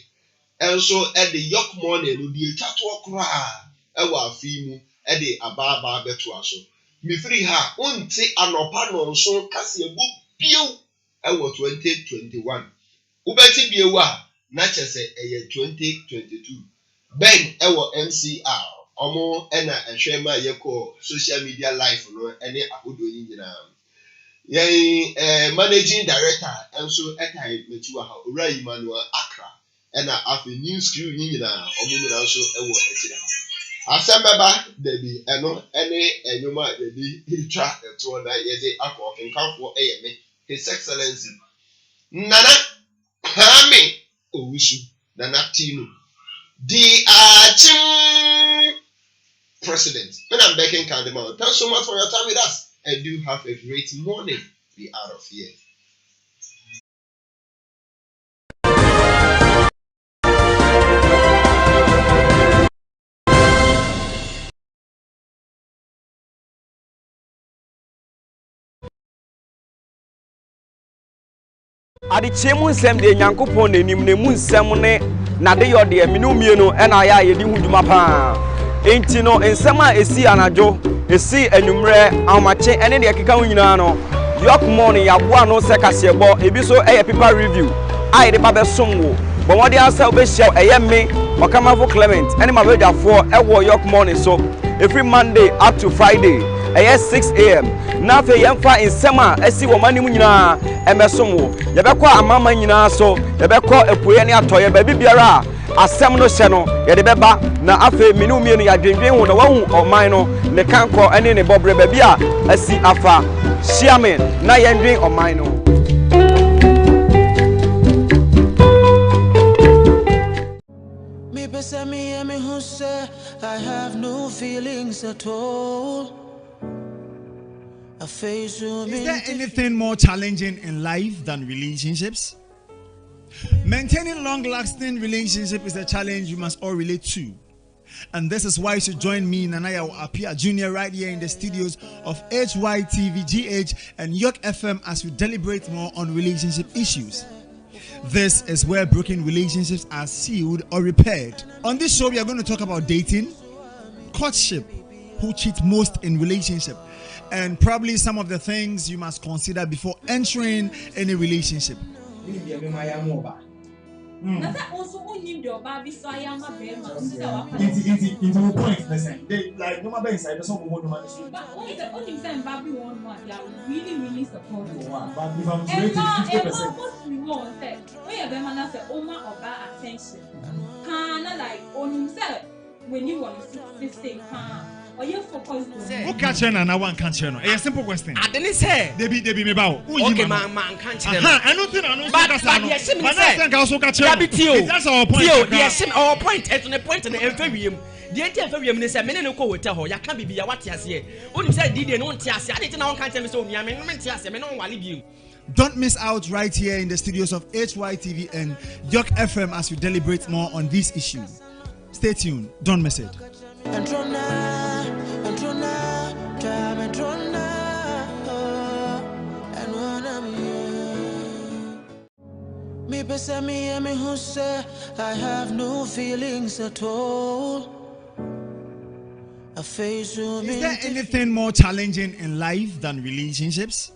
ɛnso ɛde Yorke Morening no die twatoɔ koraa ɛwɔ afi mu ɛde abaaba bɛtoa so mifiri ha onte anɔpa no nso kase ebo bio ɛwɔ 2021 wobɛti bio a na kyɛ sɛ ɛyɛ 2022 ben ɛwɔ MCR ɔmo ɛna ɛhwɛ ma yɛkɔ social media live no ɛne ahodo yi nyinaa yɛn managing director ɛnso ɛkae mɛtiwa ha owura yi manuel akra ɛna afe new screen yi nyinaa ɔmo nyinaa nso ɛwɔ akyire ha asɛm bɛba dabi ɛno ɛne ɛnwoma a yɛde twa ɛtoɔ na yɛde akɔ ɔkenkanfoɔ ɛyɛ me his excellency nana kwame owusu nana tino the Achim president. When I'm begging Kandima, thanks so much for your time with us. I do have a great morning. Be out of here. Adichie mu nsɛm de Nyankopɔn n'anim ne mu nsɛm ne nade yɔ de minu mienu ɛna ya yɛdi hu dwuma paa enti no nsɛm a esi anadwo esi anwumrɛ ahomakye ɛne de ɛkeka ho nyinaa no Yorke Morening yaboa no sɛ kaseɛbɔ ebi so ɛyɛ paper review a yɛde ba bɛsom wo bɔmmɔde asa wobɛhyia ɛyɛ me Okamafo Clement ɛne mabɛdwafoɔ ɛwɔ Yorke Morening so every Monday up to Friday ɛyɛ 6 a.m. na afei yɛmfa nsɛm a ɛsi wɔ manim nyinaa ɛmɛsom wo yɛbɛkɔ amama nyinaa so yɛbɛkɔ apueɛ ne atɔyɛ baabi biara a asɛm no hyɛ no yɛde bɛba na afei mene mmienu yɛadwendwen ho na wahu ɔman no ne kankɔ ɛne ne bɔbrɛ baabi a asi afa hyia me na yɛndwen ɔman no. I have no feelings at all. Is there anything more challenging in life than relationships? Maintaining long-lasting relationship is a challenge you must all relate to. And this is why you should join me, Nanaya Apia Jr. right here in the studios of Hytvgh, GH and Yorke FM as we deliberate more on relationship issues. This is where broken relationships are sealed or repaired. On this show, we are going to talk about dating, courtship, who cheat most in relationship, and probably some of the things you must consider before entering any relationship. Who can't channel and I want can't channel? A simple question. I didn't say. They be me bow. Okay, man, can't channel. I don't think I know. But yes, I also can't channel. That's our point. Yes, our point. At the point in the inferium. The inferium is a minute of hotel. You can't be what you say. When you said, did you know? I didn't know. Can't tell me so. I mean, don't miss out right here in the studios of Hytvgh and Yorke FM as we deliberate more on this issue. Stay tuned. Don't miss it. I have no feelings at all. Is there anything more challenging in life than relationships?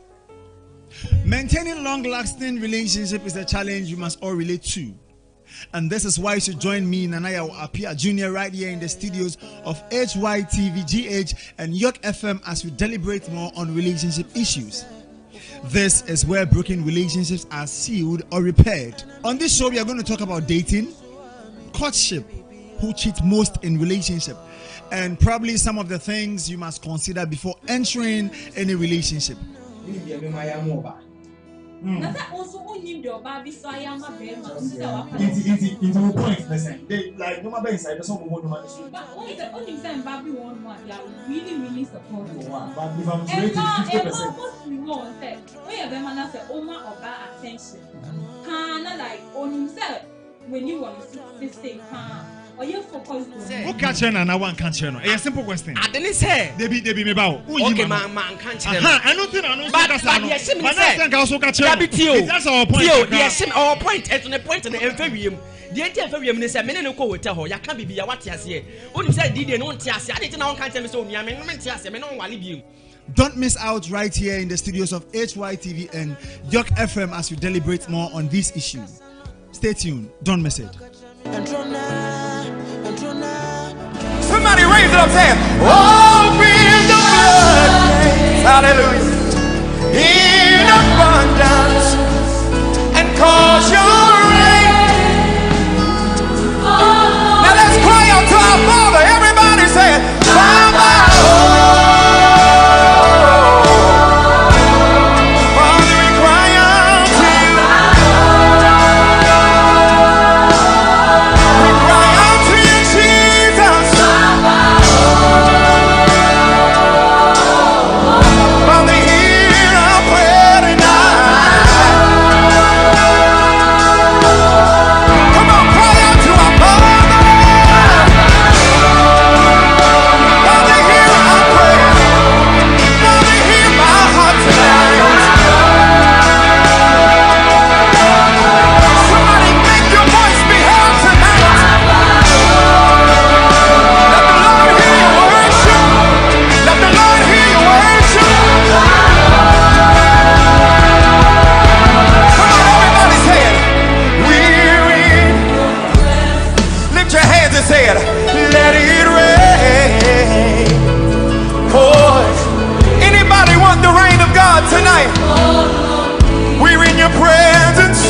Maintaining long-lasting relationship is a challenge you must all relate to. And this is why you should join me, Nanaya Apia Jr., right here in the studios of Hytvgh and Yorke FM as we deliberate more on relationship issues. This is where broken relationships are sealed or repaired. On this show, we are going to talk about dating, courtship, who cheat most in relationship, and probably some of the things you must consider before entering any relationship. That's also only the baby so I am a baby. Into a point, listen. They like no matter inside, there's no money. But only time baby one, they are really supportive. But if I'm and mostly one said, we have a man say, Oma or bad attention. Kana like on himself when you want to say, or you focus. Who can't channel and I want can't channel? A simple question. I didn't say. They be me bow. Okay, man, can't channel. I don't think I know. But yes, I also can't channel. That's our point. Yes, our point. At the point in the inferium. The inferium is a minute of hotel. You can't be what you say. When you said, did you know? I didn't know. Can't tell me so. I mean, don't miss out right here in the studios of Hytvgh and Yorke FM as we deliberate more on this issue. Stay tuned. Don't miss it. Somebody raise it up saying, open the floodgates, hallelujah, in abundance, and cause your rain. Now let's cry out to our Father. Everybody say it. Father, we cry out to you. We cry out to you, Jesus. Father, hear our prayer tonight. Come on, cry out to our Father. Father, hear our prayer. Father, hear my heart tonight. Somebody make your voice be heard tonight. Let the Lord hear your worship. Let the Lord hear your worship. Come on, everybody say it. We're in. Lift your hands and say it. Let it rain. Boys, anybody want the rain of God tonight? We're in your presence.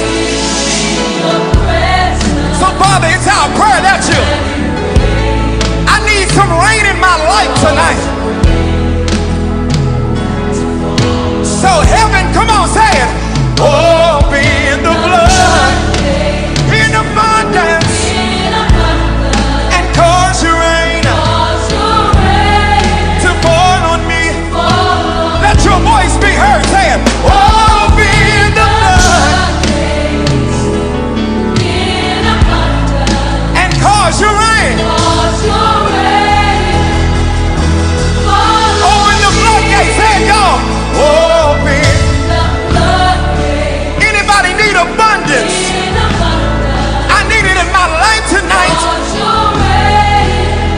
So, Father, it's our prayer that you. I need some rain in my life tonight. So, heaven, come on, say it. Open the blood in abundance and cause your rain to fall on me. Let your voice be heard. Say it. Open the blood and cause your rain. Open the floodgates. Say it, y'all. Open. Anybody need abundance? I need it in my life tonight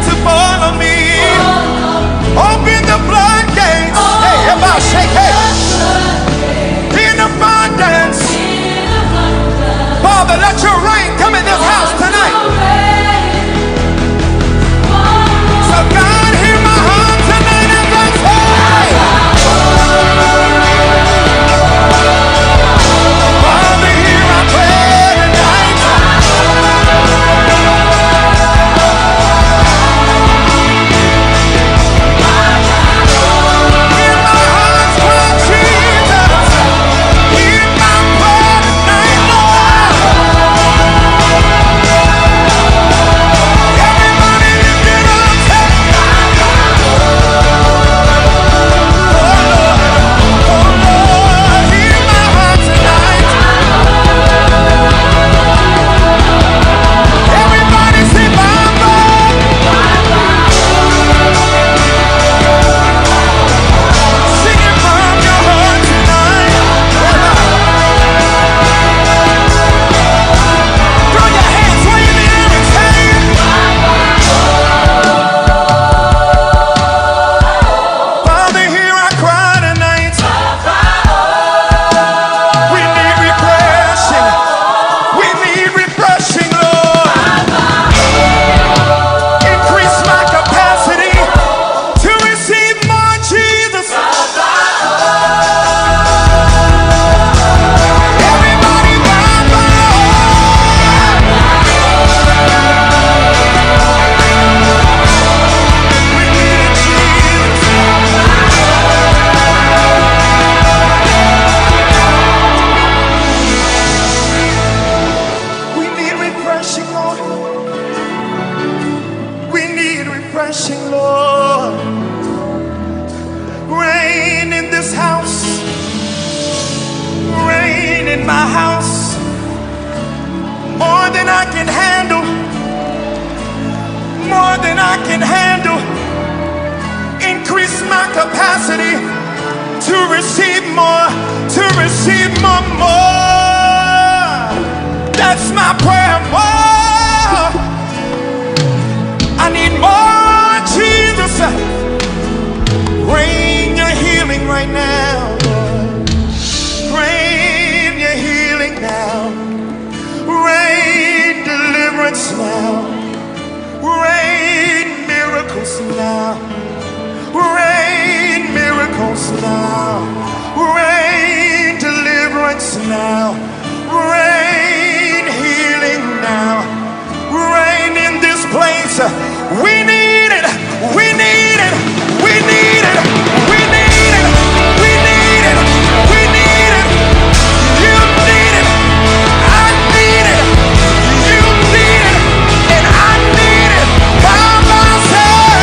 to follow me. Open the floodgates. Hey, everybody shake it. In abundance. Father, let your rain come in this house tonight. So God, hear my heart tonight as I say, Father, hear my prayer tonight. refreshing, Lord. We need refreshing, Lord. Rain in this house. Rain in my house. More than I can handle. More than I can handle. Increase my capacity to receive more, to receive more. That's my prayer, more. I need more, Jesus. Rain your healing right now, Lord. Rain your healing now. Rain deliverance now. Rain miracles now. Rain miracles now. Rain deliverance now. Rain healing now. Rain in this place. We need it. We need it. We need it. We need it. We need it. We need it. You need it. I need it. You need it. And I need it. By myself.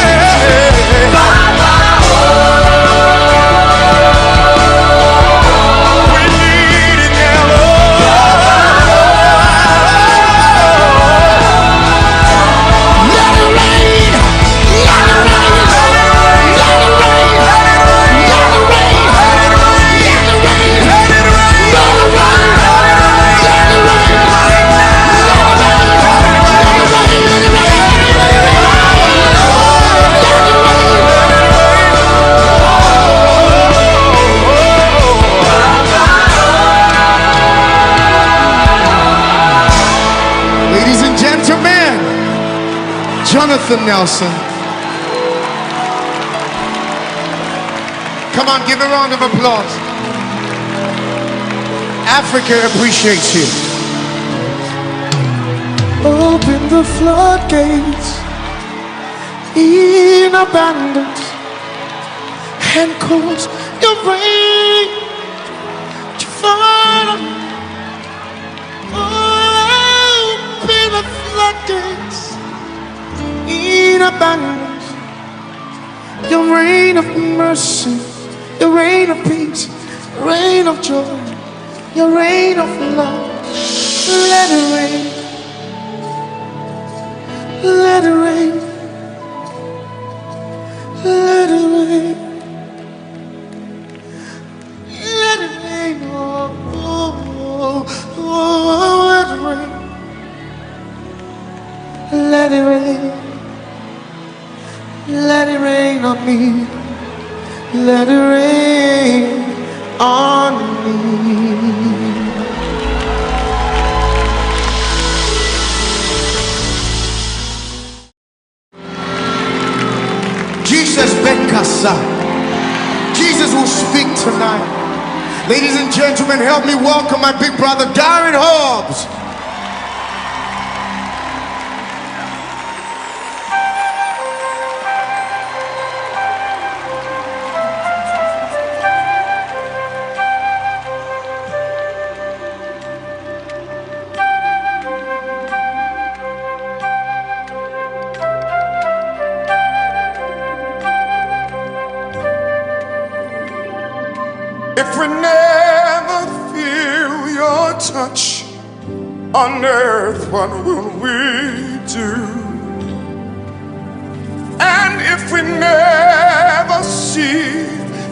We need it now, Let it rain. Let it rain. Let it rain. Let it rain. Let it rain. Let it rain. Let it rain. Let it rain. Ladies and gentlemen, Jonathan Nelson. Come on, give a round of applause. Africa appreciates you. Open the floodgates in abundance and cause your rain to fall. Open the floodgates in abundance. Your rain of mercy, your rain of peace, rain of joy, your rain of love. Let it rain. Let it rain. Let it rain. Let it rain. Oh, oh, oh, let it rain. Let it rain. Let it rain on me. Let it rain on me. Jesus Bekasa. Jesus will speak tonight. Ladies and gentlemen, help me welcome my big brother Darren Hobbs. If we never feel your touch on earth, what will we do? And if we never see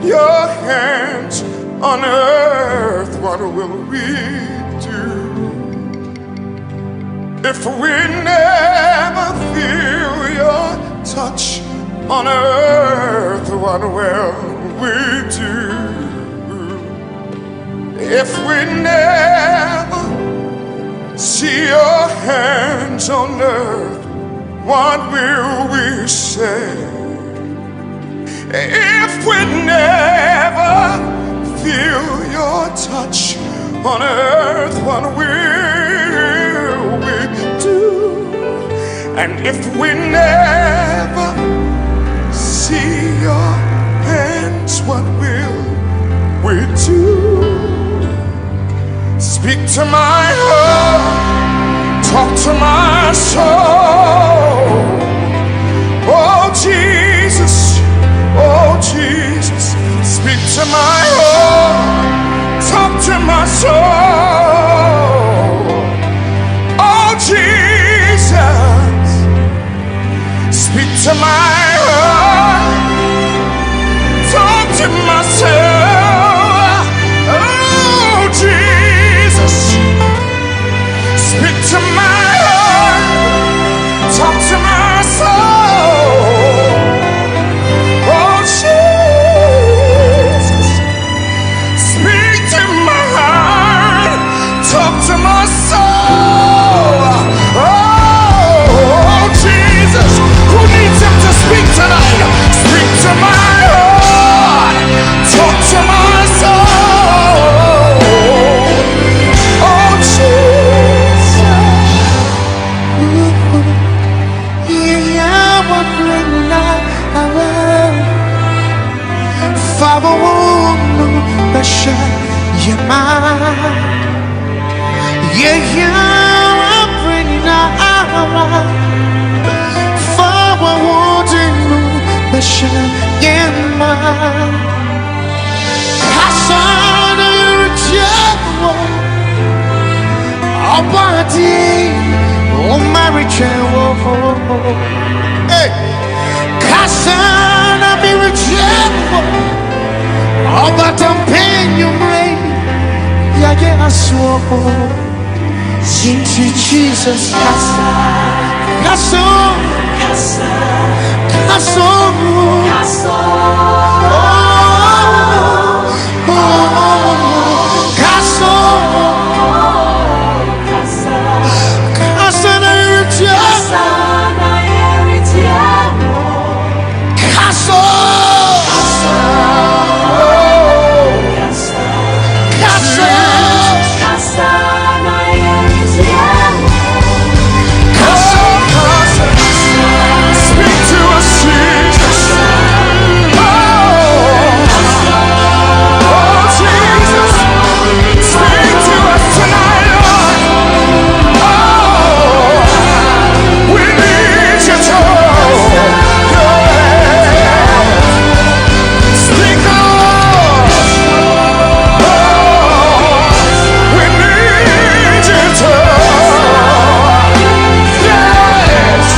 your hands on earth, what will we do? If we never feel your touch on earth, what will we do? If we never see your hands on earth, what will we say? If we never feel your touch on earth, what will we do? And if we never see your hands, what will we do? Speak to my heart, talk to my my soul. Oh Jesus, speak to my heart, talk to my soul. Oh Jesus, speak to my heart, talk to my soul. Oh Jesus, speak to my heart, talk to my soul. Oh Jesus, speak to my heart, talk to my soul. Oh Jesus, who needs him to speak tonight? Speak to my heart, talk to my soul. Oh Jesus, Yeah, what bring now? Father, Basha, Yama, yeah, bring now. Father, Basha, Yama, Hassan, Abadi, oh, marriage, hey, Hassan, I'm but I'm paying you money. Yeah, yeah, I swore. Into Jesus, Casa, Casa, Casa, Casa, Casa, Casa, Casa, speak to us, Jesus. Oh Jesus, speak to us tonight, Lord. Oh, we need you to speak, Lord. We need you to, yes,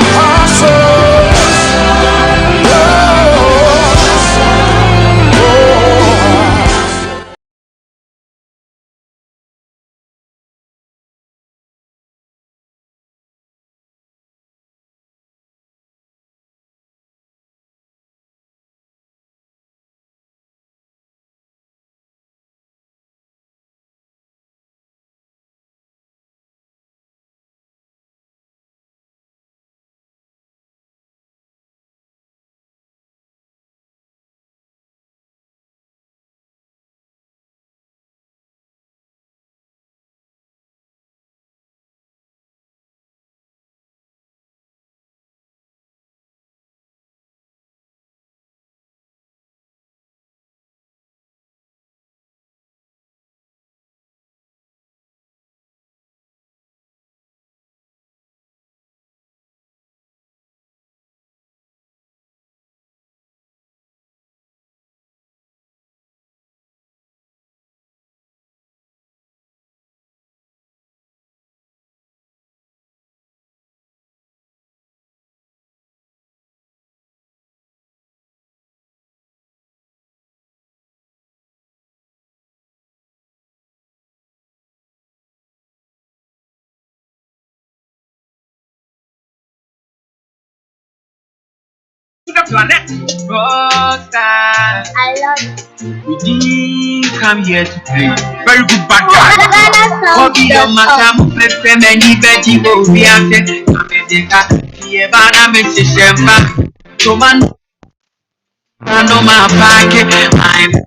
our souls. Planet Rockstar. I love it. We didn't come here to play. Very good bad guy. Hobby your master, prefer many Betty will be after. America, the Evana Mrs. Shemba. So man, I know my pocket.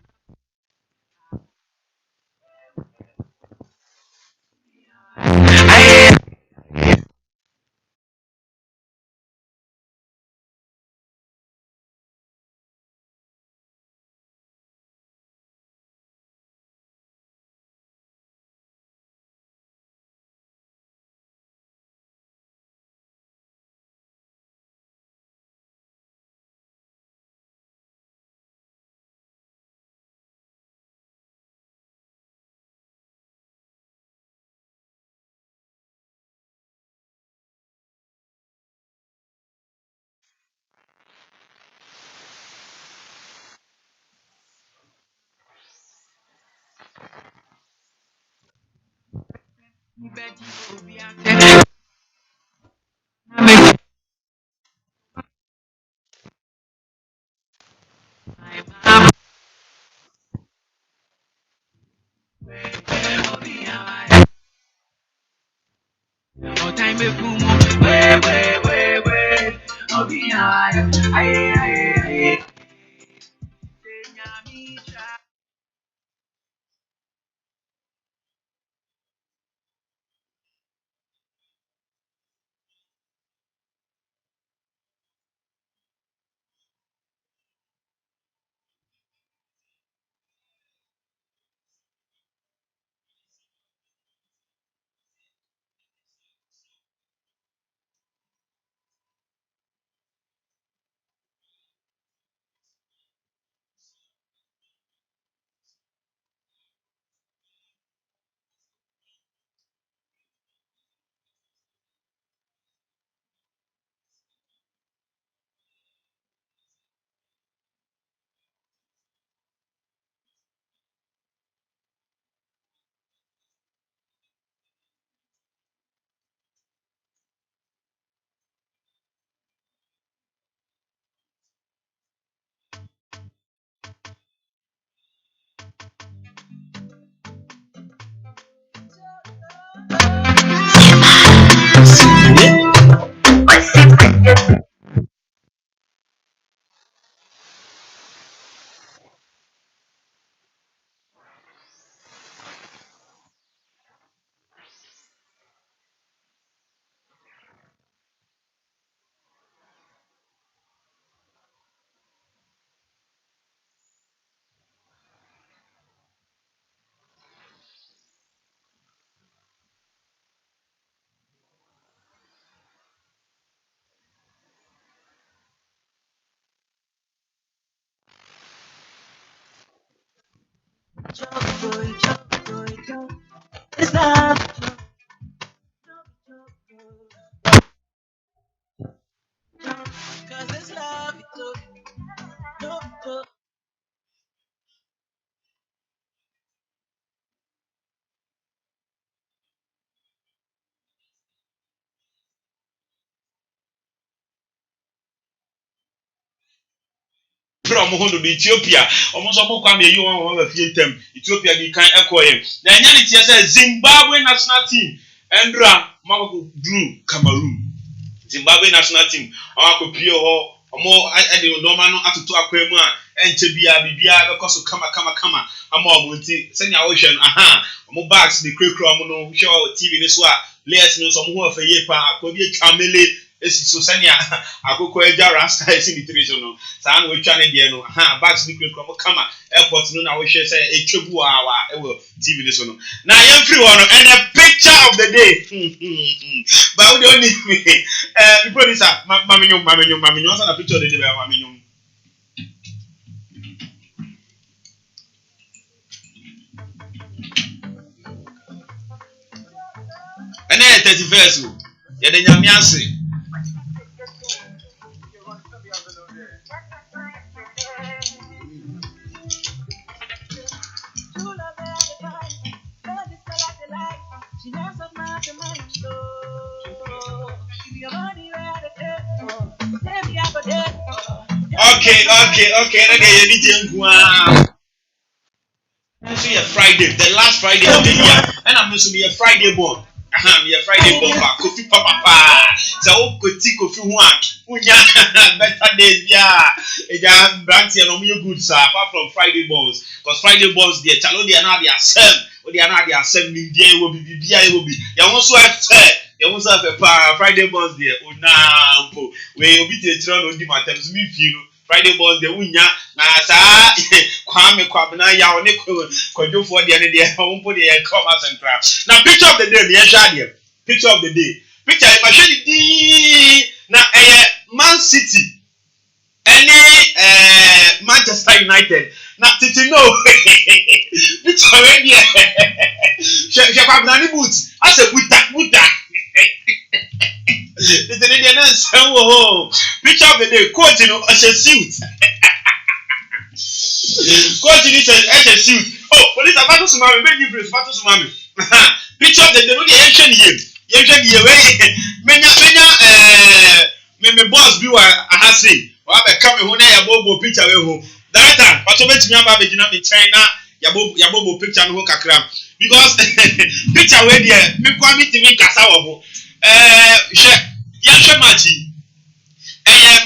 from Hondo, Ethiopia, almost all come here. You want to feel them. Ethiopia, the kind of coin. The reality is Zimbabwe national team. Andra Mako Drew Cameroon. Zimbabwe national team. Our Pio, more I don't know how to talk with me. And to be a Bibia because of Kama. I'm more multi send your ocean. Aha, more bags the quick no show TV this one. Let's know some more for Yepa, could be a chamele. Esi so sanya akoko eja rasta esi literature no sa na we twa ne de no ha back the quick kama airport no na we hwe say etwebu awa e wo TV ni so no na yam free one and a picture of the day but we don't need me the producer mamenyo so na picture of the day mamenyo and 31st ye de nyame ase. Okay. So yeah, Friday, the last Friday of the year, and I'm going to be a Friday born. I'm a Friday born. Kofi papa. So Kofi one. Better days, yeah. It's brandy and no good, sir. Apart from Friday borns, because Friday borns, they are not the same. They are not the same. They will be. You also have you also have a Friday borns there. Oh, nah, we will be the throne on the matters. Me feel. Friday boss the unya na sa kwabena ya one kwadwofo de ne de wonpo de commerce and craft. Now picture of the day the shade picture of the day picture e ma hwe di na Man City any Manchester United na titi no picture we there she kwabena ni boot as a buta the Canadian picture of the day, coach in a suit. Coach in a suit. Oh, police are about to marry, make you brace, about to marry. Picture of the ancient year. Ancient year. Me boss be I say. Wa be come ho na ya bobo picture we ho. That time, but to me aba be gina me China ya bobo picture no ho kakra. Because picture we there me kwa me timi kasa wo ho. She match.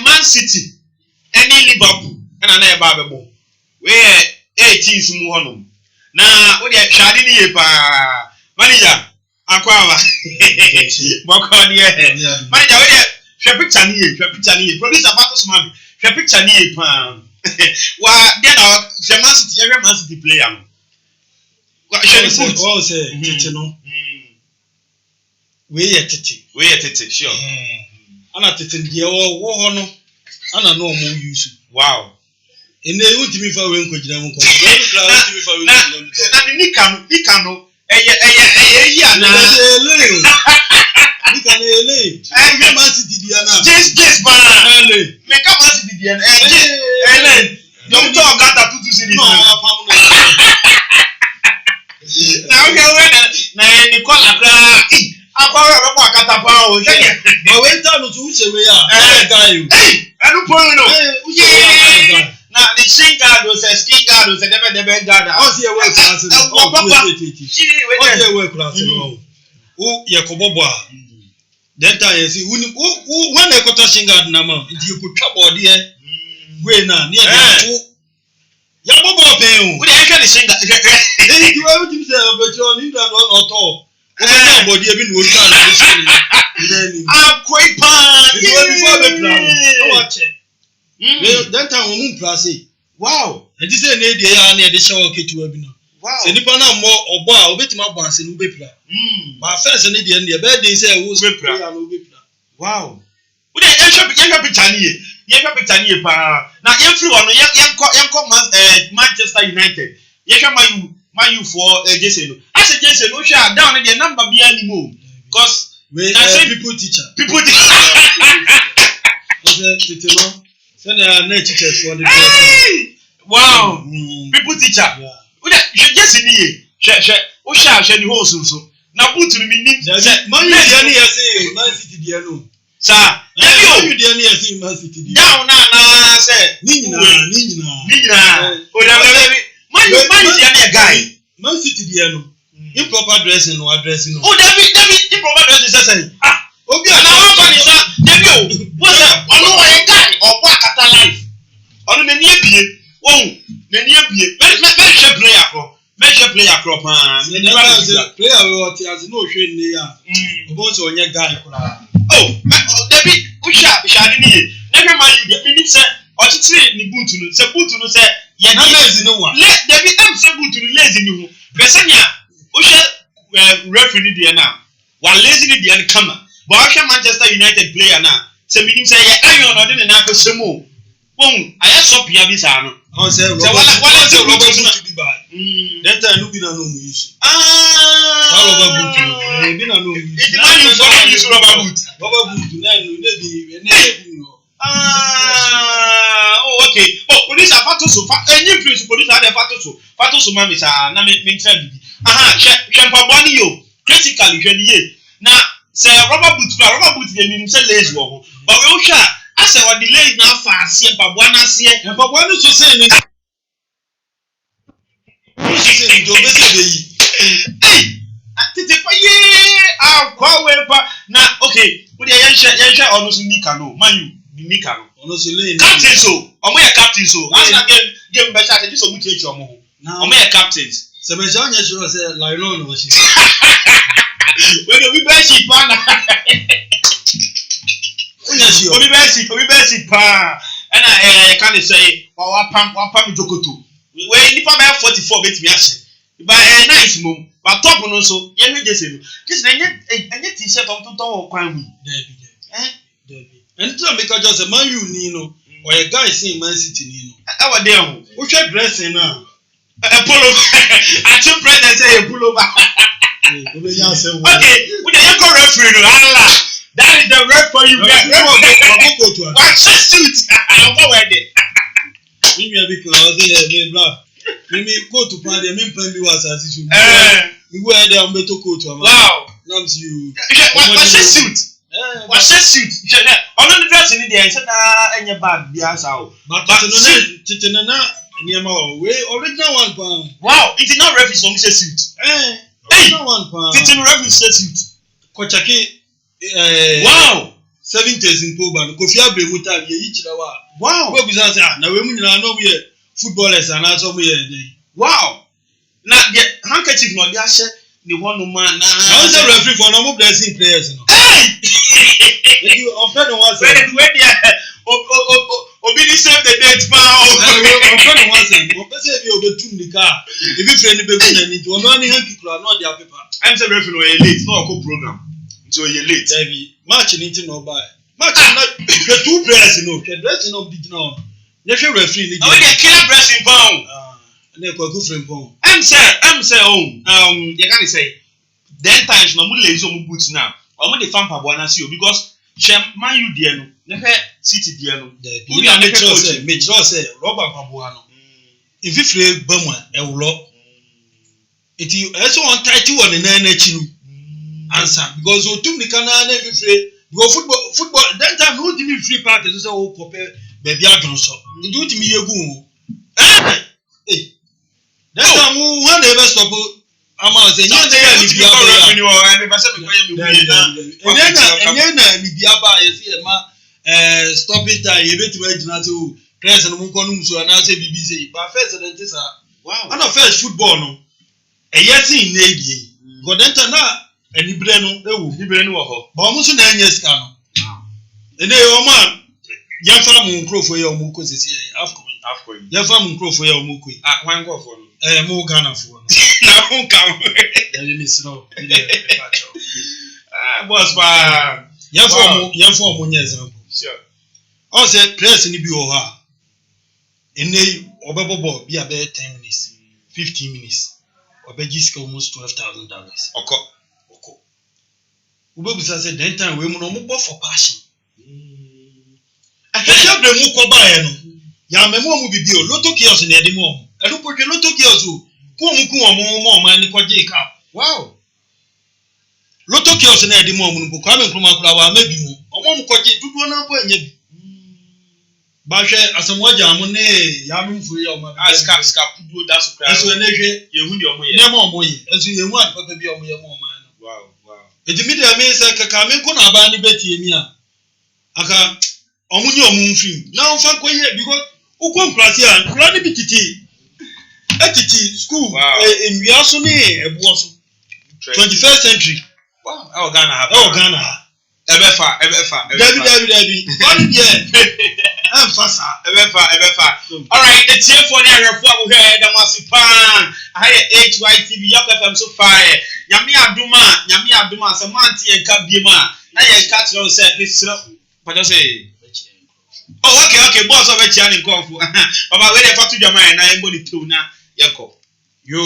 Man City any Liverpool na ya ba be bo. We 18 mu hono. Na wo dey hwade ni ye pa. Manager akwawa. Boko dey. Manager we dey hwe picture ni ye, producer Batos man. Hwe picture ni ye pa. Wa dey na the Man City, every Man City player no. What say tete no. We ye tete, sure. Ana tete dey wo ho no. Ana no mo use. Wow. Ene untimi fa we nkogina mu ko. Untimi fa we nkogina mu ko. Na ni kanu eye ana. Nika na ele. Man City dia na. Just ba. Ele. Me ka Man City dia na. Ele. Don't talk gata tutu sidi. No, apam no. Na we na ni call akra. Akwa we ba akata pa o. But when time to uche we ya. Guy. Anu point no. Na the shin guard was a skin guard was a never guard. Oh, see a work class. Oh, see a work class. Oh, Yakoboba. That time, you see, when they got a shin guard, Nama, you could trouble dear. Wait now, near Yakobo pay. We actually sing that. Then you have to say, but you're in that one or two. Nobody have been working. I'm quite fine. Before the plan. Watch it. That time we plus wow. And this is an idea near the shower kitchen webinar. Wow. So nipa na more obo obetima banse no bepla. But first an idea near birthday say who's bepla no bepla. Wow. We dey yenhwe picture nie pa. Na every one yenko Manchester United. Yenhwe Man U for Jesse no. I say Jesse no hwe down the number be animo. Because we say people teacher. Okay, no. Send a teachers for the wow. People teacher. Just in here. O sha ni ho so. Na put me ni. Man you dey near say Man City dey no. Sir, you dey near say Man City dey. Down na say. Ni nyina. O da baby. Man you dey near guy. Man City dey no. Improper dressing no addressing no. Oh, David improper dressing say. Ah, obi na one fan is that David. What's that? Ono wa guy or akata life. Ono me nie bie. Oh, me nie bie. Me player crop man. Player we what as no hwe ni ya. Obo so onye guy kura. Oh, David, usha ni. Never mind you. Me nim say otitire ni boot no. Say boot no say ye na lazy no wa. David am say boot no lazy ni ho. Pesanya usha referee ni dia na. Wa lazy ni dia kama. But usha Manchester United player na. Say me nim say ye ayon no de na akosemo. Bon, aya so pia bi sa no. Oh, say wala say Robert to be bad. That time no be na no use. Robert boot. Be na no use. It na you for use Robert boot. Robert boot na no dey no. Oh, okay. Oh, police are fatoso. Any place police are there fatoso. Fatoso mami sa na me try bibi. Aha, shempa boni yo. Critically hwani ye. Na say Robert boot dey mean say lazy wo ho. But we sha I say what delay na fa asie mpaboa na asie. Mpaboa no so say ni. Say do bese be yi. Tete pa ye kwa we pa na okay. We dey yenhwe ono so nika no. Man you nika no. Ono so lay. Captain so. Omo ye captain so. As na game better say so much echi omo ho. Omo ye captains. Se me ja nya sure say Lionel no shi. We go be best pa na. Obi basic pa and can say wa pam jokoto we nipa ba 44 bet me ahye ba nice mom but top no so ye me jese no just na enye t-shirt on to kwan hu David and to make just Man U ni no or a guy say Man City ni no e wa dey ho wo hwe dressing na polo atim president say polo ba we be yan say okay we dey go referee no Allah. That is the rep for you. Watch the suit. I'm not wearing it. We may be close here, me blah. Mimi go to plan the main plan was as it should. We were there on better coat. Wow. Not you. What's your suit? What's your suit? I'm not dressing in there. I said, any bad beers out. But Titanana, we original 1 pound. Wow, it's not reference on suit. Original 1 pound. Titan reference suit. Kochaki. Wow. 70s in Poban. Kofia Bemuta, each hour. Wow. What was that? Now we know we footballers and also we wow. Now the handkerchief not there share the one man. Now the referee for no blessing players. Hey! You offend one side. When there Obini save the date pound. Offend one side. What say you go to the car? If you friend be going and it one only people are not their paper. I'm the referee no late, no go program. So you late. Baby, match anything no buy. Match not the 2 players the dressing of the no. They should referee. Oh, they kill dressing pound. And they go friend pound. I'm say you can say then times no more lazy on boots now. Or more the fan pabuana see you because she man you dear no. Never city dear no. You are make sure say rubber pabuano. If you free bama e wulo. It you also on title one in na answer because o tum ni kana na if free go football that time no give me free parties so o prepare baby adun so. Did you me yegu? Hey. That time one never stop. I'm saying you say revenue or any person be and then Libya you see stopping time you bet we gina to press and mo konu so na say BBC but first and this wow and first football no e yes in na ebie go then na enibre no ho but mo so na anya sika no ene o man ya fa mo nkrofo ya o mo ko sisi afcon ya fa mo nkrofo ya o mo ko wan go for mo Ghana for no na won come let me see no boss pa ya for mo nya example sure o say press ni bi o ha ene obebobo bi abe 10 minutes 15 minutes obejiska almost $12,000 oko ubebusa say that time we mo no mo for passion akesha bre mu ko ba ye no ya memo mu bibi o loto kiosk na ede mo elu potwe loto kiosk o ku mo ma ni ko je ka wow loto kiosk na ede mo mu no ko ame nkroma kura wa mabi mu mo ko je dudu na po anya bi ba hwe asamwaja mo ne ya no mfu ya o ma ska pudu da so kra eso ne hwe ye hu de o mo ye ne mo ye eso ye hu ade papa bi o mo ye mo ma no wow edi media me say kaka me ko na ba ni beti emi a aka omunye omunfim na onfa koye because ukon klase a kura ni bititi etiti school enwiaso ni ebuoso 21st century wow Ghana ebefa David bani die emfasa ebefa all right the team for the refo abu here da masipan Hytvgh Yorke FM so fire nyame aduma se manti enka biema na ye ka tro se lisro pado say oh okay boss of echi ani nkonfo baba we dey fatu jama na embo ni tu na yeko yo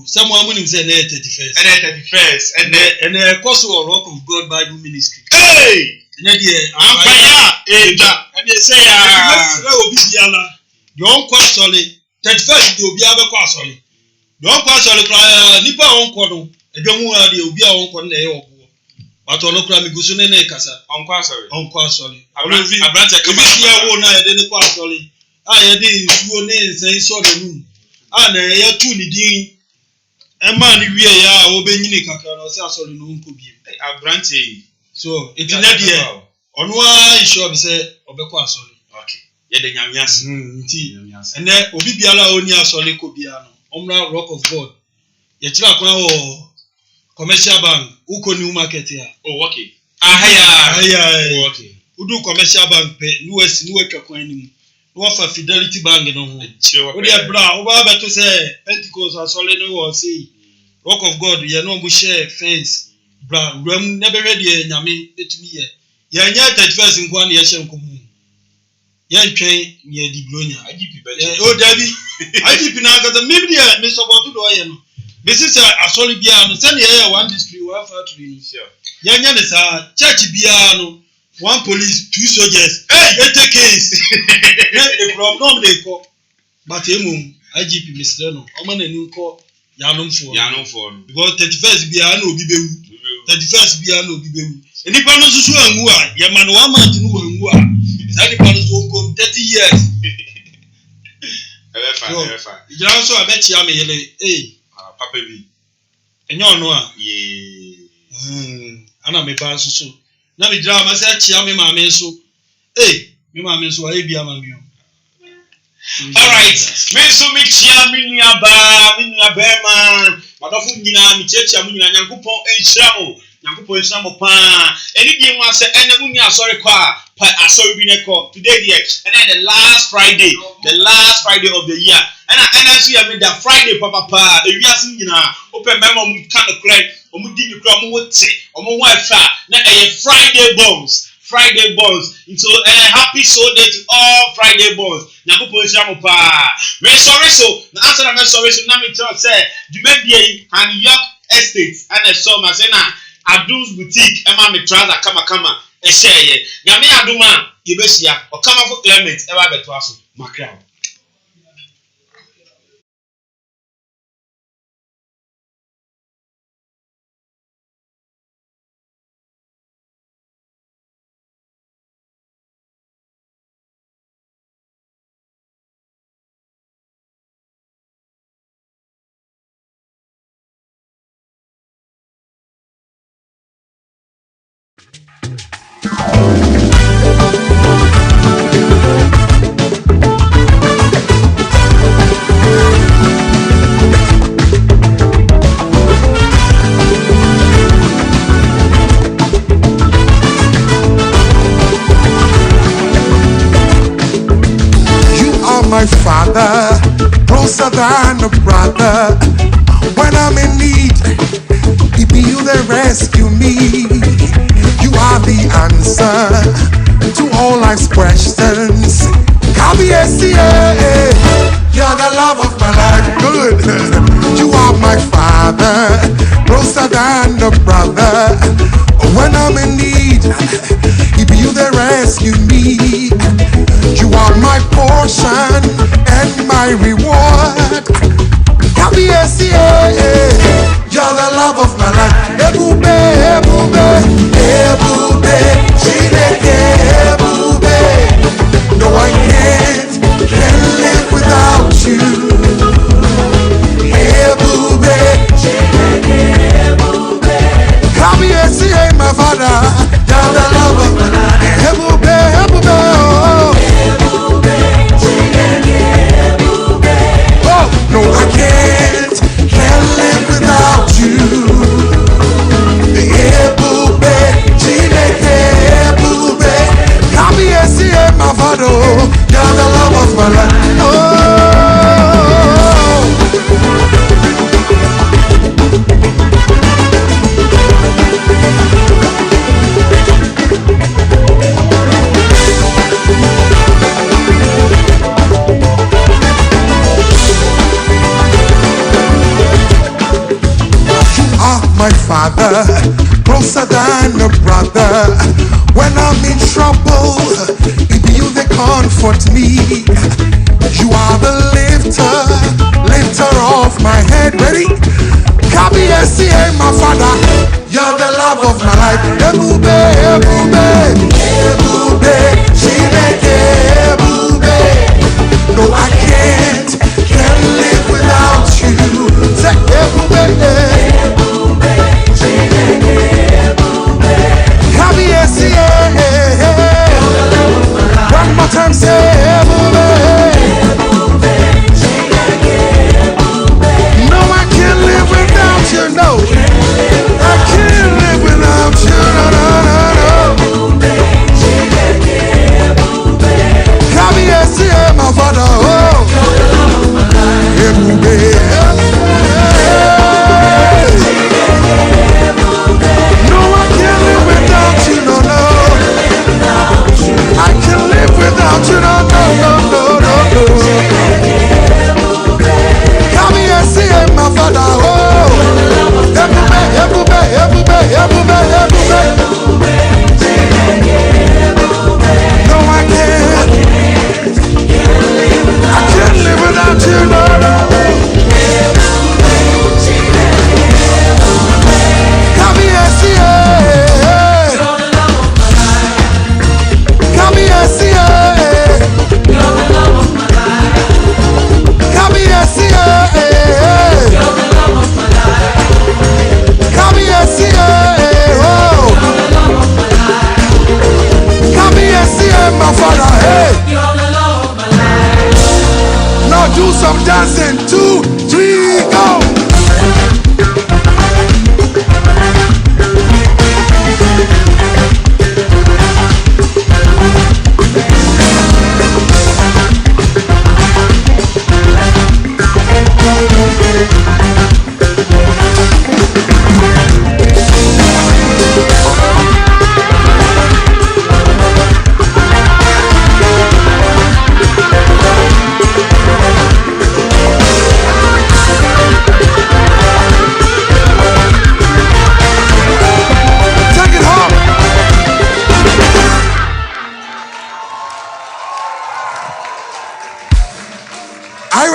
someone munim say na 31st and course of Rock of God Bible Ministry hey na die ampaya da and they say na obi biala yon kwa sole 31st di obi abekọ asole yon kwa sole kra nipa onko do edwemu a de obi a onko na ye obo but ono kra mi gusu ne kasa onko asole abrante kama ya wo na ye de kwa asole a ye de nsuo ne nsan so da nu a na ye tu ni din e ma ni wie ya obenyini kakra na so asole no nko bi abrante so it na de ono a isho bi se obekọ asole okay ye de nyamias nti ene obi biala oni asole ko bia no omra Rock of God ye kira kwa wo commercial bank uko new market ya oh okay ahaya okay udu commercial bank pe US ni wetwa kwan ni mu no fa Fidelity Bank no ho o de bra o ba beto say Pentecost asole no wo say Rock of God ye no mo share fence bra ram na be ready nyame etumi ye nya 31st nkwa na ye hye nkomu ye ntwen ye di blonya IGP o dabi IGP na ga media me support do ye no this is asole bia no send ye one district one factory no sure ye nya ne sa church bia no one police two soldiers hey take case the problem they call but emum IGP Mr. No, Oman and Unko Yanum for because 31st Biano Bibu, 31st Biano Bibu. And if I know Suangua, Yamanwama to Nuangua, that won't come 30 years. You also I bet you Papa B. And you know, Anna me pass so. Now me drama said Chiami Mamma so. Me Mamma so I be among you. Alright, Meso Michia Minia Bema, Madafu Nina, Michecha Muna, Yankupon and Shamo, Yankupon Shamo Pa, anything was and Munia sorry qua, sorry Bineco, today here, and then the last Friday of the year. And I see I mean that Friday, Papa, if you are seeing open memo, kind of crack, or Mudi Cram, what say, or my wife, now a Friday bombs. Into a happy soul day to all Friday bones. Nakupo Shamopa. We're sorry so. After I'm sorry so. Now me tell say you may be and Yorke Estate and a summer say na Abdul's boutique. Emma me trouser kama. E share ye. Nyame aduma yebesia. Okamafo Clement ewa beto aso. Makra. My father, closer than a brother. When I'm in need, it be you that rescue me. You are the answer to all life's questions. You're the love of my life. Good. You are my father, closer than a brother. When I'm in need, it be you that rescue me. You are my portion and my reward. You're the love of my life. Ebube, Chineke, Ebube. No, I can't live without you. Ebube, Chineke, Ebube. My father, you're the love of my life. Ebube, oh. No, I can't live without you. Ebube, Chineke, Ebube. My father, you're the love of my life. My father, closer than a brother. When I'm in trouble, it be you that comfort me. You are the lifter of my head. Ready? My father, you're the love of my life. Ebube, Chineke, Ebube. No, I can't live without you. Say Ebube. One more time, say no, I can't live without you. No, I can't.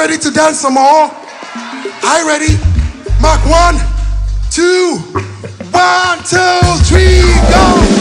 ready to dance some more? Are you ready? Mark 1, 2, 1, 2, 3, go!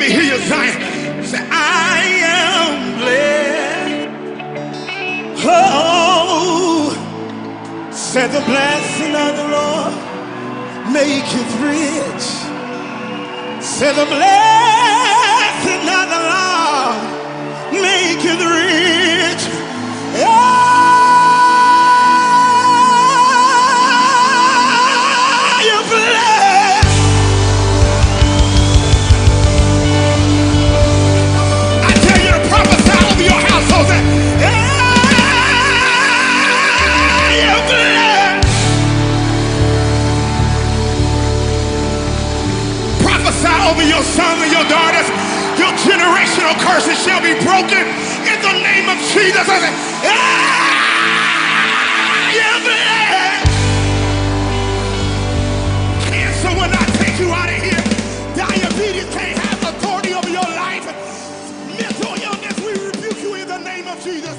hear you saying, say, I am blessed. Oh, say the blessing of the Lord maketh rich. Say the blessing of the Lord maketh rich. You're blessed. I tell you to prophesy over your household. Say, you're blessed. Prophesy over your sons and your daughters. Your generational curses shall be broken in the name of Jesus. I say, you're blessed. Cancer will not take you out of here. Diabetes can't have authority over your life. Mental illness, we rebuke you in the name of Jesus.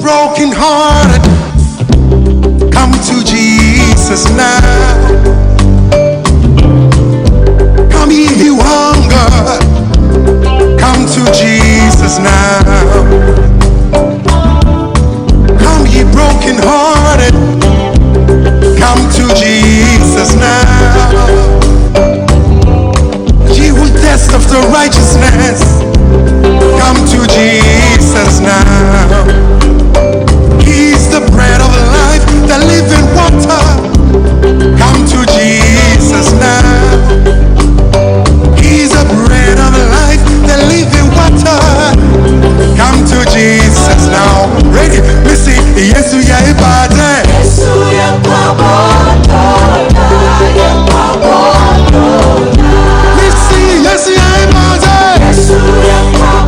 Broken hearted, come to Jesus now. Come ye who hunger, come to Jesus now. Come ye broken hearted, come to Jesus now. Ye who thirst after righteousness, come to Jesus now. He's the bread of life, the living water. Come to Jesus now. He's the bread of life, the living water. Come to Jesus now. Ready? Listen. Yes, we are about it. Yes, we are about it. Listen. Yes, we are about it. Yes, we are about it.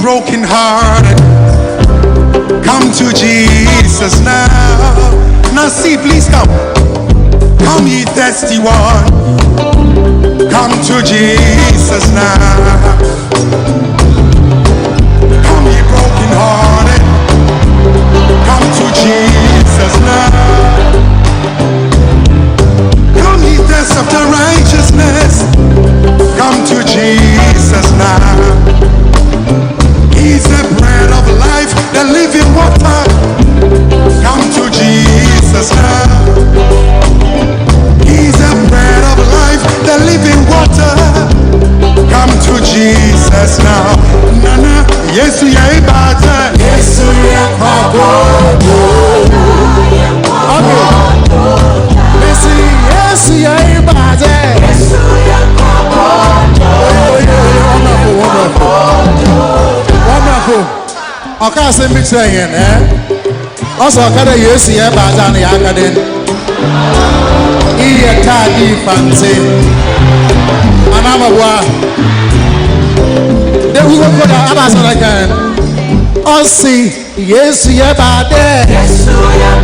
Broken hearted, come to Jesus now. Now see, please come. Come ye thirsty one, come to Jesus now. Come ye broken hearted, come to Jesus now. Come ye thirst after righteousness, come to Jesus now. He's the bread of life, the living water. Come to Jesus now. He's the bread of life, the living water. Come to Jesus now. Nana, yes, we are about it. Yes, we are about it. Okay. Listen, yes, we are about it. Yes, we are about it. Wonderful. I can't say mix again, eh? Also, I can't use the air by Johnny Academy. Iya tadi fancy. Anamawa. The we go for the Amazon again. Oh see, yes, yeah, bad. Yes, yeah,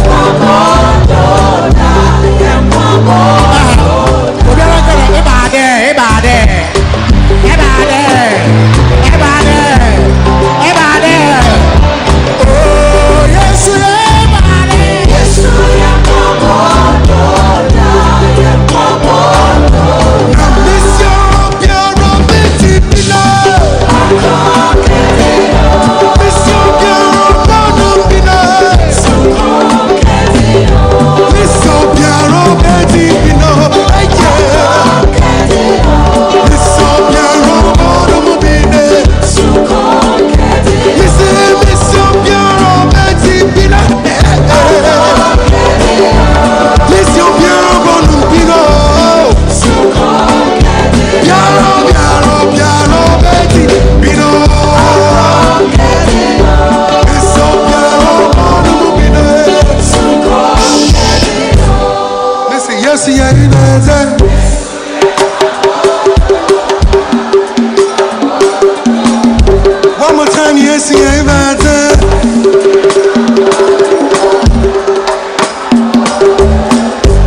one more time, yes, yeah, bad.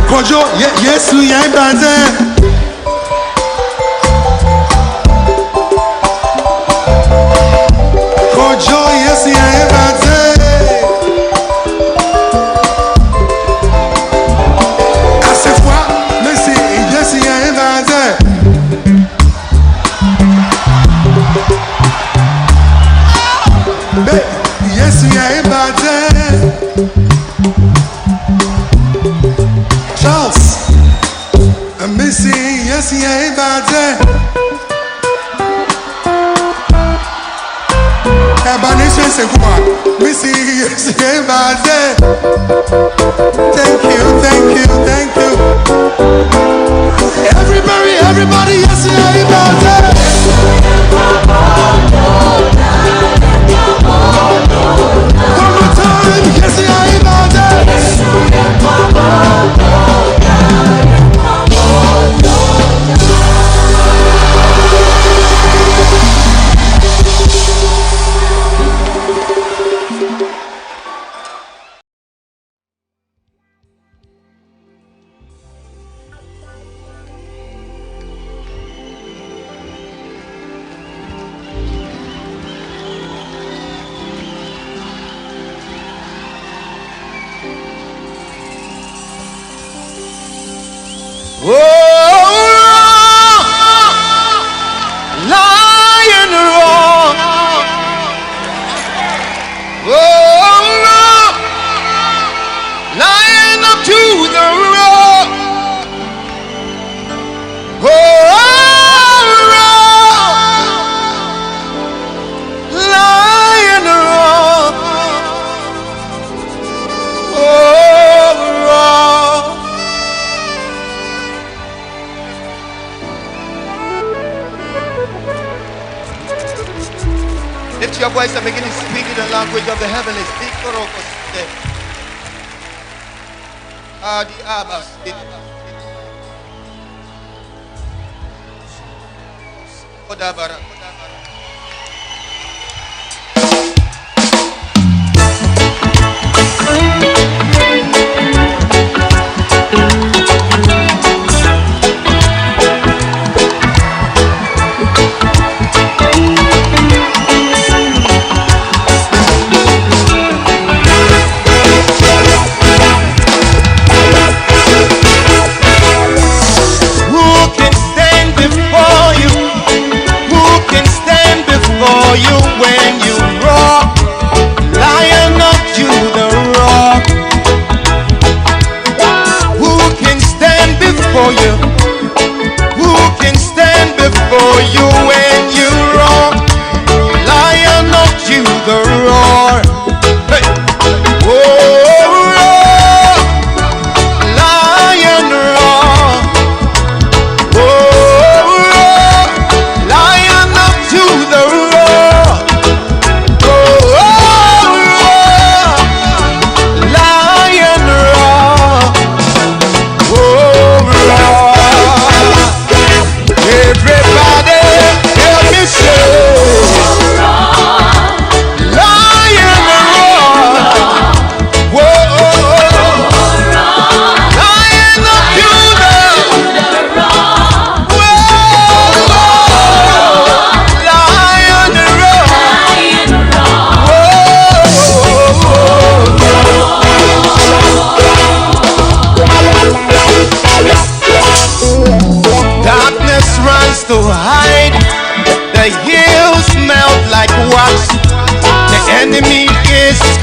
Kojo, yes, yeah, bad. Kojo, yes, yeah, bad. À cette fois, mais c'est yes, yeah, bad. Yes, yeah, bad. Charles, I'm missing. Yes, yeah, bad. Abanation, say, come on, missing. Yes, yeah, bad. Thank you, thank you, thank you. Everybody, yes, yeah, bad. One more time, yes, yeah, bad. Lion roar. Lion up to the roar. Lion roar. Lift your voice and begin to speak in the language of the heavens. Adi Abbas. Odabara. Who can stand before you? Who can stand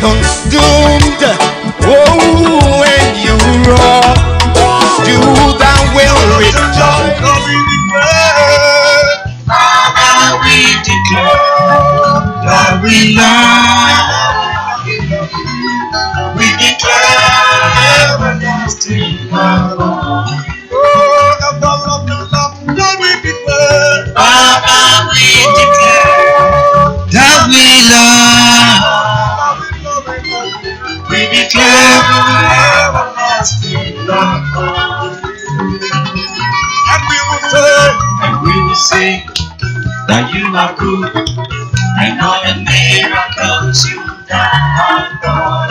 consumed. Oh, when you roar, you that will rejoice. We declare that we love you. We declare everlasting love. Oh, the love of the love that we declare. Baba, we declare that we love. We declare everlasting love. And we will say that you are good, and all the miracles you have done.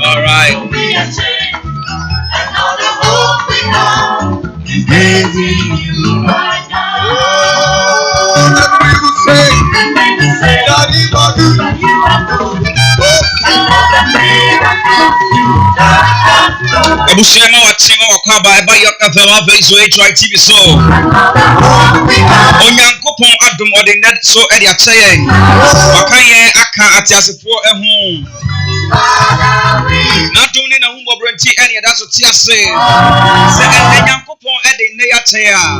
All right. We are saved, and all the hope we have is praising you right now. Oh, and we will say that you are good, and all the miracles you have done. Ebushema watima wakwaba eba Yorke Morening face HYTV so. Onyankopon adom ordinate so e dia cheye. Wakaye aka atiasefo ehu. Na doni na humbo brenti ene da so tiase. Se Onyankopon e de ne ya cheye a.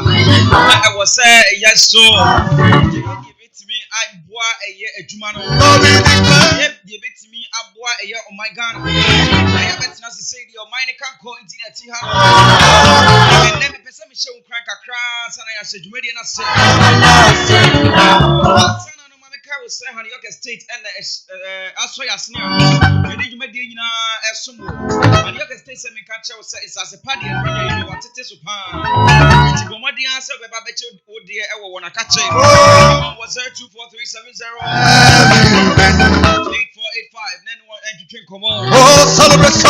Na e wo se yes so. Betimi aboa eye adwuma no. Ye betimi aboa eye oh my God. Eye betina se say the Almighty can call internet ha. And let me person me show crank across and I said you ready na say. Sana no mama ka say han Yorke State and aso ya senior. You need you me dey nyina esomo. And Yorke State say me can tell say it's as a party and you want to so pa. Ti bomadi answer be ba be che odi e wo wona ka che. Was 024370 8485 then one and you can come on. Oh, celebrate. We are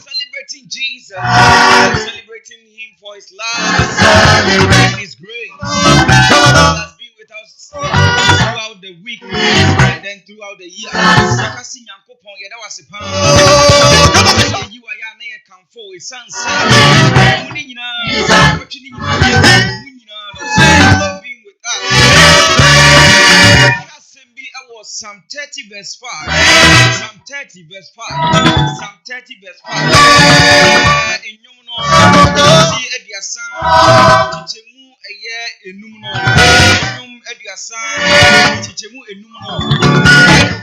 celebrating Jesus. Celebrating him for his love and his grace. Has been with us throughout the week and then throughout the year. You are your come for his sons. Being with us. Psalm 30 verse 5. Psalm 30 verse 5. Psalm 30 verse 5. In Yumuno, see Ediasa, Tichemu eye enumuno. Yum Ediasa, Tichemu enumuno.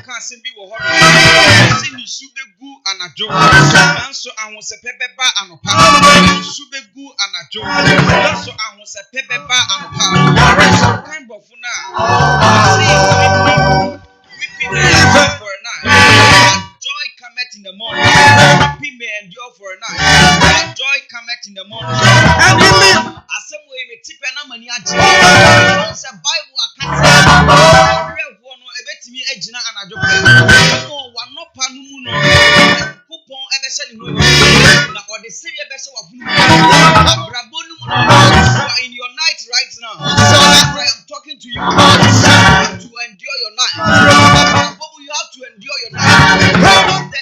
Can simbi wo ho. See ni subegu anajo. Nanso ahun se pebeba anopa. Subegu anajo. Nanso ahun se pebeba anopa. Kind of na. See for a night. Joy cometh in the morning. Weeping may endure for a night. Joy cometh in the morning. And you live. As some way me tip and money at you. It's a Bible I can't say. One a bit me ejina and a joke. No one no panumuno. Coupon ever said no. Or the city best of you. In your night right now. I am talking to you. To endure your night. You have to endure your night.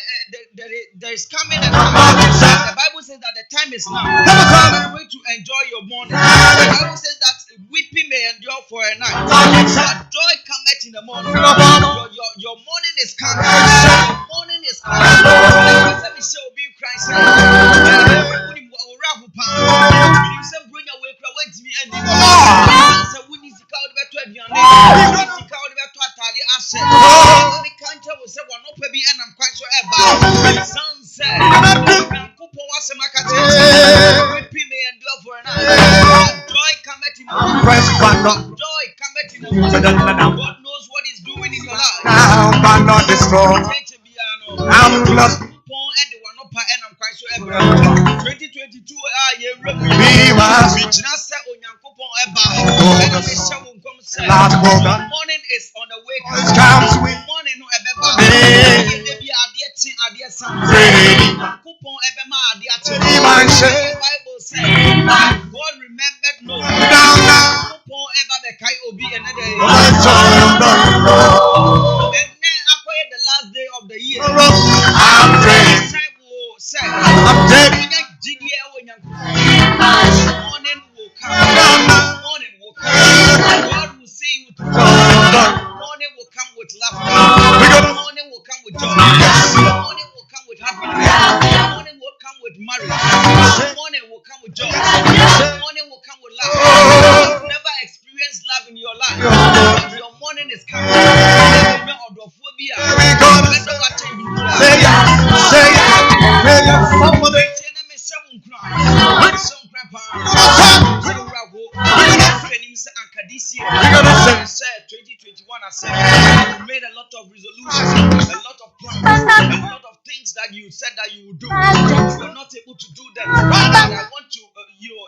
There is coming a time. The Bible says that the time is now. You are going to enjoy your morning. The Bible says that weeping may endure for a night, but joy cometh in the morning. Your morning is coming. Your morning is coming. Let me say, be Christ. Bring away me and God knows what He's doing in your life. I'm not destroyed. I'm lost. 2022 morning is on the way. Morning no Bible says God remembered Noah. The last day of the year. I'm dead. Morning will come. Morning will come. God will see you through. Morning will come with laughter. Morning will come made a lot of resolutions, a lot of plans, a lot of things that you said that you would do. You were not able to do them. And I want to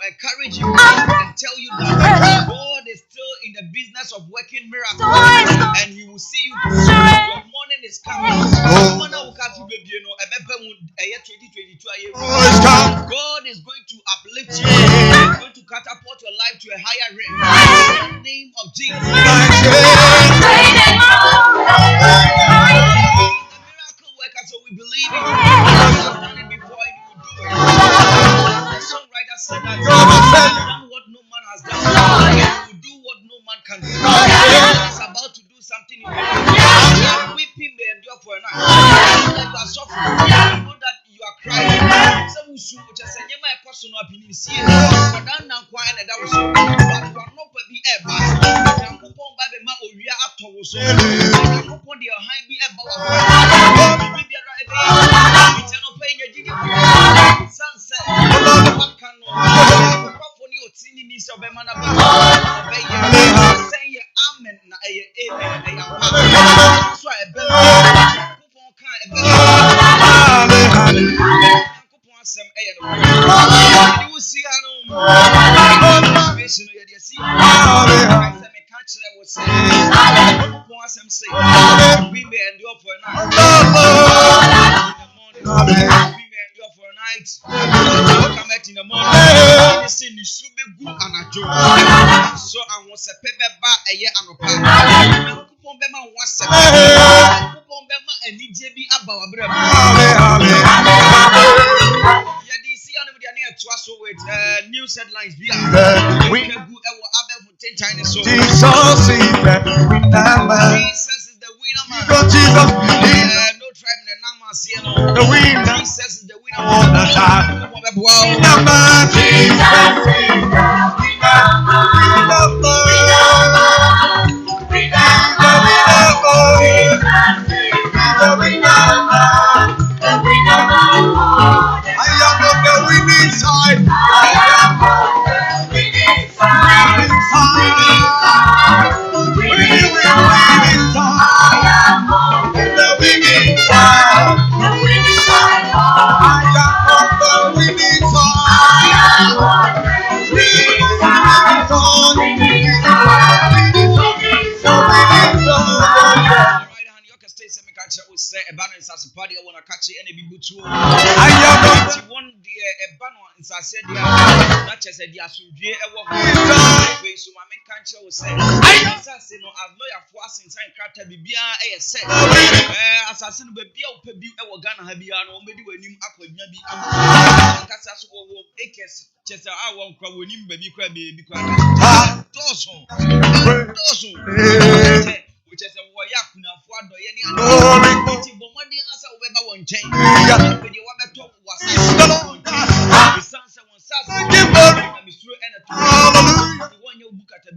encourage you and tell you that God is still in the business of working miracles, and He will see you through. Your morning is coming. God is going to uplift you. He's going to catapult your life to a higher range. In the name of Jesus. The miracle worker, so we believe in you. Standing before you, will do it. The songwriter said that you have done what no man has done. You will do what no man can do. He's about to do something in your life. Weeping may endure for a night. You are suffering. You know that you are crying. Some will soon just say, "You might personal opinion see it." But then now quiet and that was so. But you are not be ever. You are by the man or we are up to so. You are upon the high be ever. It's not paying a gig. Sunset. What can for you singing this of a man of saying amen. That's why a bell. You will see we may endure for a night. We may endure for a night. Come back in the morning. Listen, you should be good and a joke. So I was a paper bar a year and a part. Bema was a Bema and DJB about a brother. News headlines be we can go for 10 Chinese so Jesus is the winner man. Jesus no tribe in the namas here no the winner. Jesus is the winner all the time. Balance as a party, I want to catch it and be good too. I want the balance. I said, not just a dear Suji, a walk away. So, my main country will say, I say, no, I've lawyer for us inside Carter Bibia, a set. Assassin will be a Gana Habiano, maybe when you are Nabi. That's as well, acres. Chester, I won't cry when you baby crabby because Dawson. Which is a Wayakuna for any Bomadi answer over one chain. When you want to talk was the sun someone says, I'm through and the one you book at the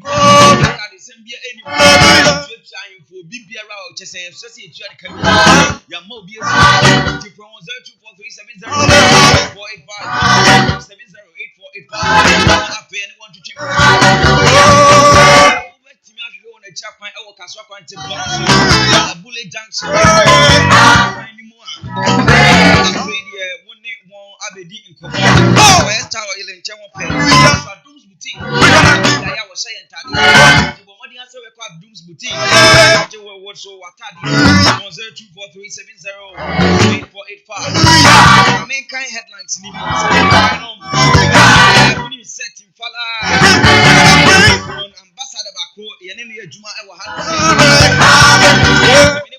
same beer anyway. For BBR, just say, associate your mobiles from 024370 485 708485. Anyone to check. Chapman, I work as a bullet junction. Abedi in West Tower, Ellen Channel Pen. Doom's Boutique. I was saying, what the answer required Doom's Boutique. What's so what 0243708485. Main kind headlines. Set in Fala. Ambassador Bako, Yanemi Juma,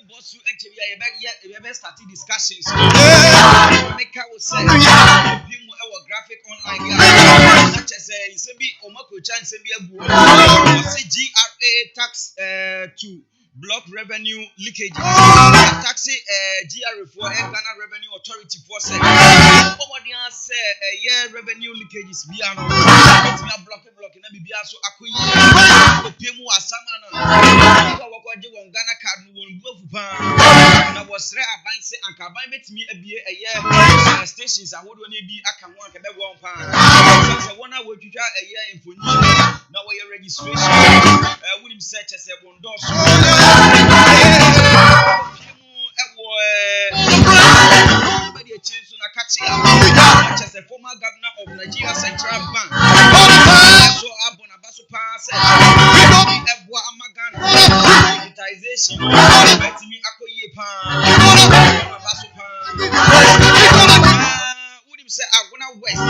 boss who actually started discussions. Make I was saying, graphic online, such as Omako Chan GRA tax to block revenue leakage. Taxi GRA for Ghana Revenue Authority for say. Yeah, revenue leakage is beyond. It's me a blocking and be so akuyi. Piemu asamana. Ghana card won go na wɔsrɛ aban sɛ anka aban bɛtumi abie ɛyɛ stations ahodoɔ no bi aka ho anka bɛboa wɔn paa sɛ wɔn a wɔtwitwa ɛyɛ mfonyin na wɔyɛ registration wonim sɛ kyɛ sɛ wɔn dɔɔso ɛwɔ akyiri so na kakyɛ kyɛ sɛ former governor of Nigeria Central Bank so abɔ n'aba so paa sɛ ɛboa ama Ghana digitization bɛtumi akɔ yie paa n'aba so paa wonim sɛ Agona West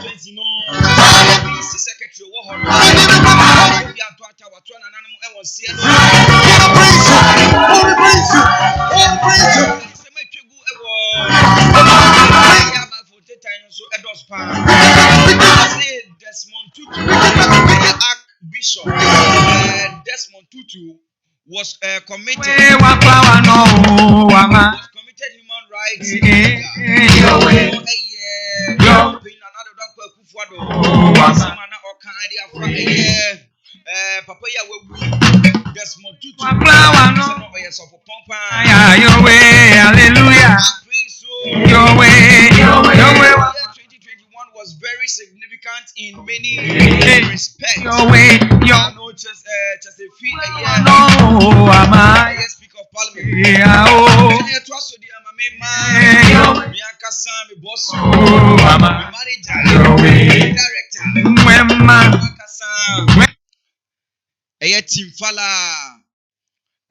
constituency no BC secretary wɔ hɔ no bi ato ata wato nananom ɛwɔ seɛ no Archbishop Desmond Tutu was committed human rights Papa ya Desmond Tutu hallelujah your way 2021 was very significant in many respects. Your way, just a few speak of parliament.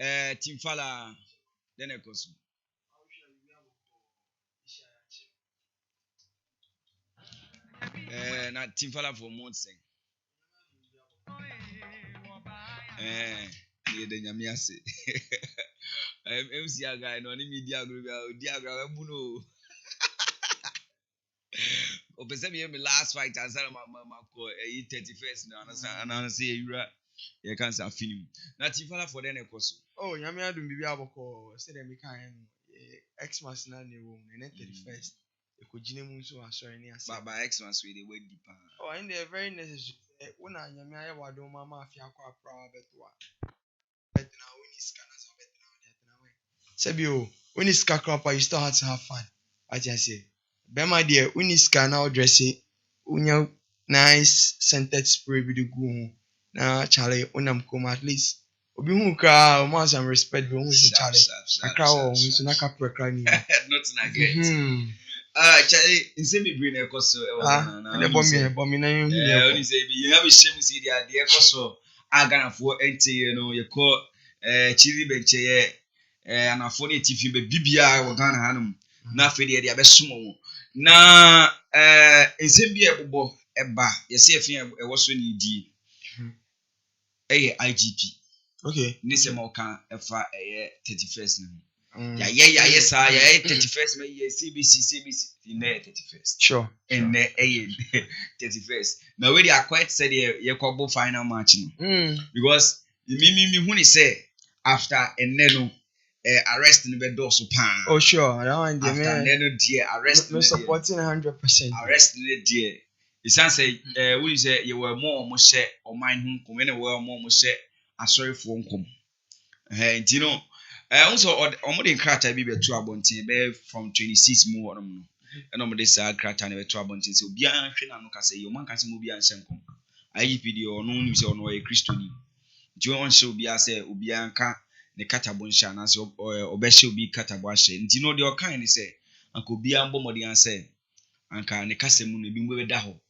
Timfala. Then it goes. Na Timfala for months. The Nyamiase. MC guy, no media group, diagram, Buno. Obesemi me last fight and said, Mamma, 31st. No, and I say, you can't say film. Not Timfala for then, of course. Oh, Yamia do be able to say that we can Xmas na the room and then 31st. The Kujinimu so are sorry near by Xmas with the way deeper. Oh, and they're very necessary. When I Yamia Wado Mama Fiaqua proud but now when he's scanners of it now. Sebio, when he's scacrapper, you still have to have fun. I just say, Bema dear, when he's scanner dress it, when nice scented spray with the goo. Now, Charlie, when I'm come at least. Obi hu kra o some respect be hu se Charlie akra wo hu so na kapra kra ni not na get Charlie inse me bring e koso e wa na bo mi na hu le oni say bi you have a shame see the ade koso aganafo ente no ye ko chiri benche ye anafo ne tifi be bibia wo Ghana hanum na afi de ade abesomo wo na inse bi e bobo eba ye se afi e wo so ni di IGP. Okay. Nisema oka efa 31st na. Ya sa ya 31st me CBC in 31st. Sure. And 31st. Now we are quite said ye kwabo final match no. Because me hu ni say after eneno arrest ni be do so pan. Oh sure. That one dey me. After eneno dey arrest me supporting 100%. Arrest ni dey. It sounds say we say you were more mo share o man hu ko me ne were more mo share asori fo nkom nti no unso omode nkrata bi betu abonten be from 26 mu ono no eno omode sa nkrata na betu abonten se obi an hwe na no ka se yo man ka se mo bi an hyenkom IGPD ono nim se ono ye kristoni nti on hye obi ase obi an ka ne katabo nhya na se obehye obi katabo ahye nti no de okan ni se anka obi an bomode an se anka ne kasemu no bi mbe da ho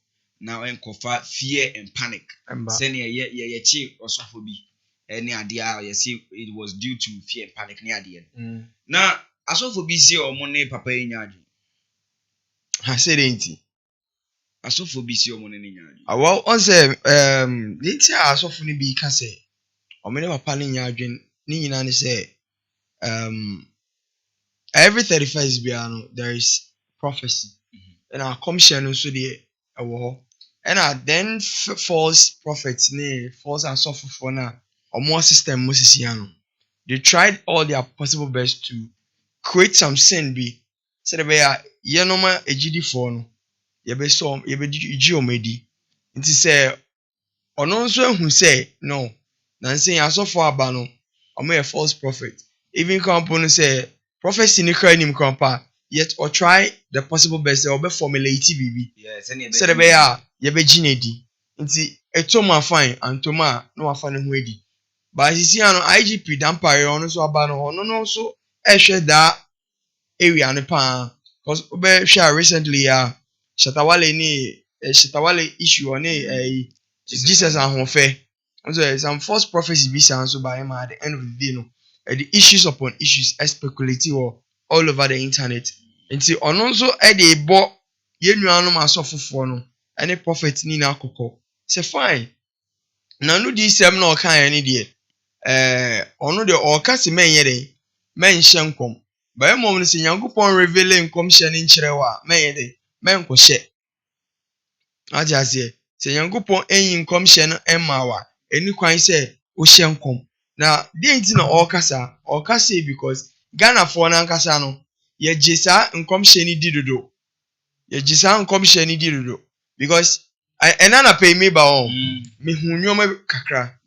now enkofa fear and panic sene ye chi osofo bi any idea you see it was due to fear and panic ni ade na asofo bi si omo ne papa enyaaju ha serenti asofo bi si omo ne enyaaju well on say nti asofo ni bi ka say omo ne papa ne enyaaju ni nyina ne say every 31st biano there is prophecy and our commission so the and then false prophets false asofo for na omo system Mosisiano. They tried all their possible best to create some sin be said be ye no ma ejidi for no ye be so ye be ji omedi nti say ono nso ehun say no na nsin asofo aba no omo ye false prophet even company say prophecy ni kra nim krampa yet or try the possible best or be formulate bibi say the be ya ye be ginedi nti etoma fine antoma no afa ne ho edi but sisi ano IGP dampare ono so aba no ono no so ehwe da area no pa cause be share recently Shatawale ni Shatawale issue on Jesus ahonfe so some false prophecy be so by him at the end of the day no the issues upon issues speculative all over the internet nti ono nso dey bo ye nuanom asofofo no any prophet ni na akokọ say fine na no di sem na okan ya ni de ono de okase menye de menhye nkom ba emom no se Nyankopon reveal nkom hye ni nkyere wa menye de menko hye ajazie se Nyankopon enyi nkom hye no emma wa eni kwan se o hye nkom na de nti na okasa because Ghana for na nkasa no ye gisa nkom hye ni didodo ye gisa nkom hye ni didodo because enana pay me ba on me hu nyoma kakra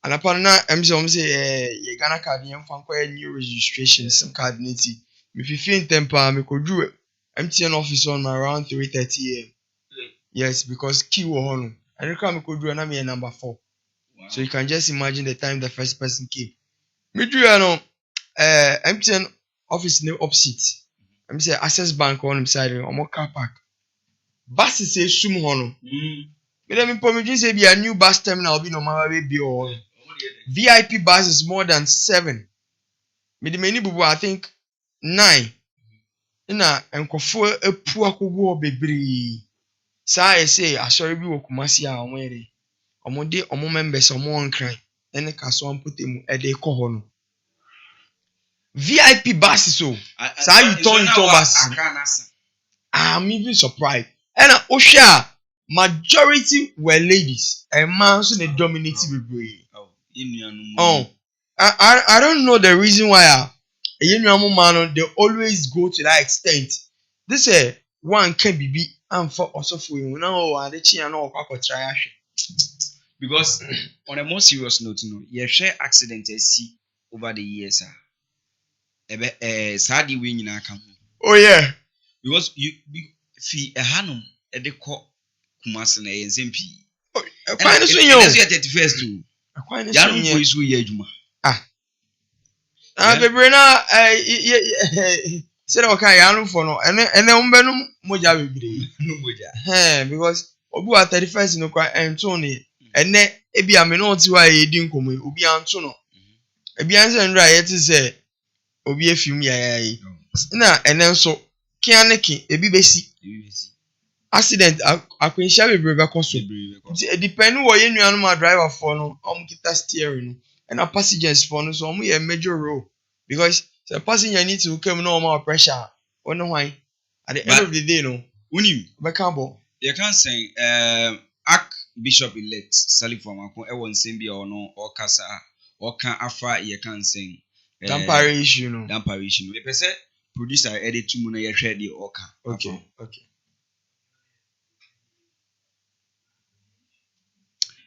anapa na say ye Ghana card yem fan kwa new registration sim card niti me fifi ntempa me kodru MTN office on around 3:30 am. Yes, because key wo hono and me kodru na me number 4. Wow. So you can just imagine the time the first person came. Me do MTN office no opposite. I'm say Access Bank on him side on car park. Bus say sum hono. Me dem me say be a new bus terminal be no matter be or VIP bus is more than 7. Me the many bubu I think 9. Na enkofo epu akogo bebre. Sa I say asori bi wo Kumasi a omere. Omode omo members omo onkran. Ene kaso ampotemu e de ko ho no. VIP bus so. Sa you turn bus. I'm even surprised. And Osha majority were ladies. A man so they dominated bebre. Oh, I don't know the reason why man they always go to that extent. This one can be and for also for you know and the chin no try. Because on a more serious note, you share accident see over the years, sadly we in account. Oh yeah. Because you fee a hanum at the court Kumasi na SMP. Quite a swing you 31st too. Quite a swing baby na said okay yanu for no and umbenu moja bebre no moja because obi at 31st no kwa ento ne ene ebi ame no ti wa edi nkomo obi anto no ebi anse ndra yeti se obi efim ya yi na ene nso kianeki ebi besi accident akwenhia bebre be koso it depend wo ye nuanu ma driver for no kita steering no and our passengers for no so a major role because the passenger need to come no more pressure or no why at the end of the day no unim bekabo you can say Archbishop elect Sally Famako e won sembia or no or kasa or can afa you can say dampare issue no we pese producer edit to mu na ye hwe de oka okay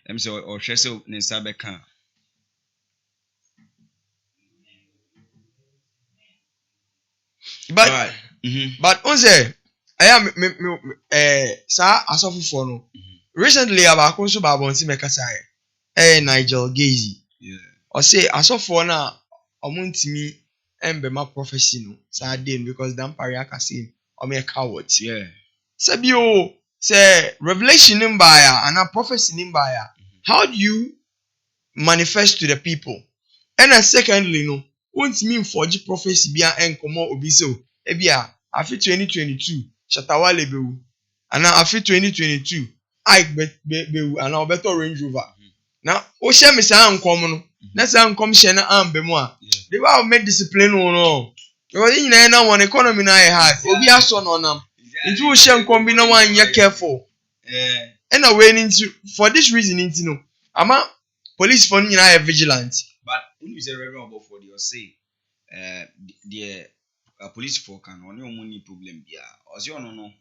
em say or hwe say ne sabe kan but unze I am sa asofo no recently abako so ba bonti mekasa Nigel Gazy or say asofo na omuntimi embema prophecy no sa dey because dampare akase o me coward sabio say revelation in baya and a prophecy in baya how do you manifest to the people and secondly no wontimi forge prophecy bia enkomo obi so ebia afi 2022 Shatawale bewu ana afi 2022 Hytvgh bewu ana obeto Range Rover na o hye me sa nkom no na sa nkom hye na ambemu a they will make discipline no because you na one economy na hard obi aso no nam nti o hye nkom bi na wan ye careful and away into for this reason into no ama police for nyina are vigilant but when you say reverend for the say the police for can only money problem bia ozi ono no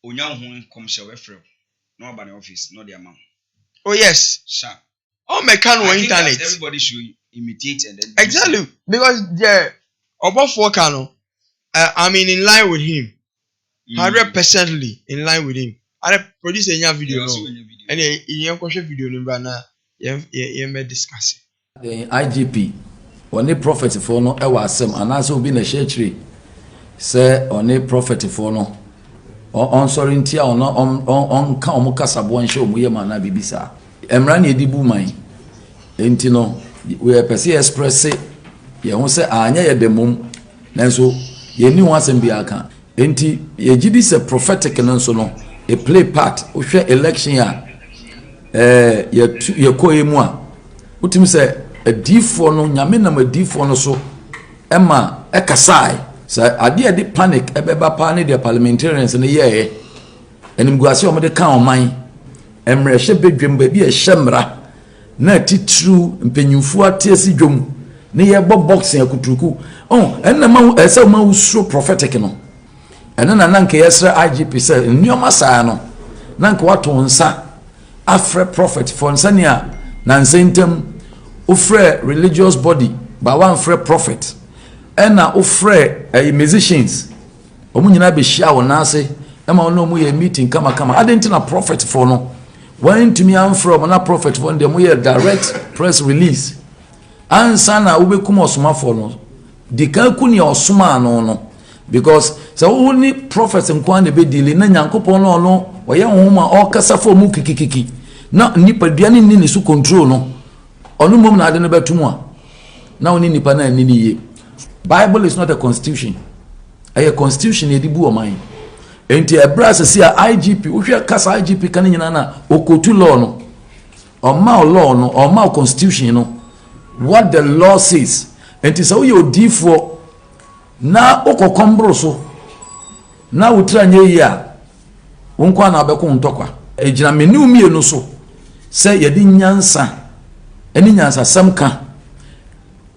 onya ho come show free no about the office no the amount oh yes sharp all mechanical internet everybody should imitate and then exactly because the above four cano, I mean in line with him, 100% in line with him. I produce a video no, and you can video number na you may discuss the IGP on the prophet for no asem and also be na shechiri say on the prophet for no on sorry ntia on ka omo kasabo nche omo ye mana bibisa emra na edibu man enti no we pese express ye ho say anya ye demom nanso ye ni ho asem bi aka enti ye gidi say prophetic nanso no a play part o hwe election ya ye koyemu a utim say adifo no nyame na adifo no so ema ekasai sa ade panic ebeba pa ne the parliamentarians ne ye enimguase o de kan oman emre hye bedwem ba bi e hyemra na titru mpenyimfu atesi dwom ne ye bo boxing akuturuku enna ma ese ma usro prophetic no enna na nka yesra IGP say nnioma saa no na nka wato nsa afre prophet for nsania na nsentem ofre religious body ba one free prophet ena ofre musicians omunyina be shia wonase ema ono mu ye meeting kama adentina prophet for no when to me am from na prophet for dem ye direct press release ansa na ubekuma osoma for no di kan kuni osoma no because so only prophets nkwa na be dile na nyankopon no no oye honhoma o kasa for mu kikikiki na nipa duane ni su control no onu mom na ade no betumu a na oni nipa na ni ye. Bible is not a constitution. A constitution edibu o man. Enti ebra sesi a IGP uhwe kasa IGP kan nyina na okotu law no. O ma law no, o ma constitution no. What the law says. Enti so ye odifo na okokombro so. Na utra nye ye a wonkwa na abeko ntokwa. Ejina meni umie no so. Se ye di nyansa. Eni nyansa samka.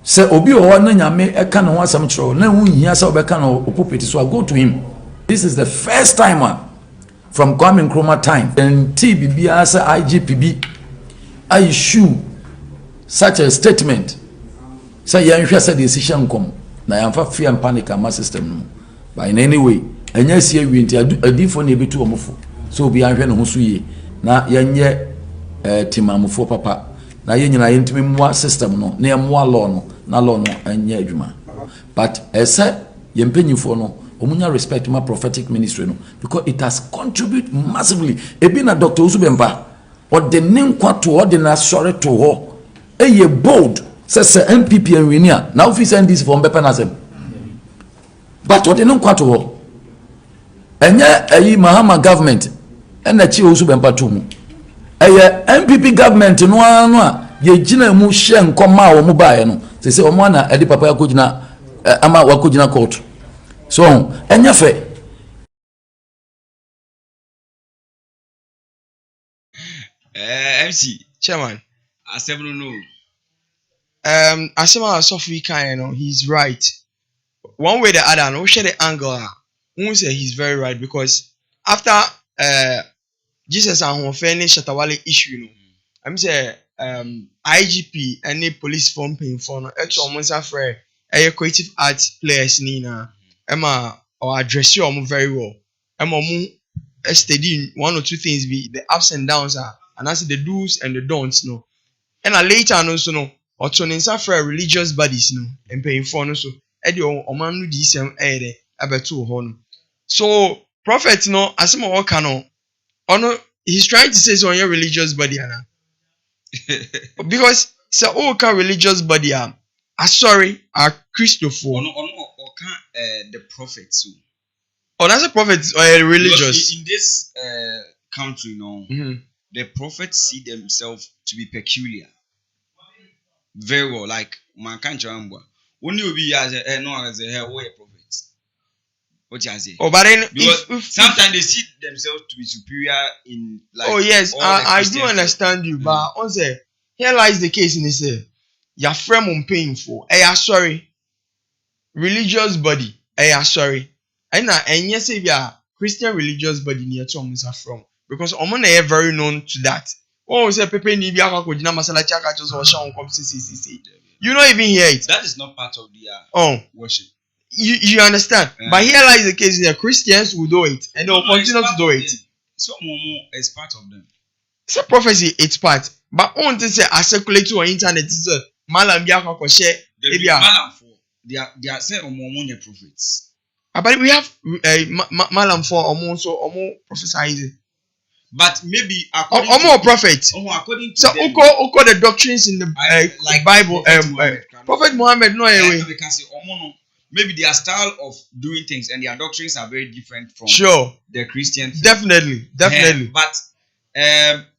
Se obi o na nyame eka no asam kiro na hu hia se obeka no opopeti so I go to him. This is the first time from Kwame Nkrumah time and TBB as IGPB I issue such a statement say yan hwe say decision kom na yan fa fear and panic ama system no by in any way anya sie wi nti adifo na ebetu omofo so obi an hwe no ho so ye na yanye timamofo papa na ye nyina yentimi mwa system no na mwa law no na law no anya adwuma but ese yempanyifo no omunya respect my prophetic ministry no because it has contributed massively ebi na Dr. Usubemba or the name kwato or the na sorry to ho eye bold say MPP and winia na office and this from bepanasem but what the name kwato ho enya ayi Mahama government ena chi Usubemba to mu eye MPP government no a ye gina mu hye nkoma wo mu baaye no say omo na edi papa yakogina ama wakogina court so enya fe MC chairman asem no asema Sophie kan no he's right one way the other no share the angle who say he's very right because after Jesus and who finish Shatawale issue no I'm say IGP any police form paying for no extra almost afraid creative arts players ni na Emma or address you very well Emma studying one or two things be the ups and downs are and that's the do's and the don'ts no and later also no or to insafra religious bodies no and paying for no so edi o man no di sem abeto ho no so prophet no asema o ka no ono he's trying to say so on your religious body ana because so o ka religious body sorry are Christopher ono the prophet so that's a prophet or religious in this country no the prophets see themselves to be peculiar very well like man can't remember only will be as a no as a prophet what you say but then if sometimes they see themselves to be superior in like yes I do understand you but on say here lies the case in this your friend on paying for sorry religious body sorry and yes if you Christian religious body near to from because Omona very known to that Oh, say Pepe ni bi akwa kojina masala chaka chose o sha come see. You don't even hear it. That is not part of the worship. You understand? But here lies the case: the Christians will do it, and they will continue to do it. So Momo is part of them. It's a prophecy. It's part. But on to say I circulate on internet is a malam bi akwa share. Malam for they are say Momo prophets. But we have malam for omo prophesizing. But maybe according to prophets. According to so uko the doctrines in the like Bible Prophet Muhammad no way. Maybe their style of doing things and their doctrines are very different from the Christian faith. Definitely. But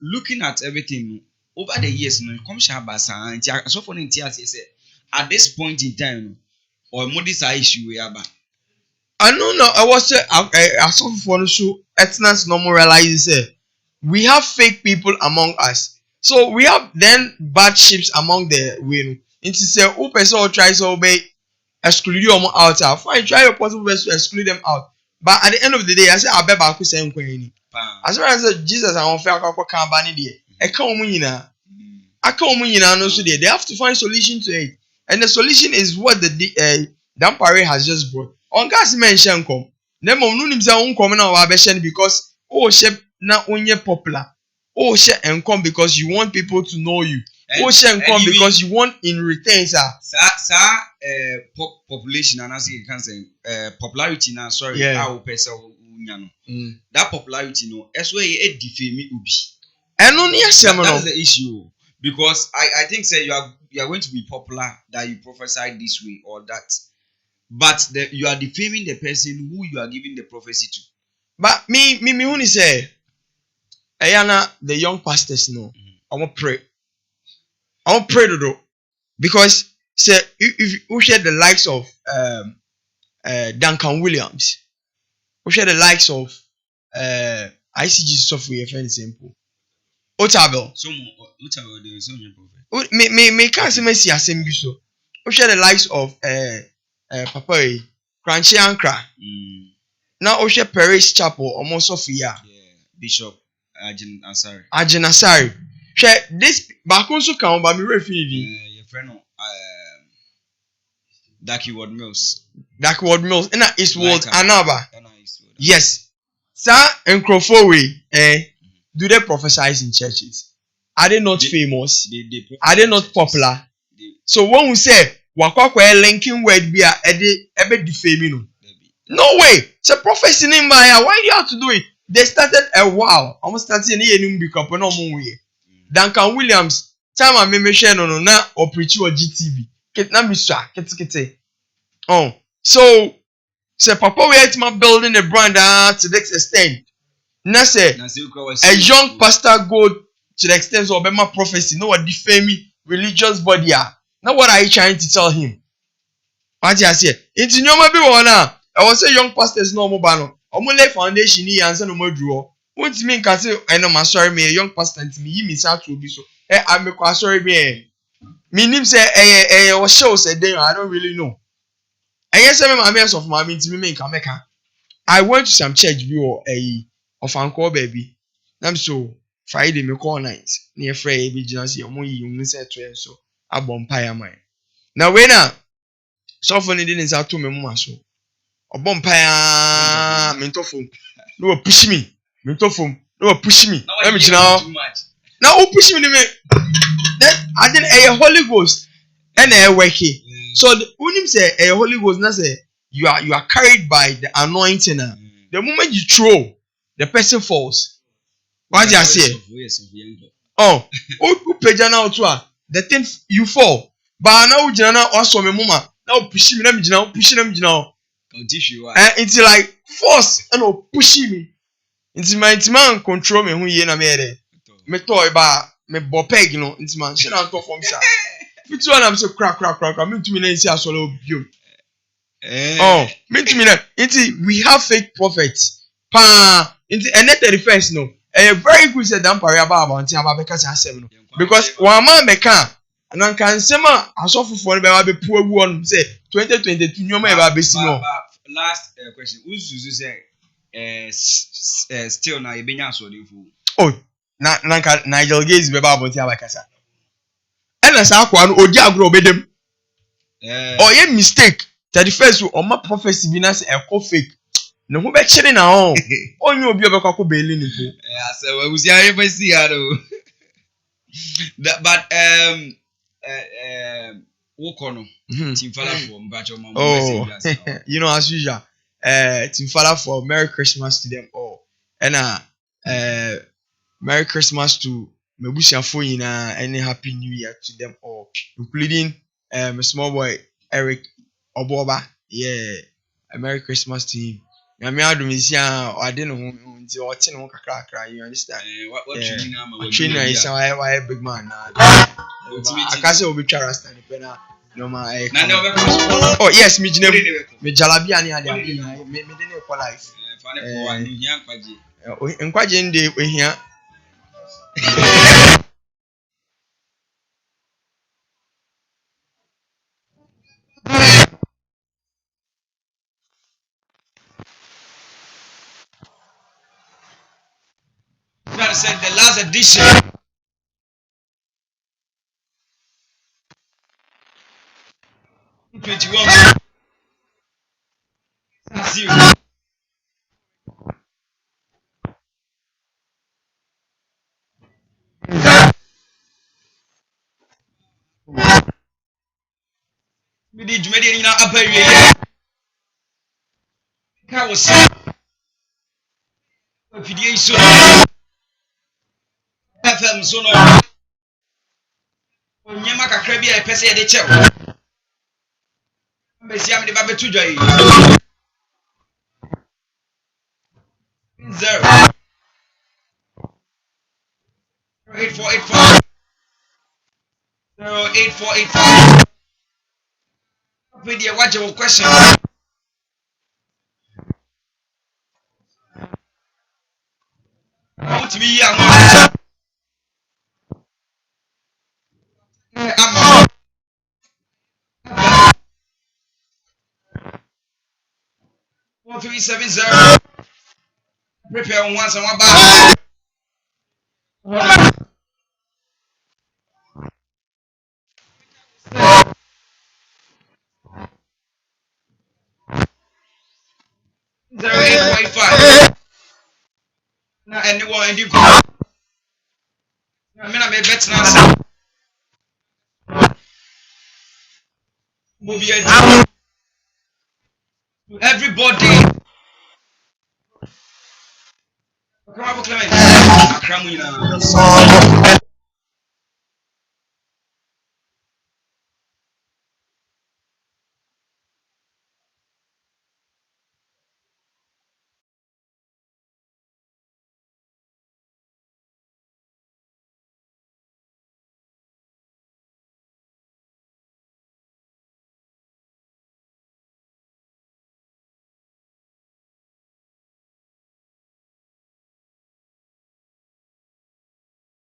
looking at everything over the years, so for at this point in time, or modis issue we are. I don't know. I was I saw for show ethnos normal realize we have fake people among us. So we have then bad ships among the wind. It is say who person tries to obey exclude them out. Fine, try your possible best to exclude them out. But at the end of the day, I say I bet back say nkweni. As far as Jesus and unfair can ban it. I can't no so they have to find solution to it. And the solution is what the Dampare has just brought. On gas mention come. Nemo nunim say uncommon na because shep na onye popular. Share and come because you want people to know you. Share and come because you want in return, sir. Population and as you can say popularity now. Sorry, that popularity no. That's where you defame ubi. And only that's the issue because I think say you are going to be popular that you prophesy this way or that, but you are defaming the person who you are giving the prophecy to. But me only say. Ayana, the young pastors know. I want pray. I want pray to do because say if you share the likes of Duncan Williams, we share the likes of ICG software for example. Otabel. Otabel there is no prophet. Me can't say me see assembly so. We share the likes of Papa Crunchy Ankra. Now we share Paris Chapel almost Sophia. Bishop Ajin Asari. Share this back also come by me refugee. Your friend Darkward Mills. And that is what Anaba. Yes. Sir and Crawford do they prophesize in churches? Are they not famous? Are they not popular? So when we say wakwa linking word be a defaming. No way. It's a prophecy name by why do you have to do it? They started a while. Almost starting here because no more way. Duncan Williams, time I may share no na or preach or GTV. Get na misha, get. Oh, so Papa we had my building a brand to the extent. Na say a young pastor go to the extent of my prophecy. No what defame religious body. Now what are you trying to tell him? What you say? It's in your maybe I was a young pastors no more banner. Omole foundation ni answer no more draw. What you mean? Cause I know my sorry me a young pastor to me. You miss out to be so. I'm a sorry me. Me name say was show said then I don't really know. I guess I'm a mess of my mean to me make America. I went to some church view of Uncle Baby. I'm so Friday me call night near Friday be just your money you said to so a bonfire mine. Now when so funny didn't say to me mama so. A bonfire mental phone. No push me. Mental phone. No push me. Let me now. Now who push me? Then I didn't a Holy Ghost and a wake. So the unim say a Holy Ghost na say you are carried by the anointing. The moment you throw, the person falls. What do you say? Oh, who page now to the thing you fall. But now jana also me mama. Now push me. Let me now push them now. It's like force and pushing me. It's my man control me who ye na me me toy ba me bopeg no it's man she na to form sha. Fit one am so crack me to me na see asolo bio. Oh, me to me na we have fake prophets. Pa into and 31st no. Very good said dan pare about aba beka say asem no. Because one man meka and an kan sema asofofo no be ba be pu awu on say 2022 nyoma e ba be si no. Last question. Who's say still now you been answered. Oh, nanka Nigel Gaze be ba abonti abakasa ena sa akwa no odi agro obedem oye mistake 31st o ma prophecy bi na se ekọ fake ne ho be kire na o onye obi obekwa beli ni po so we see how you see ado but Wokono team father for Mbacho Mama. You know, as usual, team father for Merry Christmas to them all. And Merry Christmas to Mebusha Foyina and Happy New Year to them all, including my small boy Eric Oboba. Yeah, a Merry Christmas to him. I mean, I don't I didn't know you understand? What you know is why a big man. I can't say we try to stand up. No man. Oh yes, me jalabi ani ade me dey for life. Nkwaje nde ehia. That said the last edition. We did in our upper area. I was FM so no. Onyema kakra bi a pese ye de chew. Mbesi am de ba betu dwai. 0 8484 08484. Video watch your question. Out me ya. I'm 4370. Prepare on once and one back. 0845. Now anyone and you go. I mean I made better now. Move your everybody. Okamafo Clement.